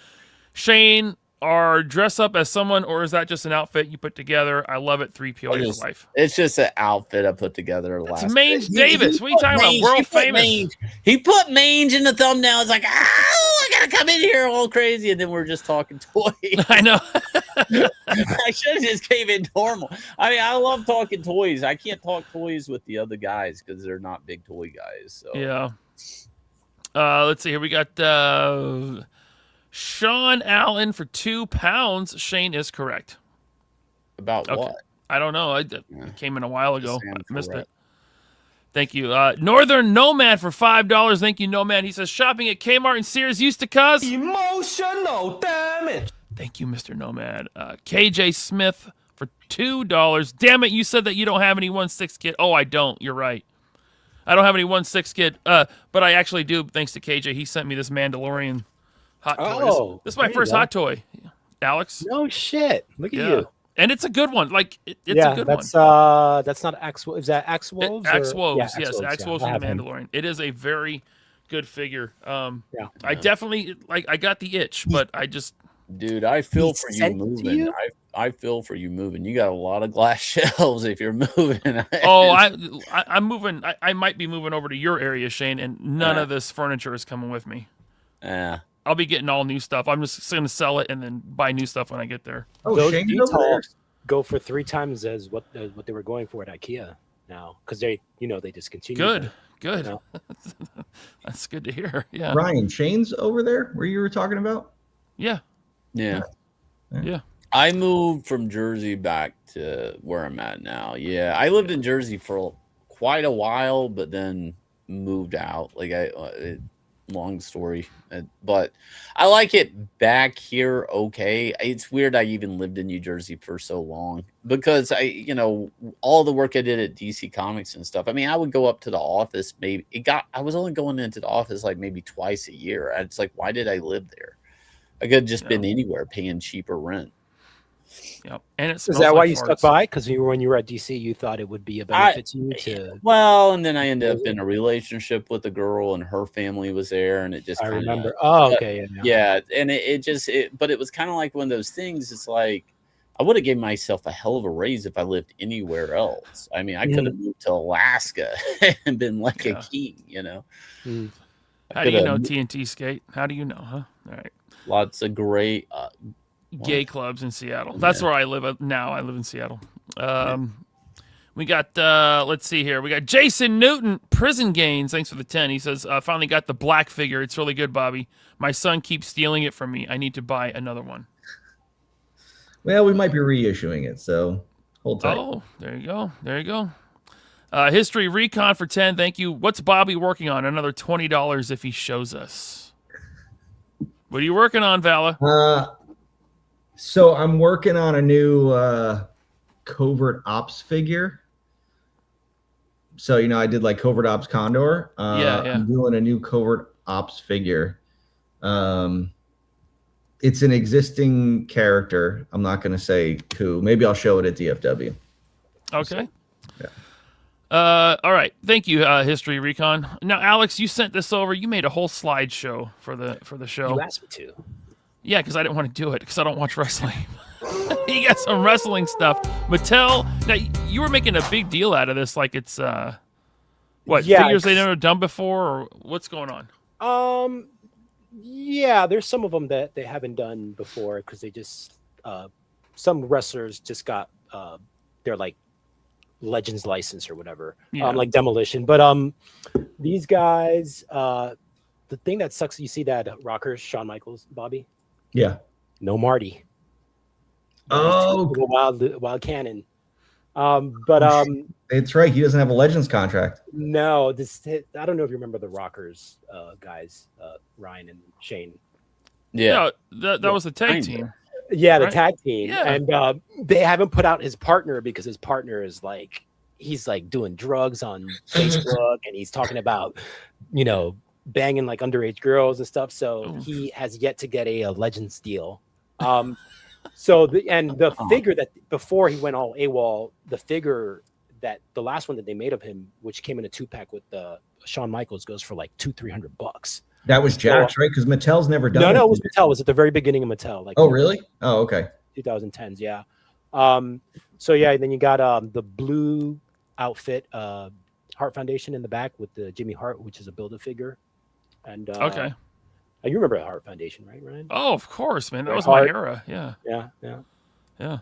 Speaker 3: Shane, are dress up as someone, or is that just an outfit you put together? I love it. 3PO for life.
Speaker 6: It's just an outfit I put together.
Speaker 3: It's Mange Davis. What are you talking about? World famous.
Speaker 6: He put Mange in the thumbnail. It's like, I gotta come in here all crazy, and then we're just talking toys.
Speaker 3: I know.
Speaker 6: I should have just came in normal. I mean, I love talking toys. I can't talk toys with the other guys because they're not big toy guys. So
Speaker 3: yeah. Let's see here. We got Sean Allen for £2. Shane is correct.
Speaker 6: About what?
Speaker 3: I don't know. It came in a while ago. I missed it. Thank you. Northern Nomad for $5. Thank you, Nomad. He says, shopping at Kmart and Sears used to cause
Speaker 7: emotional damage.
Speaker 3: Thank you, Mr. Nomad. KJ Smith for $2. Damn it, you said that you don't have any 1/6 kit. Oh, I don't. You're right. I don't have any 1/6 kit, but I actually do, thanks to KJ. He sent me this Mandalorian hot toy. This is my first hot toy, Alex.
Speaker 5: No shit. Look at you.
Speaker 3: And it's a good one. Like it's a good one.
Speaker 5: That's not Axe. Is that Axe Wolves?
Speaker 3: Axe Wolves, yes. Axe Wolves from the Mandalorian. It is a very good figure. I definitely I got the itch, but I just
Speaker 6: dude, I feel for you moving. I feel for you moving. You got a lot of glass shelves if you're moving.
Speaker 3: Oh, I'm moving. I might be moving over to your area, Shane, and none of this furniture is coming with me.
Speaker 6: Yeah.
Speaker 3: I'll be getting all new stuff. I'm just going to sell it and then buy new stuff when I get there.
Speaker 5: Oh, those details go for 3 times as what they were going for at IKEA now, because they discontinued.
Speaker 3: Good. You know? That's good to hear. Yeah.
Speaker 4: Ryan, Shane's over there where you were talking about?
Speaker 3: Yeah.
Speaker 6: I moved from Jersey back to where I'm at now. Yeah, I lived in Jersey for quite a while, but then moved out. Long story, but I like it back here. Okay, it's weird I even lived in New Jersey for so long because all the work I did at DC Comics and stuff. I mean, I would go up to the office. I was only going into the office like maybe twice a year. It's like, why did I live there? I could have just been anywhere paying cheaper rent.
Speaker 3: Yep. And
Speaker 5: is that why you stuck by? Because when you were at DC, you thought it would be a benefit to you to.
Speaker 6: Well, and then I ended up in a relationship with a girl, and her family was there, and it just.
Speaker 5: I remember. Oh, okay.
Speaker 6: Yeah, and but it was kind of like one of those things. It's like I would have given myself a hell of a raise if I lived anywhere else. I mean, I could have moved to Alaska and been like a king,
Speaker 3: How do you know TNT Skate? How do you know, huh? All right.
Speaker 6: Lots of great.
Speaker 3: Gay clubs in Seattle. That's where I live now. I live in Seattle. We got, let's see here. We got Jason Newton, Prison Gains. Thanks for the 10. He says, finally got the black figure. It's really good, Bobby. My son keeps stealing it from me. I need to buy another one.
Speaker 4: Well, we might be reissuing it, so hold tight.
Speaker 3: Oh, there you go. There you go. History Recon for 10. Thank you. What's Bobby working on? Another $20 if he shows us. What are you working on, Vala?
Speaker 4: So I'm working on a new Covert Ops figure. So, I did like Covert Ops Condor.
Speaker 3: Yeah.
Speaker 4: I'm doing a new Covert Ops figure. It's an existing character. I'm not going to say who. Maybe I'll show it at DFW.
Speaker 3: Okay.
Speaker 4: So,
Speaker 3: all right. Thank you, History Recon. Now, Alex, you sent this over. You made a whole slideshow for the show.
Speaker 5: You asked me to.
Speaker 3: Yeah, because I didn't want to do it because I don't watch wrestling. You got some wrestling stuff. Mattel. Now, you were making a big deal out of this, like it's figures they never done before, or what's going on?
Speaker 5: Yeah, there's some of them that they haven't done before because they just some wrestlers just got their like Legends license or whatever, like Demolition. But these guys, the thing that sucks, you see that rocker Shawn Michaels, Bobby?
Speaker 4: Yeah.
Speaker 5: No Marty.
Speaker 4: Oh,
Speaker 5: wild cannon. But
Speaker 4: it's right. He doesn't have a Legends contract.
Speaker 5: no, I don't know if you remember the Rockers guys, Ryan and Shane.
Speaker 6: Yeah.
Speaker 3: No, that was the tag team.
Speaker 5: Yeah, the
Speaker 3: Right?
Speaker 5: tag team.
Speaker 3: Yeah.
Speaker 5: And they haven't put out his partner because his partner is he's doing drugs on Facebook and he's talking about, banging like underage girls and stuff. So he has yet to get a Legends deal. So the figure that before he went all AWOL, the figure that the last one that they made of him, which came in a 2-pack with Shawn Michaels, goes for like $200-300.
Speaker 4: That was Jack's, right? Because Mattel's never done.
Speaker 5: No, it was Mattel. It was at the very beginning of Mattel. Like,
Speaker 4: oh, really? Oh, okay.
Speaker 5: 2010s, yeah. So yeah, then you got the blue outfit, Hart Foundation in the back with the Jimmy Hart, which is a Build-A-Figure. And
Speaker 3: Okay.
Speaker 5: you remember the Hart Foundation, right, Ryan?
Speaker 3: Oh, of course, man. That
Speaker 5: Bret
Speaker 3: was my
Speaker 5: Hart.
Speaker 3: era. Yeah.
Speaker 5: Yeah.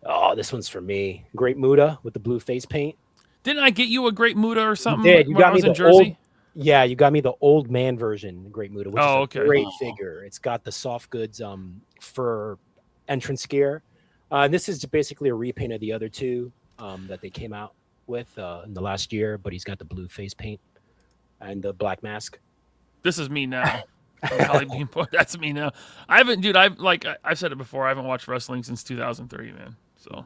Speaker 5: Oh, this one's for me. Great Muda with the blue face paint.
Speaker 3: Didn't I get you a Great Muda or something?
Speaker 5: You did. You
Speaker 3: when
Speaker 5: got
Speaker 3: I was
Speaker 5: me
Speaker 3: in
Speaker 5: the
Speaker 3: Jersey?
Speaker 5: old. Yeah, you got me the old man version, the Great Muda, which is
Speaker 3: okay.
Speaker 5: a great figure. It's got the soft goods fur entrance gear. This is basically a repaint of the other two that they came out with in the last year, but he's got the blue face paint and the black mask.
Speaker 3: This is me now. That's me now. I haven't, dude. I've said it before. I haven't watched wrestling since 2003, man. So.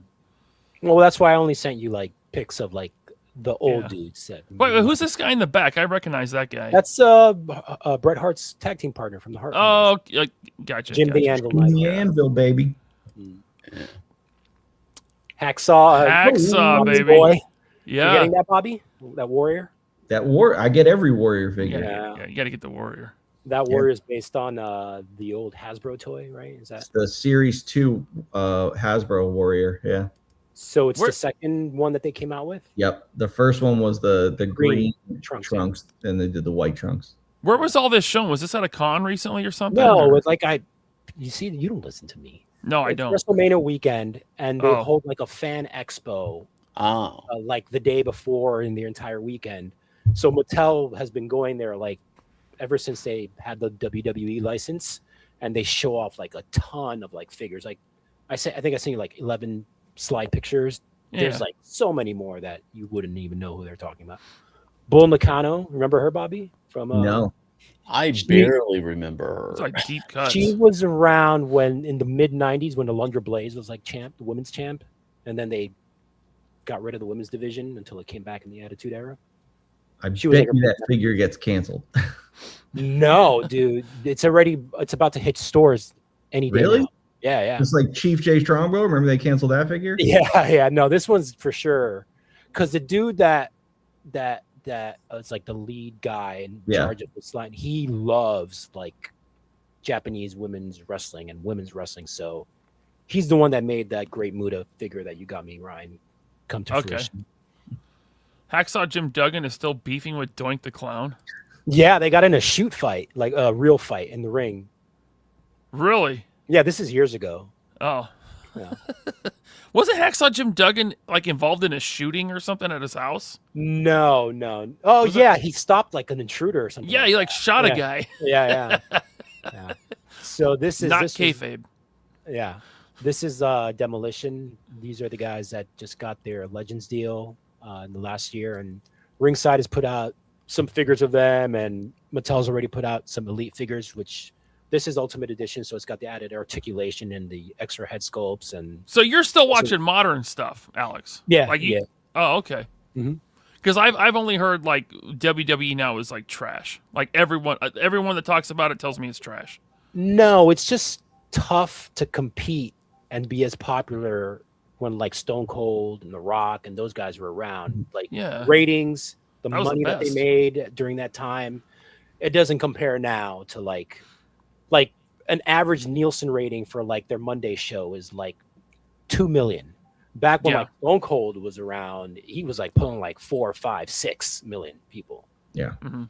Speaker 5: Well, that's why I only sent you like pics of like the old dudes.
Speaker 3: Wait, who's this guy in the back? I recognize that guy.
Speaker 5: That's Bret Hart's tag team partner from the Hart.
Speaker 3: Oh, gotcha.
Speaker 5: Jim the Anvil Knight.
Speaker 4: The Anvil, baby.
Speaker 5: Hacksaw,
Speaker 3: baby.
Speaker 5: Boy.
Speaker 3: Yeah.
Speaker 5: You getting that, Bobby? That warrior?
Speaker 4: I get every warrior figure.
Speaker 3: Yeah, you got to get the Warrior.
Speaker 5: That warrior is based on the old Hasbro toy, right? Is that
Speaker 4: It's the Series 2 Hasbro Warrior. Yeah.
Speaker 5: so? It's the second one that they came out with.
Speaker 4: Yep. The first one was the green
Speaker 5: trunks,
Speaker 4: then they did the white trunks.
Speaker 3: Where was all this shown? Was this at a con recently or something?
Speaker 5: No,
Speaker 3: or?
Speaker 5: it's like you see, you don't listen to me.
Speaker 3: No, I
Speaker 5: It's
Speaker 3: don't.
Speaker 5: WrestleMania weekend, and they hold like a fan expo, like the day before and the entire weekend. So Mattel has been going there like ever since they had the WWE license, and they show off like a ton of like figures. Like I think I seen you like 11 slide pictures. There's like so many more that you wouldn't even know who they're talking about. Bull Nakano, remember her, Bobby? From
Speaker 4: No.
Speaker 6: I barely remember her.
Speaker 3: It's like deep cuts.
Speaker 5: She was around when in the mid 90s when Alundra Blaze was like champ, the women's champ, and then they got rid of the women's division until it came back in the Attitude Era.
Speaker 4: I bet
Speaker 5: She was like
Speaker 4: you that figure gets canceled.
Speaker 5: No, dude, it's about to hit stores any day.
Speaker 4: Really?
Speaker 5: Now. Yeah.
Speaker 4: It's like Chief J Strongbow. Remember they canceled that figure?
Speaker 5: Yeah. No, this one's for sure. Because the dude that is like the lead guy in charge of this line, he loves like Japanese women's wrestling and women's wrestling. So he's the one that made that Great Muda figure that you got me, Ryan, come to fruition.
Speaker 3: Hacksaw Jim Duggan is still beefing with Doink the Clown.
Speaker 5: Yeah, they got in a shoot fight, like a real fight in the ring.
Speaker 3: Really?
Speaker 5: Yeah, this is years ago.
Speaker 3: Oh.
Speaker 5: Yeah.
Speaker 3: Wasn't Hacksaw Jim Duggan like involved in a shooting or something at his house?
Speaker 5: No. Oh
Speaker 3: Was it-
Speaker 5: yeah, he stopped like an intruder or something.
Speaker 3: Yeah,
Speaker 5: like
Speaker 3: he like shot a
Speaker 5: Yeah.
Speaker 3: guy.
Speaker 5: Yeah. Yeah. So this is
Speaker 3: Not
Speaker 5: this was-
Speaker 3: kayfabe.
Speaker 5: Yeah. This is Demolition. These are the guys that just got their Legends deal in the last year, and Ringside has put out some figures of them, and Mattel's already put out some Elite figures, which this is Ultimate Edition, so it's got the added articulation and the extra head sculpts. And
Speaker 3: So you're still watching modern stuff, Alex?
Speaker 5: yeah,
Speaker 3: Like you,
Speaker 5: yeah.
Speaker 3: Oh, okay.
Speaker 5: Mhm.
Speaker 3: Because I've only heard like WWE now is like trash. Like everyone that talks about it tells me it's trash.
Speaker 5: No, it's just tough to compete and be as popular when like Stone Cold and The Rock and those guys were around. Like
Speaker 3: Yeah.
Speaker 5: ratings, the
Speaker 3: That was the
Speaker 5: money that they
Speaker 3: best.
Speaker 5: made during that time, it doesn't compare now to like an average Nielsen rating for like their Monday show is like 2 million. Back when
Speaker 3: Yeah.
Speaker 5: like Stone Cold was around, he was like pulling like 4, 5, 6 million people.
Speaker 4: Yeah.
Speaker 3: Mhm.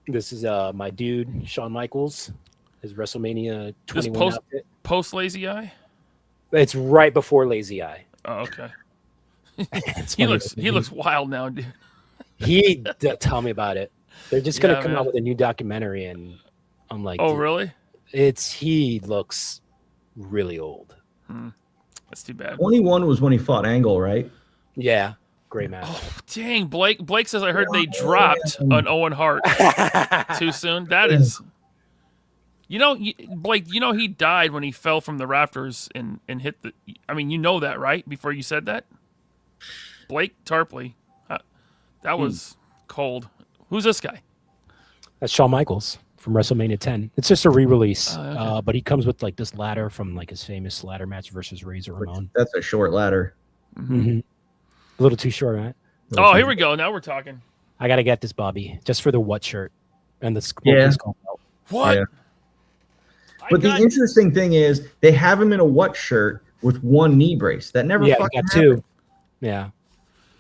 Speaker 5: This is my dude Shawn Michaels, his WrestleMania
Speaker 3: This
Speaker 5: 21 outfit.
Speaker 3: Post Lazy Eye.
Speaker 5: It's right before Lazy Eye.
Speaker 3: Oh, okay.
Speaker 5: It's
Speaker 3: He
Speaker 5: funny
Speaker 3: looks
Speaker 5: that
Speaker 3: wild now, dude.
Speaker 5: tell me about it. They're just gonna
Speaker 3: Yeah,
Speaker 5: come
Speaker 3: man.
Speaker 5: out with a new documentary, and I'm like,
Speaker 3: Oh,
Speaker 5: dude,
Speaker 3: really?
Speaker 5: he looks really old.
Speaker 3: That's too bad.
Speaker 4: 21 was when he fought Angle, right?
Speaker 5: Yeah, great match.
Speaker 3: Oh, dang. Blake says I heard they dropped an Owen Hart too soon. That is, Blake, he died when he fell from the rafters and hit the. I mean, you know that, right? Before you said that, Blake Tarpley, that was cold. Who's this guy?
Speaker 5: That's Shawn Michaels from WrestleMania 10. It's just a re-release,
Speaker 3: Okay.
Speaker 5: but he comes with like this ladder from like his famous ladder match versus Razor Ramon.
Speaker 4: That's a short ladder.
Speaker 5: A little too short, right?
Speaker 3: Oh, here we go. Now we're talking.
Speaker 5: I gotta get this, Bobby, just for the what shirt and the
Speaker 4: Yeah.
Speaker 5: skull belt.
Speaker 3: What?
Speaker 4: Yeah.
Speaker 3: I
Speaker 4: But the
Speaker 3: got-
Speaker 4: interesting thing is they have him in a what shirt with one knee brace. That never
Speaker 5: Yeah, you
Speaker 4: fucking
Speaker 5: got
Speaker 4: happened.
Speaker 5: two. Yeah.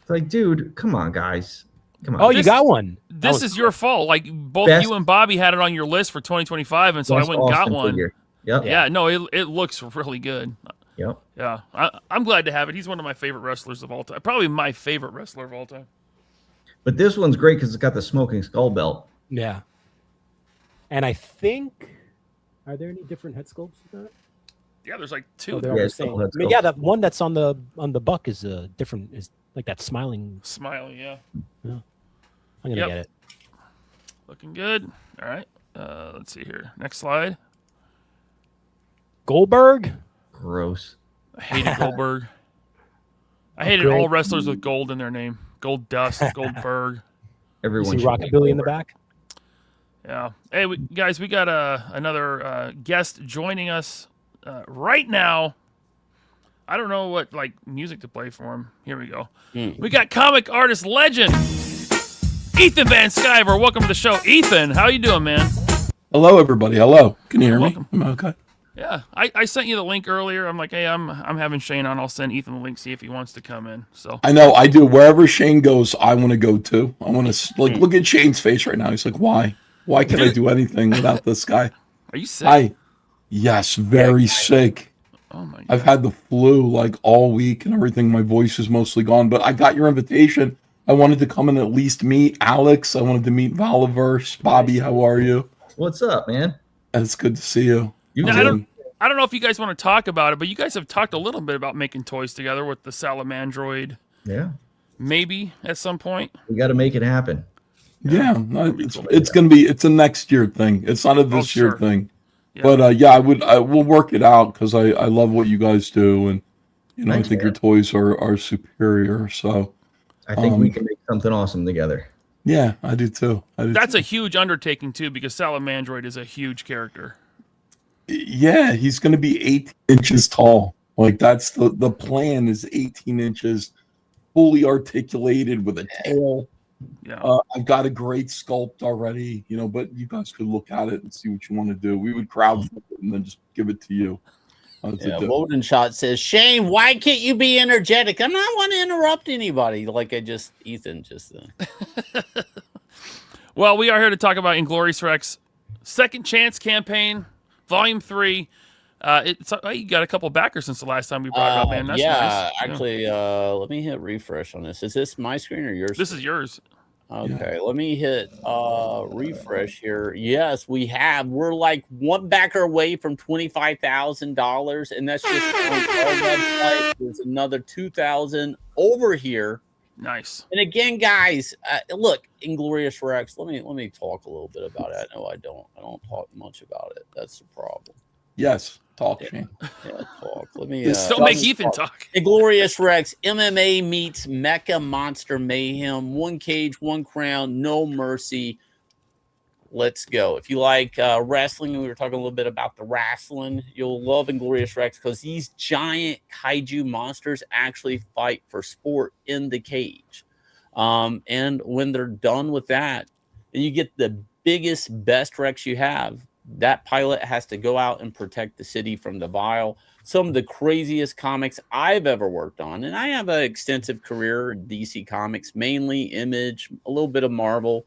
Speaker 4: It's like, dude, come on, guys. Come on.
Speaker 5: Oh, you
Speaker 3: This-
Speaker 5: got one.
Speaker 3: This is your fault. Like both
Speaker 4: Best-
Speaker 3: you and Bobby had it on your list for 2025, and so I
Speaker 4: Best
Speaker 3: went and got
Speaker 4: Austin
Speaker 3: one.
Speaker 4: figure. Yep.
Speaker 3: Yeah, no, it looks really good.
Speaker 4: Yep.
Speaker 3: Yeah, I'm glad to have it. He's one of my favorite wrestlers of all time. Probably my favorite wrestler of all time.
Speaker 4: But this one's great because it's got the smoking skull belt.
Speaker 5: Yeah. And I think, are there any different head sculpts for that?
Speaker 3: Yeah, there's like two.
Speaker 5: Oh, they're
Speaker 4: Yeah,
Speaker 5: all the
Speaker 4: it's
Speaker 5: same.
Speaker 4: double head
Speaker 5: I mean,
Speaker 4: sculpt.
Speaker 5: yeah, that one that's on the buck is different. Is like that smiling.
Speaker 3: Smiley, yeah.
Speaker 5: I'm gonna
Speaker 3: Yep.
Speaker 5: get it.
Speaker 3: Looking good. All right. Let's see here. Next slide.
Speaker 5: Goldberg.
Speaker 4: Gross.
Speaker 3: I hated Goldberg. I hated
Speaker 5: Upgrade.
Speaker 3: all wrestlers with gold in their name. Gold Dust, Goldberg.
Speaker 5: You
Speaker 4: Everyone
Speaker 5: see
Speaker 4: should
Speaker 5: Rockabilly in the back.
Speaker 3: Yeah. Hey, guys, we got another guest joining us right now. I don't know what like music to play for him. Here we go. We got comic artist legend Ethan Van Sciver. Welcome to the show, Ethan. How you doing, man?
Speaker 8: Hello, everybody. Hello. Can you hear
Speaker 3: Welcome.
Speaker 8: me? Am I okay?
Speaker 3: Yeah, I sent you the link earlier. I'm like, hey, I'm having Shane on. I'll send Ethan the link, see if he wants to come in. So
Speaker 8: I know. I do. Wherever Shane goes, I want to go too. I want to like look at Shane's face right now. He's like, why? Why can't I do anything without this guy?
Speaker 3: are you sick?
Speaker 8: Yes, very sick.
Speaker 3: Oh my god.
Speaker 8: I've had the flu like all week and everything. My voice is mostly gone, but I got your invitation. I wanted to come and at least meet Alex. I wanted to meet Valaverse. Bobby, how are you?
Speaker 4: What's up, man?
Speaker 8: It's good to see you.
Speaker 4: You
Speaker 3: Now,
Speaker 4: too.
Speaker 3: I don't know if you guys want to talk about it, but you guys have talked a little bit about making toys together with the Salamandroid,
Speaker 4: Yeah.
Speaker 3: maybe at some point.
Speaker 4: We got to make it happen.
Speaker 8: Yeah, it's gonna be. It's a next year thing. It's not a this year
Speaker 3: sure.
Speaker 8: thing.
Speaker 3: Yeah.
Speaker 8: But yeah, I will work it out because I love what you guys do, and I
Speaker 4: Thanks,
Speaker 8: think
Speaker 4: man.
Speaker 8: your toys are superior. So
Speaker 4: I think we can make something awesome together.
Speaker 8: yeah, I do too.
Speaker 3: That's a huge undertaking too, because Salamandroid is a huge character.
Speaker 8: Yeah, he's going to be 18 inches tall. Like that's the plan is 18 inches, fully articulated with a tail.
Speaker 3: Yeah.
Speaker 8: I've got a great sculpt already, but you guys could look at it and see what you want to do. We would crowdfund it and then just give it to you.
Speaker 6: Yeah, Loading Shot says, Shane, why can't you be energetic? I'm not want to interrupt anybody like Ethan just
Speaker 3: Well, we are here to talk about Inglorious Rex Second Chance Campaign, Volume 3. You got a couple backers since the last time we brought it up, man. That's nice.
Speaker 6: Actually, let me hit refresh on this. Is this my screen or yours?
Speaker 3: This is yours.
Speaker 6: Okay, let me hit refresh here. Yes, we have. We're like one backer away from $25,000, and that's just on our website. There's another 2,000 over here.
Speaker 3: Nice.
Speaker 6: And again, guys, look, Inglorious Rex. Let me talk a little bit about it. I know I don't talk much about it. That's the problem.
Speaker 8: Yes, talk, Shane.
Speaker 6: Yeah, talk. Let me.
Speaker 3: Don't make Ethan talk.
Speaker 6: Inglorious Rex, MMA meets Mecha Monster Mayhem. One cage, one crown, no mercy. Let's go. If you like wrestling, we were talking a little bit about the wrestling. You'll love Inglorious Rex because these giant kaiju monsters actually fight for sport in the cage. And when they're done with that, and you get the biggest, best Rex you have, that pilot has to go out and protect the city from the Vile. Some of the craziest comics I've ever worked on. And I have an extensive career in DC Comics, mainly Image, a little bit of Marvel.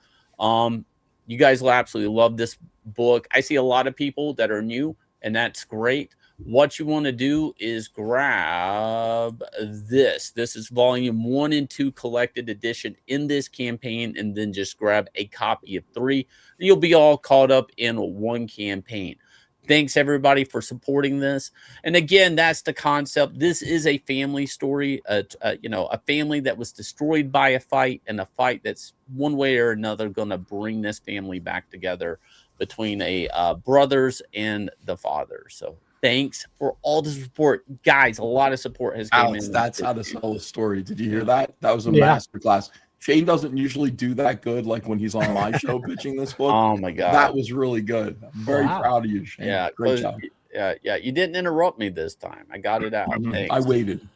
Speaker 6: You guys will absolutely love this book. I see a lot of people that are new, and that's great. What you want to do is grab this. This is volume 1 and 2 collected edition in this campaign, and then just grab a copy of 3. You'll be all caught up in one campaign. Thanks, everybody, for supporting this. And again, that's the concept. This is a family story, a family that was destroyed by a fight, and a fight that's one way or another going to bring this family back together between a brothers and the father. So thanks for all the support, guys. A lot of support has come in.
Speaker 8: That's how to sell a story. Did you hear that? That was a masterclass. Shane doesn't usually do that good, like when he's on my show pitching this book.
Speaker 6: Oh my god,
Speaker 8: that was really good. I'm very proud of you, Shane.
Speaker 6: Yeah,
Speaker 8: great job.
Speaker 6: Yeah. You didn't interrupt me this time. I got it out. Thanks.
Speaker 8: I waited.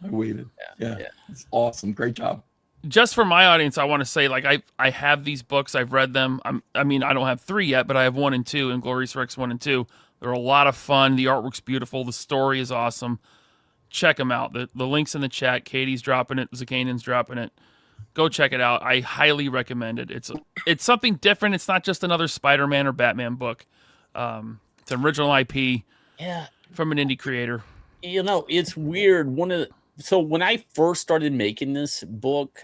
Speaker 8: Yeah, it's awesome. Great job.
Speaker 3: Just for my audience, I want to say, like, I have these books. I've read them. I don't have 3 yet, but I have 1 and 2, Inglorious Rex 1 and 2. They're a lot of fun. The artwork's beautiful. The story is awesome. Check them out. The link's in the chat. Katie's dropping it. Zakanan's dropping it. Go check it out. I highly recommend it. It's something different. It's not just another Spider-Man or Batman book. It's an original IP from an indie creator.
Speaker 6: You know, it's weird. So when I first started making this book,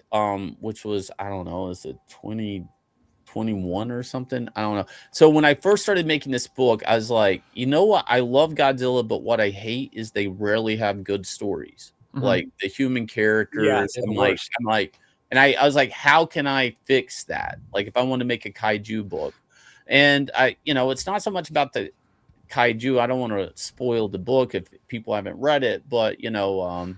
Speaker 6: which was, I don't know, is it 2021 or something? I don't know. So when I first started making this book, I was like, you know what? I love Godzilla, but what I hate is they rarely have good stories. Mm-hmm. Like the human characters. And I was like, how can I fix that? Like, if I want to make a kaiju book, and it's not so much about the kaiju. I don't want to spoil the book if people haven't read it, but the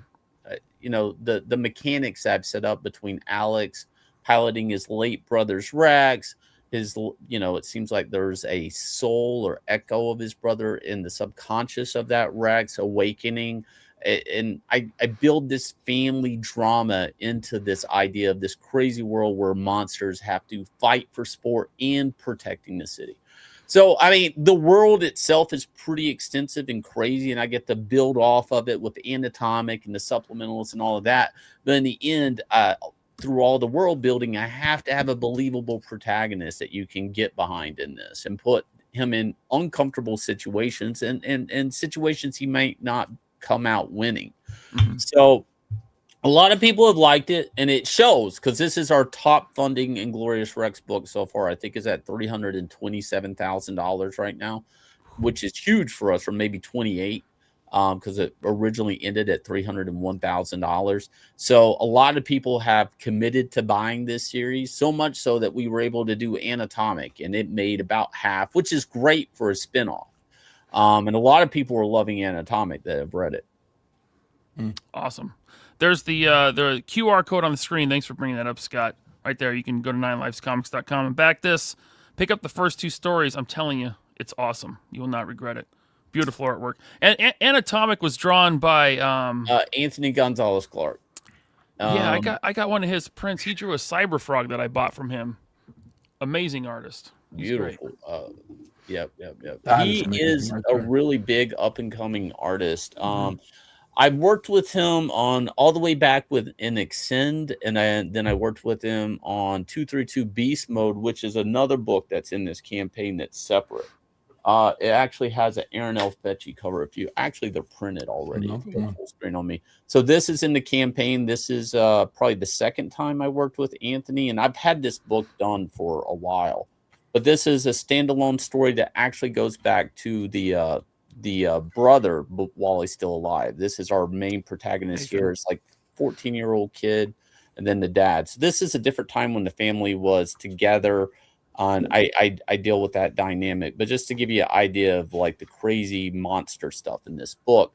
Speaker 6: mechanics I've set up between Alex piloting his late brother's Rex, it seems like there's a soul or echo of his brother in the subconscious of that Rex awakening. And I build this family drama into this idea of this crazy world where monsters have to fight for sport and protecting the city. So, I mean, the world itself is pretty extensive and crazy, and I get to build off of it with Anatomic and the supplementals and all of that. But in the end, through all the world building, I have to have a believable protagonist that you can get behind in this and put him in uncomfortable situations and situations he might not come out winning. Mm-hmm. So a lot of people have liked it, and it shows, because this is our top funding Inglorious Rex book so far. I think is at $327,000 right now, which is huge for us, from maybe 28, because it originally ended at $301,000. So a lot of people have committed to buying this series, so much so that we were able to do Anatomic, and it made about half, which is great for a spinoff. And a lot of people were loving Anatomic that have read it.
Speaker 3: Awesome. There's the QR code on the screen. Thanks for bringing that up, Scott. Right there. You can go to 9livescomics.com and back this. Pick up the first 2 stories. I'm telling you, it's awesome. You will not regret it. Beautiful artwork. And Anatomic was drawn by
Speaker 6: Anthony Gonzalez Clark.
Speaker 3: I got one of his prints. He drew a cyber frog that I bought from him. Amazing artist. He's
Speaker 6: beautiful.
Speaker 3: Great.
Speaker 6: Yep. He is a really big up and coming artist. I worked with him on all the way back with an Extend, and then I worked with him on 232 Beast Mode, which is another book that's in this campaign that's separate. It actually has an Aaron L. Fetchy cover. They're printed already.
Speaker 8: Another one.
Speaker 6: Full screen on me. So this is in the campaign. This is probably the second time I worked with Anthony, and I've had this book done for a while. But this is a standalone story that actually goes back to the brother while he's still alive. This is our main protagonist here. It's like 14-year-old kid, and then the dad. So this is a different time when the family was together. I deal with that dynamic, but just to give you an idea of like the crazy monster stuff in this book,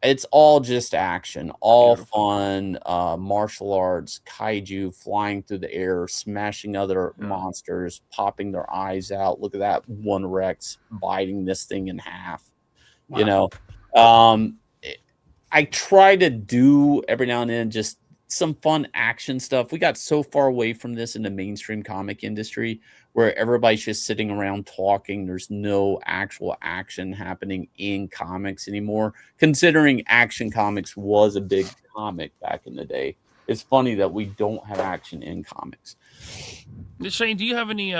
Speaker 6: it's all just action, all fun, martial arts, kaiju flying through the air, smashing other monsters, popping their eyes out. Look at that one Rex biting this thing in half. Wow. You know, I try to do every now and then just some fun action stuff. We got so far away from this in the mainstream comic industry where everybody's just sitting around talking. There's no actual action happening in comics anymore, considering Action Comics was a big comic back in the day. It's funny that we don't have action in comics.
Speaker 3: Shane, do you have any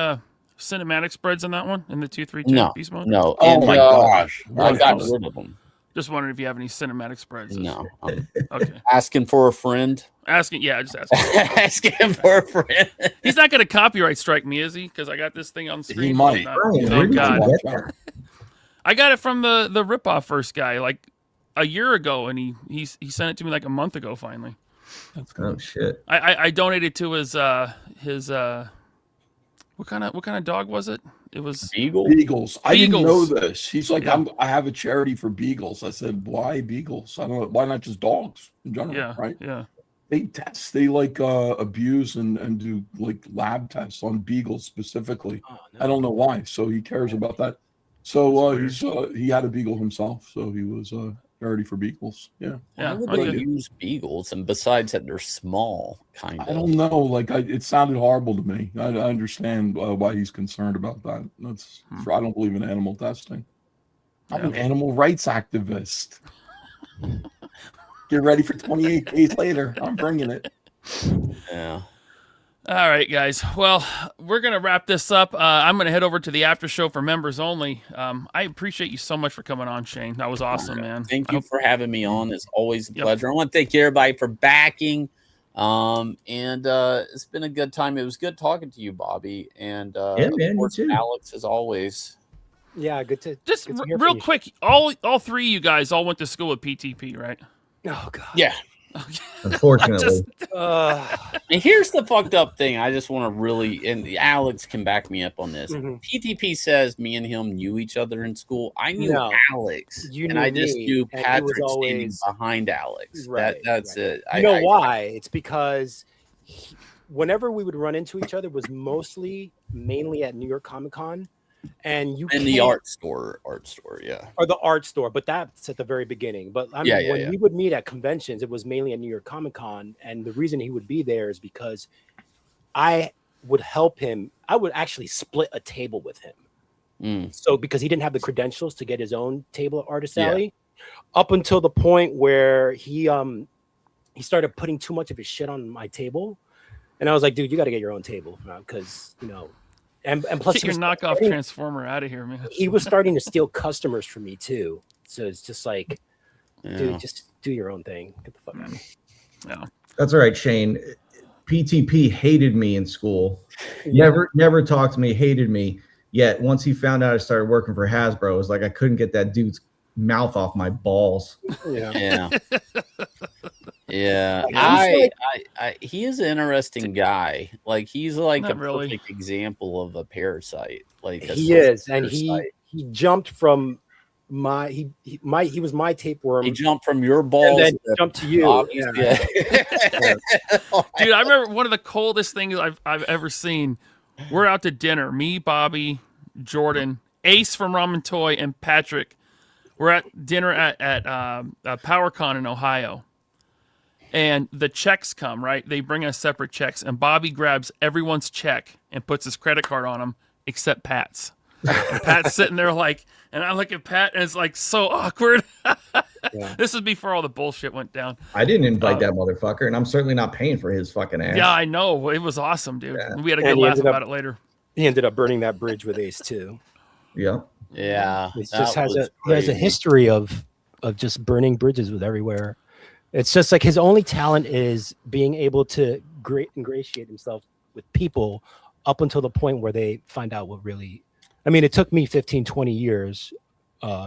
Speaker 3: cinematic spreads on that one in the 232 piece mode?
Speaker 6: No.
Speaker 8: Oh my gosh.
Speaker 6: I got rid of them.
Speaker 3: Just wondering if you have any cinematic spreads.
Speaker 6: No.
Speaker 3: Okay.
Speaker 6: Asking for a friend.
Speaker 3: Just asking.
Speaker 6: Asking for a friend.
Speaker 3: He's not going to copyright strike me, is he? Because I got this thing on screen.
Speaker 8: He might.
Speaker 3: Oh, God. I got it from the ripoff first guy like a year ago, and he sent it to me like a month ago. Finally.
Speaker 4: Oh shit!
Speaker 3: I donated to his what kind of dog was it? It was
Speaker 8: Beagles. I didn't know
Speaker 3: Beagles.
Speaker 8: this. He's like, I have a charity for beagles. I said, why beagles? I don't know. Why not just dogs in general? Right?
Speaker 3: Yeah.
Speaker 8: They like abuse and do like lab tests on beagles specifically. Oh, no. I don't know why. So he cares about that. So he had a beagle himself. So he was charity for beagles. Yeah.
Speaker 6: Why would they use beagles? And besides that, they're small, kind of.
Speaker 8: I don't know. Like it sounded horrible to me. I understand why he's concerned about that. I don't believe in animal testing. I'm an animal rights activist. Get ready for 28 days later. I'm bringing it.
Speaker 6: Yeah.
Speaker 3: All right, guys. Well, we're going to wrap this up. I'm going to head over to the after show for members only. I appreciate you so much for coming on, Shane. That was awesome, man.
Speaker 6: Thank you for having me on. It's always a pleasure. I want to thank everybody for backing. And it's been a good time. It was good talking to you, Bobby. And of course, Alex, as always.
Speaker 5: Yeah, good to
Speaker 3: real quick. All three of you guys all went to school with PTP, right?
Speaker 5: Oh God.
Speaker 6: Yeah.
Speaker 3: Okay.
Speaker 4: Unfortunately.
Speaker 6: And here's the fucked up thing. I just want to really, and Alex can back me up on this.
Speaker 5: Mm-hmm.
Speaker 6: PTP says me and him knew each other in school. I knew Alex, and I just knew
Speaker 5: and
Speaker 6: Patrick standing behind Alex.
Speaker 5: Right,
Speaker 6: that's it.
Speaker 5: You know why? It's because whenever we would run into each other was mainly at New York Comic Con. And
Speaker 6: the art store, or
Speaker 5: the art store, but that's at the very beginning. But I mean, when we would meet at conventions, it was mainly at New York Comic Con, and the reason he would be there is because I would help him. I would actually split a table with him. So because he didn't have the credentials to get his own table at Artist Alley, up until the point where he started putting too much of his shit on my table, and I was like, dude, you got to get your own table because And plus,
Speaker 3: get your knockoff Transformer out of here, man.
Speaker 5: He was starting to steal customers from me too. So it's just like, dude, just do your own thing. Get the fuck out of me.
Speaker 3: Yeah,
Speaker 4: that's all right, Shane. PTP hated me in school. Never talked to me. Hated me. Yet once he found out I started working for Hasbro, it was like I couldn't get that dude's mouth off my balls.
Speaker 6: Yeah. He is an interesting guy. Like he's like
Speaker 3: Not
Speaker 6: a perfect example of a parasite. Like
Speaker 5: he is, and he jumped from he was my tapeworm.
Speaker 6: He jumped from your balls
Speaker 5: and then jumped to you.
Speaker 3: Dude, I remember one of the coldest things I've ever seen. We're out to dinner. Me, Bobby, Jordan, Ace from Ramen Toy, and Patrick. We're at dinner at PowerCon in Ohio. And the checks come, right? They bring us separate checks. And Bobby grabs everyone's check and puts his credit card on them, except Pat's. And Pat's sitting there like, and I look at Pat, and it's like so awkward. This is before all the bullshit went down.
Speaker 4: I didn't invite that motherfucker, and I'm certainly not paying for his fucking ass.
Speaker 3: Yeah, I know. It was awesome, dude. Yeah. We had a good laugh about it later.
Speaker 5: He ended up burning that bridge with Ace, too.
Speaker 4: Yeah.
Speaker 6: Yeah,
Speaker 5: He
Speaker 6: that
Speaker 5: just has
Speaker 6: was
Speaker 5: he has a
Speaker 6: crazy.
Speaker 5: history of just burning bridges with everywhere. It's just like his only talent is being able to ingratiate himself with people up until the point where they find out what really. I mean, it took me 15, 20 years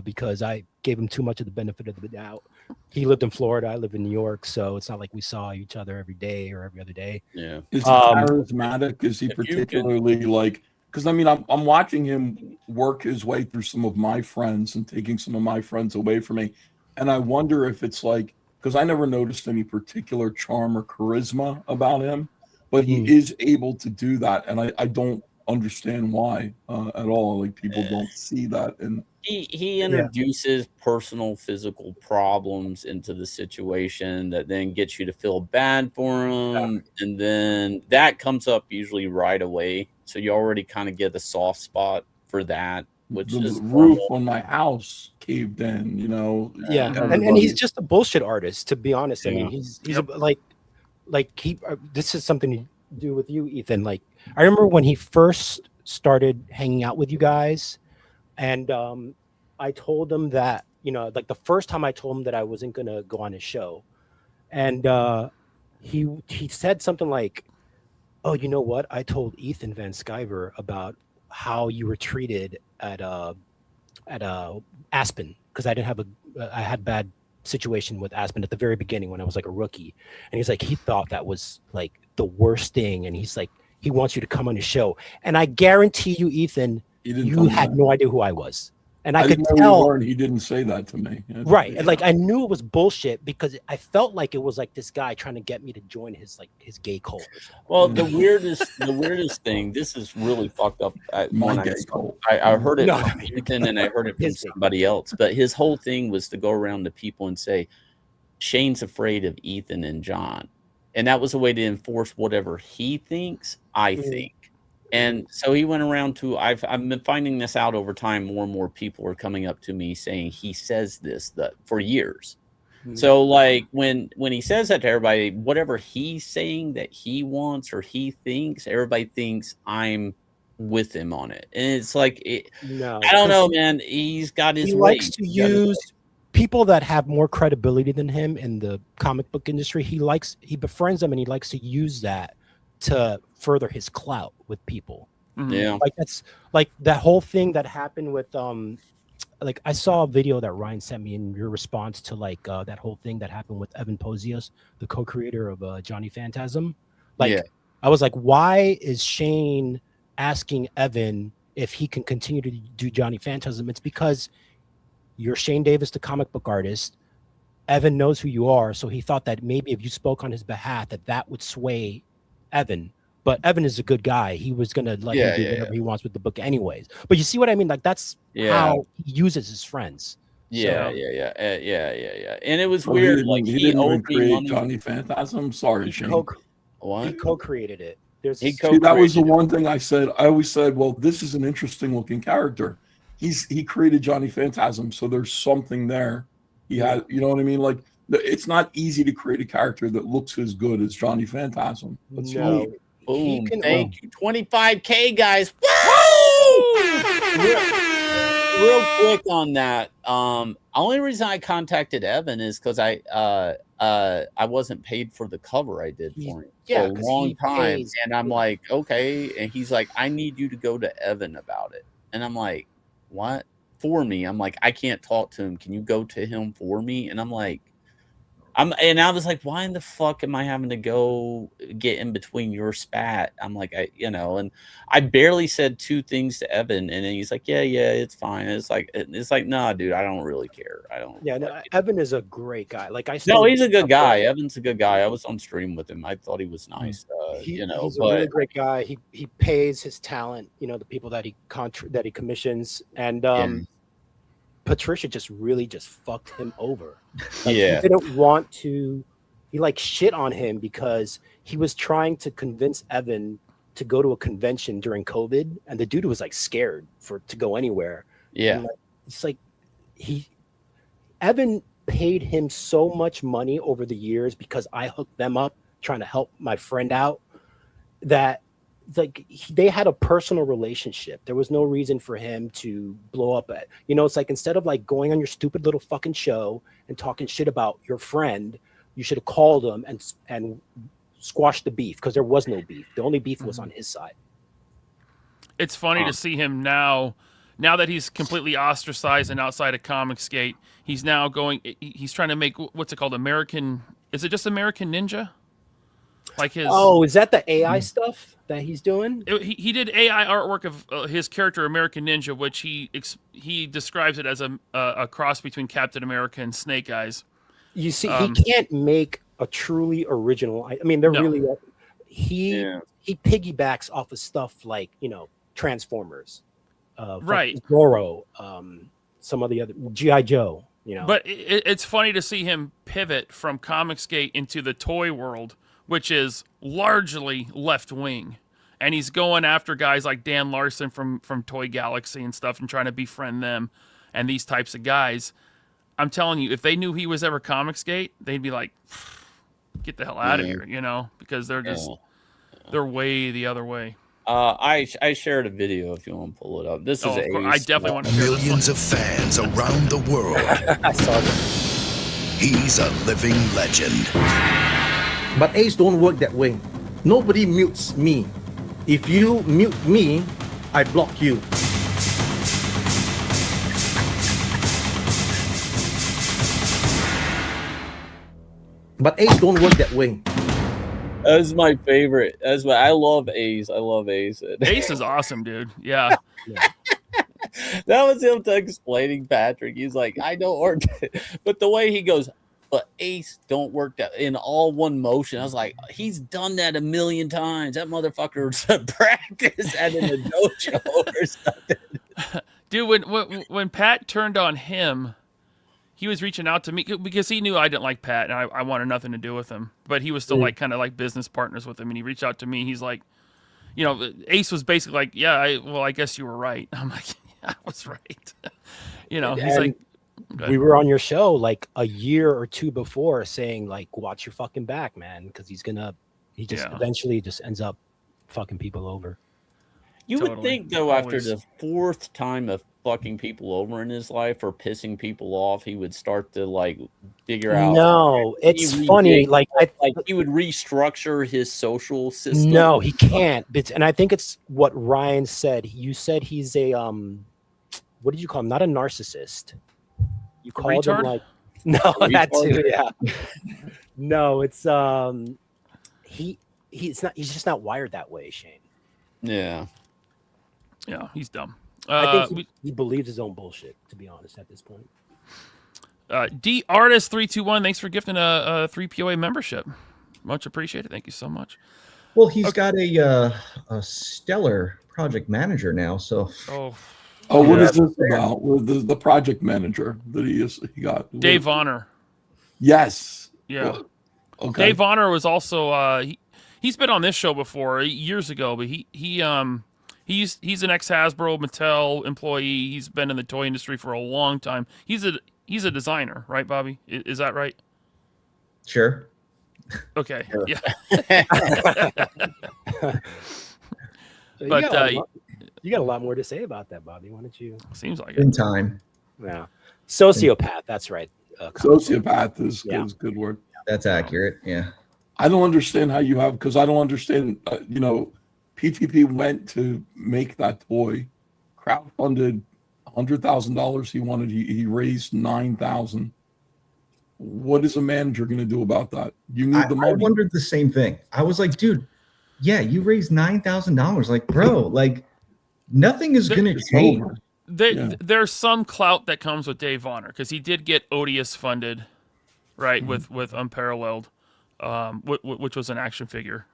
Speaker 5: because I gave him too much of the benefit of the doubt. He lived in Florida, I live in New York, so it's not like we saw each other every day or every other day.
Speaker 6: Yeah.
Speaker 8: Is he charismatic? Is he
Speaker 6: If you could-
Speaker 8: particularly like? Because I mean, I'm watching him work his way through some of my friends and taking some of my friends away from me, and I wonder if it's like, because I never noticed any particular charm or charisma about him, but he is able to do that, and I don't understand why at all. Like people don't see that, and
Speaker 6: he introduces personal physical problems into the situation that then gets you to feel bad for him, and then that comes up usually right away. So you already kind of get a soft spot for that, which
Speaker 8: the
Speaker 6: is
Speaker 8: roof
Speaker 6: normal.
Speaker 8: on my house caved in. You know,
Speaker 5: Yeah, and
Speaker 8: everybody-
Speaker 5: he's just a bullshit artist, to be honest. I mean, he's like he. This is something to do with you, Ethan. Like, I remember when he first started hanging out with you guys, and I told him that, you know, like the first time I told him that I wasn't gonna go on his show, and he said something like, "Oh, you know what? I told Ethan Van Sciver about how you were treated at Aspen, because I had bad situation with Aspen at the very beginning when I was like a rookie." And he's like, he thought that was like the worst thing, and he's like, he wants you to come on his show. And I guarantee you, Ethan, you had no idea who I was. And I could
Speaker 8: didn't know you
Speaker 5: tell.
Speaker 8: were, and he didn't say that to me.
Speaker 5: Right. And like I knew it was bullshit because I felt like it was like this guy trying to get me to join his gay cult or something.
Speaker 6: Well, the weirdest thing, this is really fucked up. I heard it from Ethan and I heard it from somebody else, but his whole thing was to go around to people and say, Shane's afraid of Ethan and John. And that was a way to enforce whatever he thinks, I think. And so he went around to, I've been finding this out over time. More and more people are coming up to me saying he says this for years. So like when he says that to everybody, whatever he's saying that he wants or he thinks, everybody thinks I'm with him on it. And it's like, I don't know, man. He's got his
Speaker 5: He
Speaker 6: way.
Speaker 5: likes to use people that have more credibility than him in the comic book industry. He befriends them, and he likes to use that to further his clout with people.
Speaker 6: Yeah.
Speaker 5: Like that's like that whole thing that happened with like I saw a video that Ryan sent me in your response to like that whole thing that happened with Evan Posios, the co-creator of Johnny Phantasm. Like I was like, why is Shane asking Evan if he can continue to do Johnny Phantasm? It's because you're Shane Davis, the comic book artist. Evan knows who you are, so he thought that maybe if you spoke on his behalf, that would sway Evan. But Evan is a good guy. He was gonna let him do whatever he wants with the book, anyways. But you see what I mean? Like that's how he uses his friends.
Speaker 6: Yeah. And it was
Speaker 8: Oh,
Speaker 6: weird.
Speaker 8: He didn't even create Johnny Phantasm. Sorry, Shane.
Speaker 5: He co-created it.
Speaker 8: See, that was the one thing I said. I always said, well, this is an interesting looking character. He created Johnny Phantasm, so there's something there. He had, you know what I mean? Like it's not easy to create a character that looks as good as Johnny Phantasm. That's
Speaker 6: Boom. Thank you. 25K, guys. Woo! Real quick on that. Only reason I contacted Evan is because I wasn't paid for the cover I did for him for a long time. And I'm like, okay. And he's like, I need you to go to Evan about it. And I'm like, what? For me? I'm like, I can't talk to him. Can you go to him for me? And I'm like, and I was like, why in the fuck am I having to go get in between your spat? I'm like, and I barely said two things to Evan, and then he's like, yeah, it's fine. It's like, nah, dude, I don't really care. I don't.
Speaker 5: Yeah, no, Evan is a great guy. Like
Speaker 6: no, he's a good guy. Evan's a good guy. I was on stream with him. I thought he was nice.
Speaker 5: He's a really great guy. He pays his talent. The people that he commissions, and Patricia just fucked him over. Like, he didn't want to. He shit on him because he was trying to convince Evan to go to a convention during COVID, and the dude was scared to go anywhere.
Speaker 6: Yeah,
Speaker 5: it's like Evan paid him so much money over the years because I hooked them up trying to help my friend out that they had a personal relationship. There was no reason for him to blow up at, it's like, instead of like going on your stupid little fucking show and talking shit about your friend, you should have called him and squashed the beef, because there was no beef. The only beef was on his side.
Speaker 3: It's funny to see him now that he's completely ostracized and outside of ComicsGate. He's now he's trying to make, what's it called? Is it just American Ninja? Like his.
Speaker 5: Oh, is that the AI stuff that he's doing?
Speaker 3: He did AI artwork of his character American Ninja, which he describes it as a cross between Captain America and Snake Eyes.
Speaker 5: You see, he can't make a truly original. I mean, they're really. He piggybacks off of stuff like Transformers,
Speaker 3: right?
Speaker 5: Zorro, some of the other G.I. Joe.
Speaker 3: But it's funny to see him pivot from ComicsGate into the toy world, which is largely left wing, and he's going after guys like Dan Larson from Toy Galaxy and stuff, and trying to befriend them and these types of guys. I'm telling you, if they knew he was ever ComicsGate, they'd be like, "Get the hell out of here," because they're way the other way.
Speaker 6: I shared a video if you want to pull it up. This is
Speaker 3: I definitely want to share
Speaker 9: millions of fans around the world.
Speaker 5: I saw that.
Speaker 9: He's a living legend.
Speaker 10: But Ace don't work that way. Nobody mutes me. If you mute me, I block you. But Ace don't work that way.
Speaker 6: That's my favorite. I love Ace. I love Ace.
Speaker 3: Ace is awesome, dude. Yeah.
Speaker 6: That was him explaining Patrick. He's like, I don't work, but the way he goes, but Ace don't work that in all one motion. I was like, he's done that a million times. That motherfucker's practice and in a dojo or something.
Speaker 3: Dude, when Pat turned on him, he was reaching out to me because he knew I didn't like Pat and I wanted nothing to do with him. But he was still kind of like business partners with him. And he reached out to me. He's like, Ace was basically like, yeah, I guess you were right. I'm like, yeah, I was right. He's like,
Speaker 5: we were on your show like a year or two before saying like, watch your fucking back, man. Because he eventually just ends up fucking people over.
Speaker 6: You would think though, after the fourth time of fucking people over in his life or pissing people off, he would start to like figure out.
Speaker 5: No, it's funny. Like
Speaker 6: he would restructure his social system.
Speaker 5: No, he can't. And I think it's what Ryan said. You said he's a what did you call him? Not a narcissist. You called him like no, that too. Yeah. No, it's he's not. He's just not wired that way, Shane.
Speaker 6: Yeah.
Speaker 3: Yeah, he's dumb.
Speaker 5: I think he believes his own bullshit, to be honest, at this point.
Speaker 3: D Artist 321, thanks for gifting a 3POA membership. Much appreciated. Thank you so much.
Speaker 4: Well, he's got a stellar project manager now. So,
Speaker 8: what is this about? The project manager that he got?
Speaker 3: Dave Vonner.
Speaker 8: Yes.
Speaker 3: Yeah.
Speaker 8: Well, okay.
Speaker 3: Dave Vonner was also he's been on this show before years ago, but he's an ex-Hasbro Mattel employee. He's been in the toy industry for a long time. He's a designer, right, Bobby? Is that right?
Speaker 4: Sure.
Speaker 3: Okay.
Speaker 4: Sure.
Speaker 3: Yeah. But
Speaker 5: you got a lot more to say about that, Bobby. Why don't you?
Speaker 3: Seems like
Speaker 4: in
Speaker 3: it.
Speaker 4: time.
Speaker 5: Yeah. Sociopath. That's right.
Speaker 8: Sociopath is good word.
Speaker 4: That's accurate. Yeah.
Speaker 8: I don't understand how you have, because I don't understand. PTP went to make that toy, crowdfunded $100,000. He raised $9,000. What is a manager going to do about that? You need the money.
Speaker 4: I wondered the same thing. I was like, dude, yeah, you raised $9,000. Like, bro, like nothing is going to change.
Speaker 3: There's some clout that comes with Dave Vonner because he did get Odious funded, right? Mm-hmm. with Unparalleled, which was an action figure.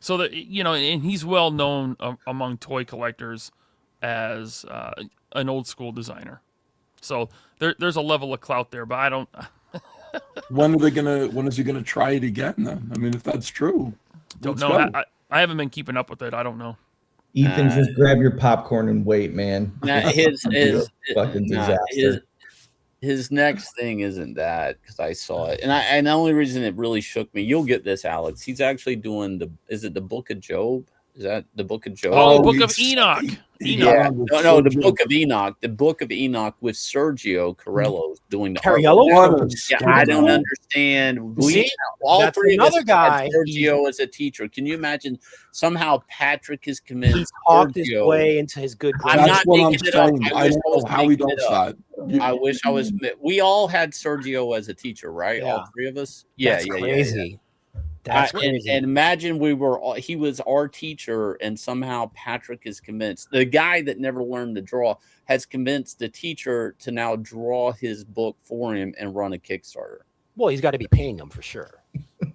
Speaker 3: So that and he's well known among toy collectors as an old school designer. So there's a level of clout there, but I don't.
Speaker 8: When is he gonna try it again then? I mean, if that's true,
Speaker 3: don't know. I haven't been keeping up with it. I don't know.
Speaker 4: Ethan, just grab your popcorn and wait, man.
Speaker 6: His
Speaker 4: fucking disaster.
Speaker 6: His next thing isn't that, because I saw it, and the only reason it really shook me. You'll get this, Alex. He's actually doing is it the Book of Job? Is that the Book of Job?
Speaker 3: Oh, Book of Enoch.
Speaker 6: Yeah, no, the Book of Enoch. The Book of Enoch with Sergio Carello doing the
Speaker 5: Carello?
Speaker 6: Yeah, I don't understand. All
Speaker 5: that's
Speaker 6: three of us
Speaker 5: another guy.
Speaker 6: had Sergio as a teacher. Can you imagine? Somehow Patrick has convinced
Speaker 5: He's talked his
Speaker 6: Sergio.
Speaker 5: way into his good
Speaker 6: I'm
Speaker 5: graces.
Speaker 6: not
Speaker 8: what I'm
Speaker 6: making it up.
Speaker 8: saying. I don't know how he does that.
Speaker 6: I wish I was. We all had Sergio as a teacher, right?
Speaker 5: Yeah.
Speaker 6: All three of us. Yeah,
Speaker 5: That's
Speaker 6: yeah,
Speaker 5: crazy.
Speaker 6: yeah.
Speaker 5: That's
Speaker 6: And
Speaker 5: crazy.
Speaker 6: imagine he was our teacher, and somehow Patrick is convinced, the guy that never learned to draw has convinced the teacher to now draw his book for him and run a Kickstarter.
Speaker 5: Well, he's got to be paying him for sure.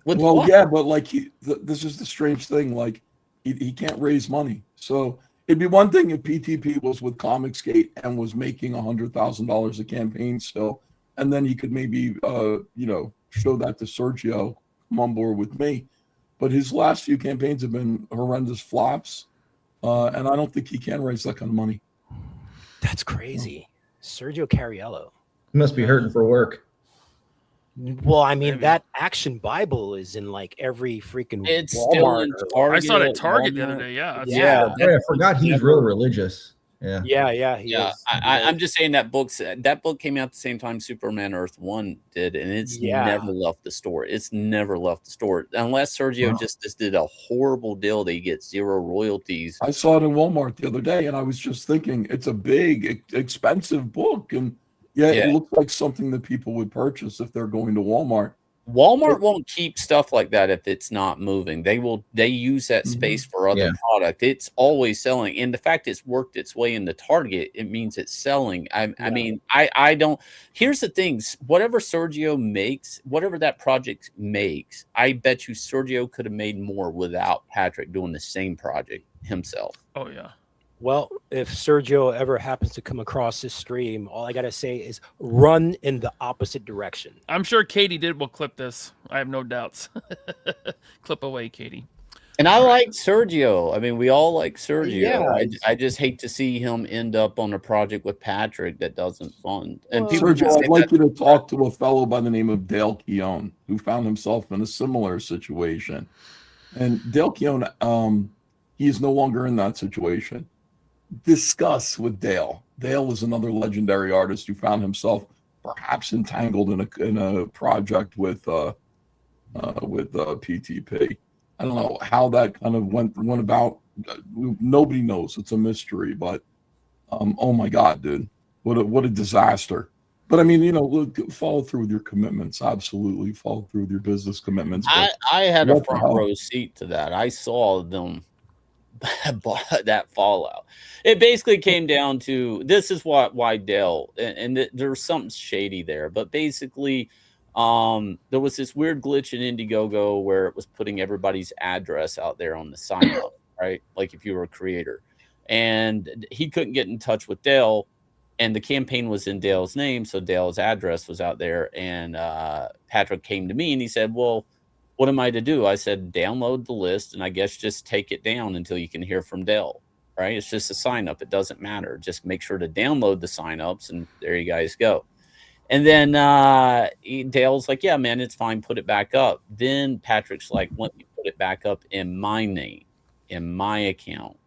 Speaker 8: Yeah, but like this is the strange thing. Like he can't raise money. So it'd be one thing if PTP was with ComicsGate and was making $100,000 a campaign still, and then he could maybe show that to Sergio. Come on board with me, but his last few campaigns have been horrendous flops, and I don't think he can raise that kind of money.
Speaker 5: That's crazy. Sergio Carello.
Speaker 4: He must be hurting for work.
Speaker 5: Well, I mean, that Action Bible is in like every freaking
Speaker 6: It's
Speaker 5: Walmart.
Speaker 6: still in Target.
Speaker 3: I saw it at Target the other day. Yeah.
Speaker 5: Yeah.
Speaker 4: I forgot he's real religious. Yeah.
Speaker 5: Yeah.
Speaker 6: Yeah, I'm just saying that book came out at the same time Superman Earth 1 did, and it's never left the store. It's never left the store unless Sergio just did a horrible deal that he gets zero royalties.
Speaker 8: I saw it in Walmart the other day, and I was just thinking it's a big, expensive book, and it looks like something that people would purchase if they're going to Walmart.
Speaker 6: Walmart won't keep stuff like that if it's not moving. They use that space for other product. It's always selling. And the fact it's worked its way into Target, it means it's selling. I mean, I don't. Here's the things. Whatever Sergio makes, whatever that project makes, I bet you Sergio could have made more without Patrick doing the same project himself.
Speaker 3: Oh, yeah.
Speaker 5: Well, if Sergio ever happens to come across this stream, all I got to say is run in the opposite direction.
Speaker 3: I'm sure Katie will clip this. I have no doubts. Clip away, Katie.
Speaker 6: And I like Sergio. I mean, we all like Sergio.
Speaker 5: Yeah.
Speaker 6: I just hate to see him end up on a project with Patrick that doesn't fund. And people
Speaker 8: Sergio, I'd like you to talk to a fellow by the name of Dale Keown, who found himself in a similar situation. And Dale Keown, he is no longer in that situation. Discuss with Dale. Dale is another legendary artist who found himself perhaps entangled in a project with PTP. I don't know how that kind of went about. Nobody knows. It's a mystery. But oh my God, dude, what a disaster. But I mean, look, follow through with your commitments. Absolutely, follow through with your business commitments.
Speaker 6: I had a front row seat to that. I saw them. That fallout. It basically came down to this is why Dell and there was something shady there, but basically there was this weird glitch in Indiegogo where it was putting everybody's address out there on the sign up, right? Like if you were a creator, and he couldn't get in touch with Dell, and the campaign was in Dale's name, so Dale's address was out there, and Patrick came to me and he said, well, what am I to do? I said, download the list, and I guess just take it down until you can hear from Dell, right? It's just a sign up. It doesn't matter. Just make sure to download the sign ups, and there you guys go. And then Dale's like, yeah, man, it's fine. Put it back up. Then Patrick's like, let me put it back up in my name, in my account.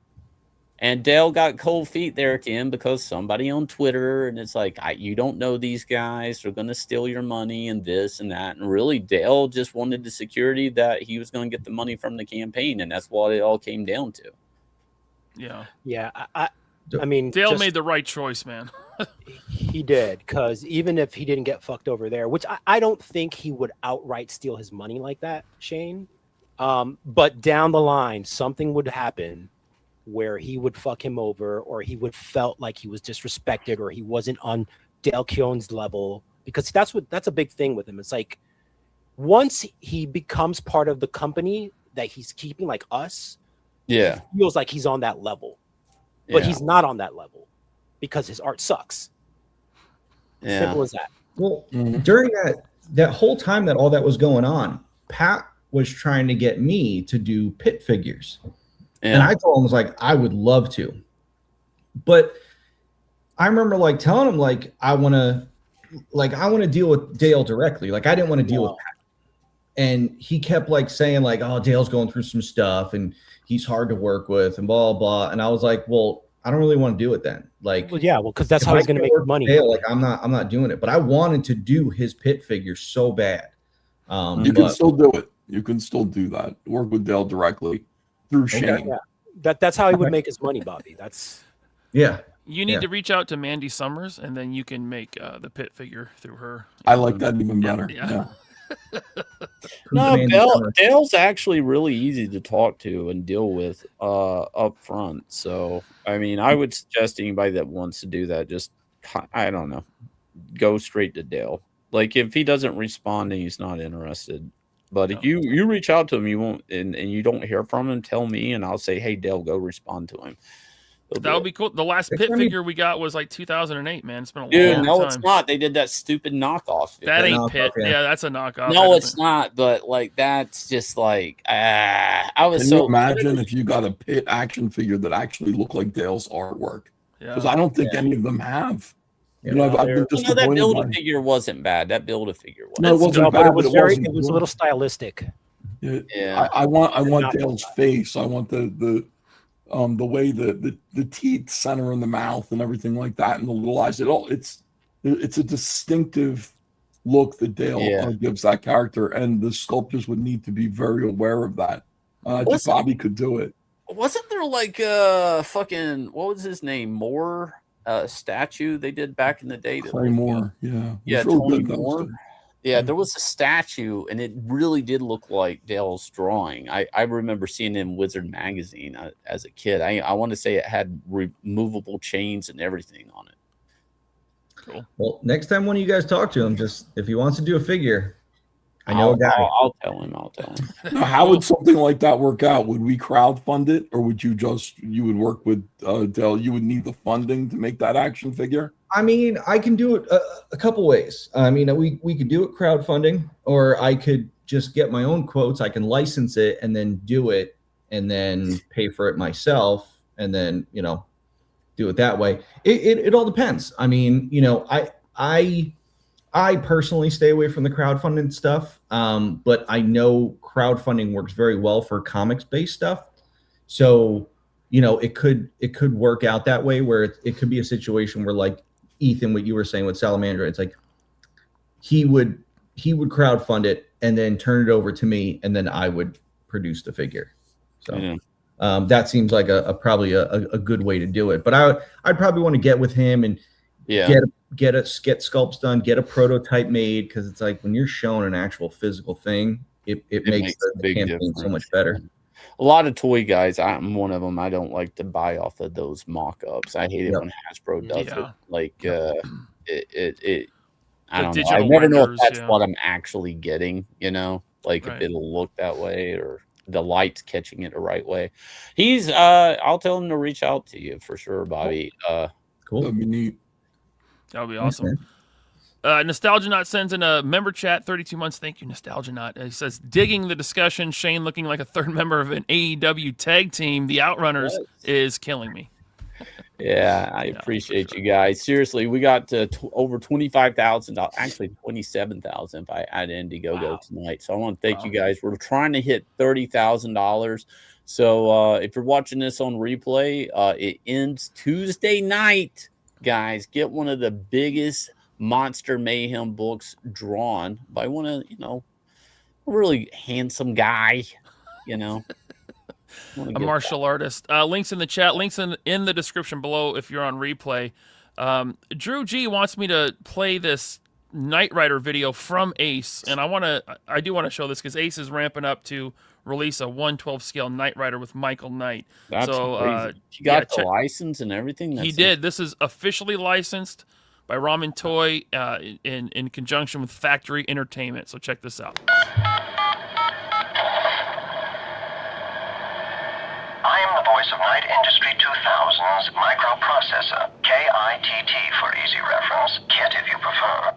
Speaker 6: And Dale got cold feet there at the end because somebody on Twitter, and it's like, you don't know these guys. They're going to steal your money and this and that. And really, Dale just wanted the security that he was going to get the money from the campaign. And that's what it all came down to.
Speaker 3: Yeah.
Speaker 5: Yeah. I mean,
Speaker 3: Dale made the right choice, man.
Speaker 5: He did, because even if he didn't get fucked over there, which I don't think he would outright steal his money like that, Shane. But down the line, something would happen where he would fuck him over, or he would felt like he was disrespected, or he wasn't on Dale Keown's level, because that's a big thing with him. It's like once he becomes part of the company that he's keeping, like us, he feels like he's on that level, but he's not on that level because his art sucks. Simple as that.
Speaker 4: Well, during that whole time that all that was going on, Pat was trying to get me to do pit figures. And I told him, I was like, I would love to. But I remember like telling him, like, I want to deal with Dale directly. Like, I didn't want to deal with Pat. and he kept like saying like, oh, Dale's going through some stuff and he's hard to work with and blah, blah. And I was like, well, I don't really want to do it then. Like,
Speaker 5: Well, yeah, well, because that's how he's going to make money.
Speaker 4: Dale, like, I'm not doing it. But I wanted to do his pit figure so bad.
Speaker 8: You can still do it. You can still do that. Work with Dale directly through Shane.
Speaker 5: Yeah. That's how he would make his money, Bobby. That's
Speaker 3: You need to reach out to Mandy Summers, and then you can make the pit figure through her.
Speaker 8: I like that even better.
Speaker 3: Yeah.
Speaker 6: No, Dale's actually really easy to talk to and deal with up front. So, I mean, I would suggest anybody that wants to do that, just, I don't know, go straight to Dale. Like, if he doesn't respond and he's not interested. But if you reach out to him, you won't, and you don't hear from him, tell me, and I'll say, hey, Dale, go respond to him.
Speaker 3: That would be cool. The last pit figure we got was like 2008, man. It's been a long time.
Speaker 6: No, it's not. They did that stupid knockoff.
Speaker 3: That ain't pit. Yeah, that's a knockoff.
Speaker 6: No, it's not. But like, that's just like, I was
Speaker 8: Can
Speaker 6: so.
Speaker 8: you imagine if you got a pit action figure that actually looked like Dale's artwork? Because I don't think any of them have. You know, I've been disappointed.
Speaker 6: That Build-A-Figure wasn't bad. That Build-A-Figure was.
Speaker 8: No, it wasn't bad.
Speaker 5: It was it was a little stylistic.
Speaker 8: Yeah. I want Dale's face. I want the way the teeth center in the mouth and everything like that, and the little eyes. It's a distinctive look that Dale gives that character, and the sculptors would need to be very aware of that. Just Bobby could do it.
Speaker 6: Wasn't there like fucking, what was his name, Moore statue they did back in the day?
Speaker 8: Clay Moore, yeah,
Speaker 6: Tony Moore. Yeah, there was a statue, and it really did look like Dale's drawing. I remember seeing it in Wizard magazine as a kid. I want to say it had removable chains and everything on it.
Speaker 3: Cool.
Speaker 4: Well, next time when you guys talk to him, just if he wants to do a figure, I know a guy.
Speaker 6: I'll tell him.
Speaker 8: Now, how would something like that work out? Would we crowdfund it, or would you would work with Dale? You would need the funding to make that action figure?
Speaker 4: I mean, I can do it a couple ways. I mean, we could do it crowdfunding, or I could just get my own quotes. I can license it and then do it and then pay for it myself and then, do it that way. It all depends. I mean, I personally stay away from the crowdfunding stuff, but I know crowdfunding works very well for comics-based stuff. So, it could work out that way where it could be a situation where, like Ethan, what you were saying with Salamander, it's like he would crowdfund it and then turn it over to me, and then I would produce the figure. So that seems like probably a good way to do it. But I'd probably want to get with him and get sculpts done, get a prototype made, because it's like when you're shown an actual physical thing, it makes the campaign so much better.
Speaker 6: A lot of toy guys, I'm one of them. I don't like to buy off of those mock-ups. I hate it when Hasbro does it. Like I don't know. I never know if that's what I'm actually getting. Like if it'll look that way or the light's catching it the right way. I'll tell him to reach out to you for sure, Bobby.
Speaker 4: Cool.
Speaker 8: That'd be neat.
Speaker 3: That would be awesome. Nostalgia Not sends in a member chat, 32 months. Thank you, Nostalgia Not. He says, digging the discussion, Shane looking like a third member of an AEW tag team, the Outrunners, is killing me.
Speaker 6: Yeah, I appreciate you guys. Seriously, we got over $25,000, actually $27,000 if I add Indiegogo tonight. So I want to thank you guys. We're trying to hit $30,000. So if you're watching this on replay, it ends Tuesday night. Guys, get one of the biggest Monster Mayhem books drawn by one of, a really handsome guy, a
Speaker 3: martial artist. Links in the chat, links in the description below if you're on replay. Drew G wants me to play this Knight Rider video from Ace, and I do want to show this because Ace is ramping up to release a 1/12 scale Knight Rider with Michael Knight.
Speaker 6: That's crazy. He got the license and everything.
Speaker 3: He did. This is officially licensed by Ramen Toy in conjunction with Factory Entertainment. So check this out.
Speaker 11: I am the voice of Knight Industry 2000's microprocessor, KITT for easy reference, KIT if you prefer.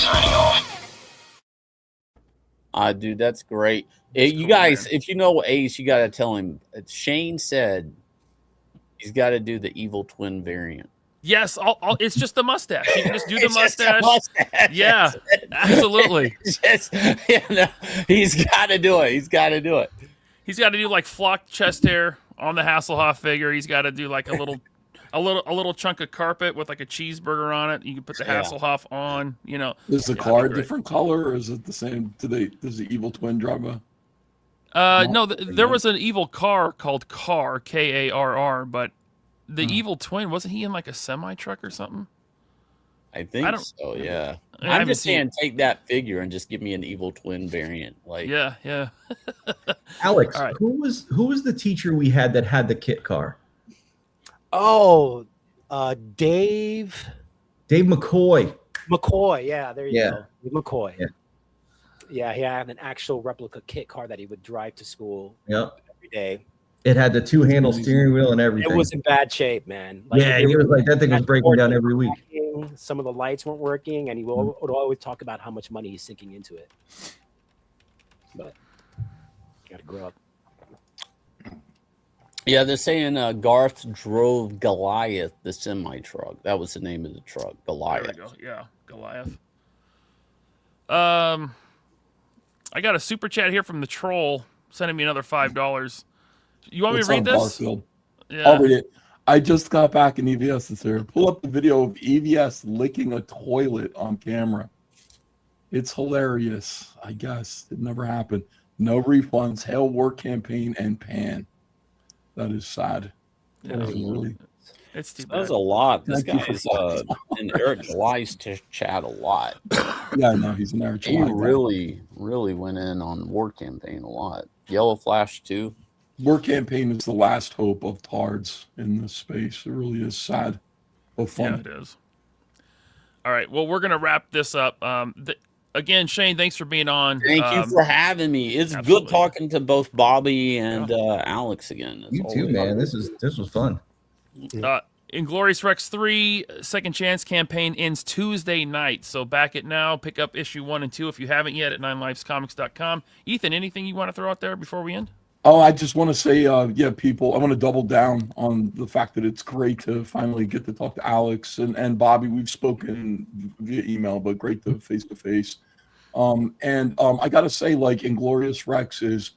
Speaker 11: signing off.
Speaker 6: Dude, that's great.
Speaker 3: That's
Speaker 6: You
Speaker 3: cool,
Speaker 6: guys,
Speaker 3: man.
Speaker 6: if you know Ace, you got to tell him. Shane said he's got to do the evil twin variant.
Speaker 3: Yes, it's just the mustache. You can just do the
Speaker 6: It's just a
Speaker 3: mustache.
Speaker 6: mustache.
Speaker 3: Yeah, absolutely.
Speaker 6: He's got to do it. He's got to do it.
Speaker 3: He's got to do like flocked chest hair on the Hasselhoff figure. He's got to do like a little chunk of carpet with like a cheeseburger on it. You can put the Hasselhoff on. You know,
Speaker 8: Is the car a different color, or is it the same? Does the evil twin drive a?
Speaker 3: No, there was an evil car called Car, Karr, but the evil twin, wasn't he in like a semi truck or something?
Speaker 6: I think so. Yeah.
Speaker 3: I
Speaker 6: I'm
Speaker 3: haven't
Speaker 6: just saying,
Speaker 3: seen-
Speaker 6: take that figure and just give me an evil twin variant. Like,
Speaker 3: yeah.
Speaker 4: Alex,
Speaker 3: All right.
Speaker 4: who was the teacher we had that had the kit car?
Speaker 5: Oh, Dave
Speaker 4: McCoy.
Speaker 5: McCoy. Yeah, there you
Speaker 4: Yeah.
Speaker 5: go. Dave McCoy.
Speaker 4: Yeah.
Speaker 5: Yeah, he had an actual replica kit car that he would drive to school
Speaker 4: Yep.
Speaker 5: every day.
Speaker 4: It had the 2-handle steering wheel and everything.
Speaker 5: It was in bad shape, man.
Speaker 4: Yeah, he was like, that thing was breaking down every week.
Speaker 5: Some of the lights weren't working, and he would always talk about how much money he's sinking into it. But gotta grow up.
Speaker 6: yeah, they're saying Garth drove Goliath, the semi truck. That was the name of the truck,
Speaker 3: There
Speaker 6: Goliath.
Speaker 3: we go. Yeah, Goliath. I got a super chat here from the troll sending me another $5. You want me to read this?
Speaker 8: Garfield?
Speaker 3: Yeah.
Speaker 8: I'll read it. I just got back in EVS this year. Pull up the video of EVS licking a toilet on camera. It's hilarious. I guess it never happened. No refunds. Hail work campaign and pan. That is sad.
Speaker 3: Yeah.
Speaker 8: That is really.
Speaker 3: It's too
Speaker 6: That
Speaker 3: bad.
Speaker 6: was a lot. This
Speaker 8: Thank you
Speaker 6: guy's
Speaker 8: for
Speaker 6: in Eric July's chat a lot.
Speaker 8: Yeah, no, he's an Eric
Speaker 6: He
Speaker 8: July guy.
Speaker 6: really went in on War Campaign a lot. Yellow Flash too.
Speaker 8: War campaign is the last hope of tards in this space. It really is sad, but
Speaker 3: Yeah,
Speaker 8: fun.
Speaker 3: it is. All right. Well, we're gonna wrap this up. Again, Shane, thanks for being on.
Speaker 6: Thank you for having me. It's
Speaker 3: absolutely.
Speaker 6: good talking to both Bobby and Alex again. That's
Speaker 4: You
Speaker 6: all
Speaker 4: too,
Speaker 6: we
Speaker 4: man.
Speaker 6: got.
Speaker 4: This was fun.
Speaker 3: Inglorious Rex 3 Second Chance campaign ends Tuesday night. So back it now. Pick up issue 1 and 2 if you haven't yet at 9livescomics.com. Ethan, anything you want to throw out there before we end?
Speaker 8: Oh, I just want to say, people, I want to double down on the fact that it's great to finally get to talk to Alex and Bobby. We've spoken via email, but great to face. I got to say, like, Inglorious Rex is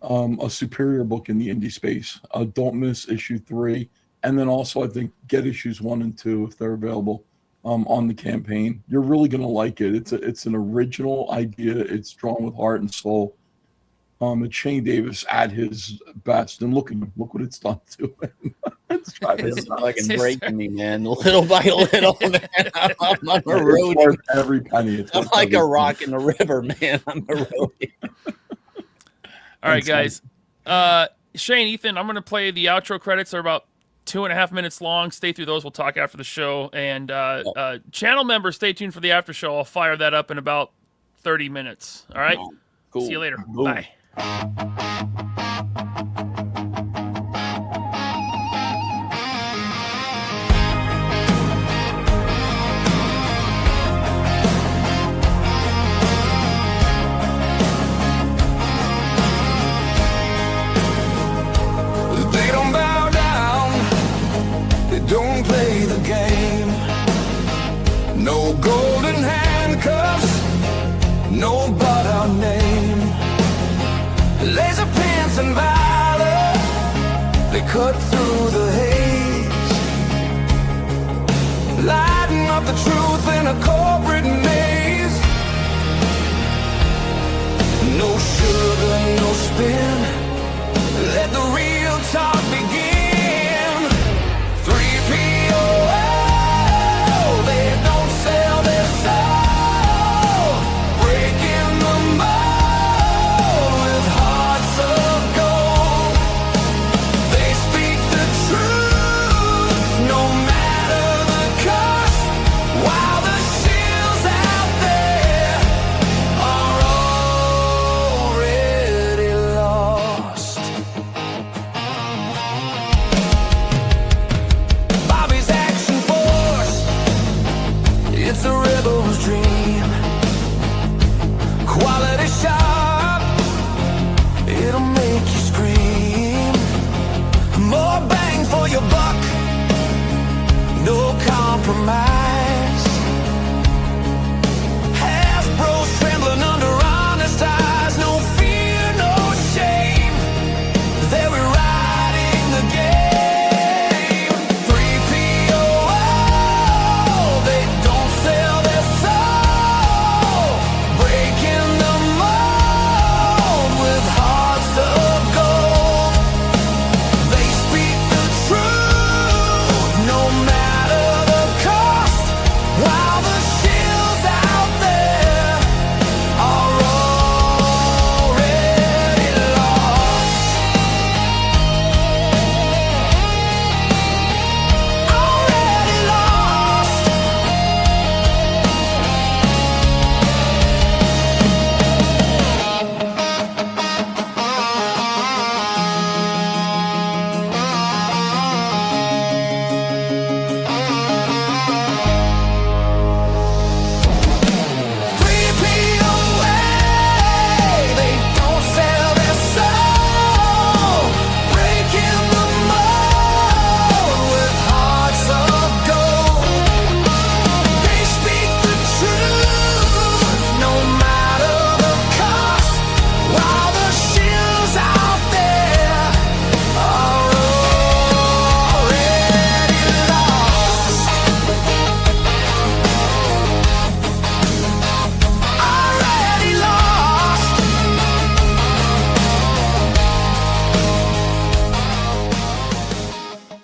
Speaker 8: a superior book in the indie space. Don't miss issue 3. And then also, I think, get issues 1 and 2 if they're available on the campaign. You're really going to like it. It's an original idea. It's drawn with heart and soul. It's Shane Davis at his best, and look what it's done to him.
Speaker 6: It's fucking breaking me, man. Little by little, man. I'm a roadie.
Speaker 8: It's worth every penny. It's
Speaker 6: I'm
Speaker 8: worth
Speaker 6: like
Speaker 8: every
Speaker 6: a
Speaker 8: penny.
Speaker 6: rock in the river, man. I'm a roadie.
Speaker 3: All right, guys. Shane, Ethan, I'm going to play the outro credits. They're about 2.5 minutes long. Stay through those. We'll talk after the show. And channel members, stay tuned for the after show. I'll fire that up in about 30 minutes. All right?
Speaker 6: Cool.
Speaker 3: See you later.
Speaker 6: Boom.
Speaker 3: Bye.
Speaker 7: They don't bow down, they don't play the game. No golden handcuffs, no but our name. LaserPants and Vala, they cut through the haze, lighting up the truth in a corporate maze. No sugar, no spin, let the real talk be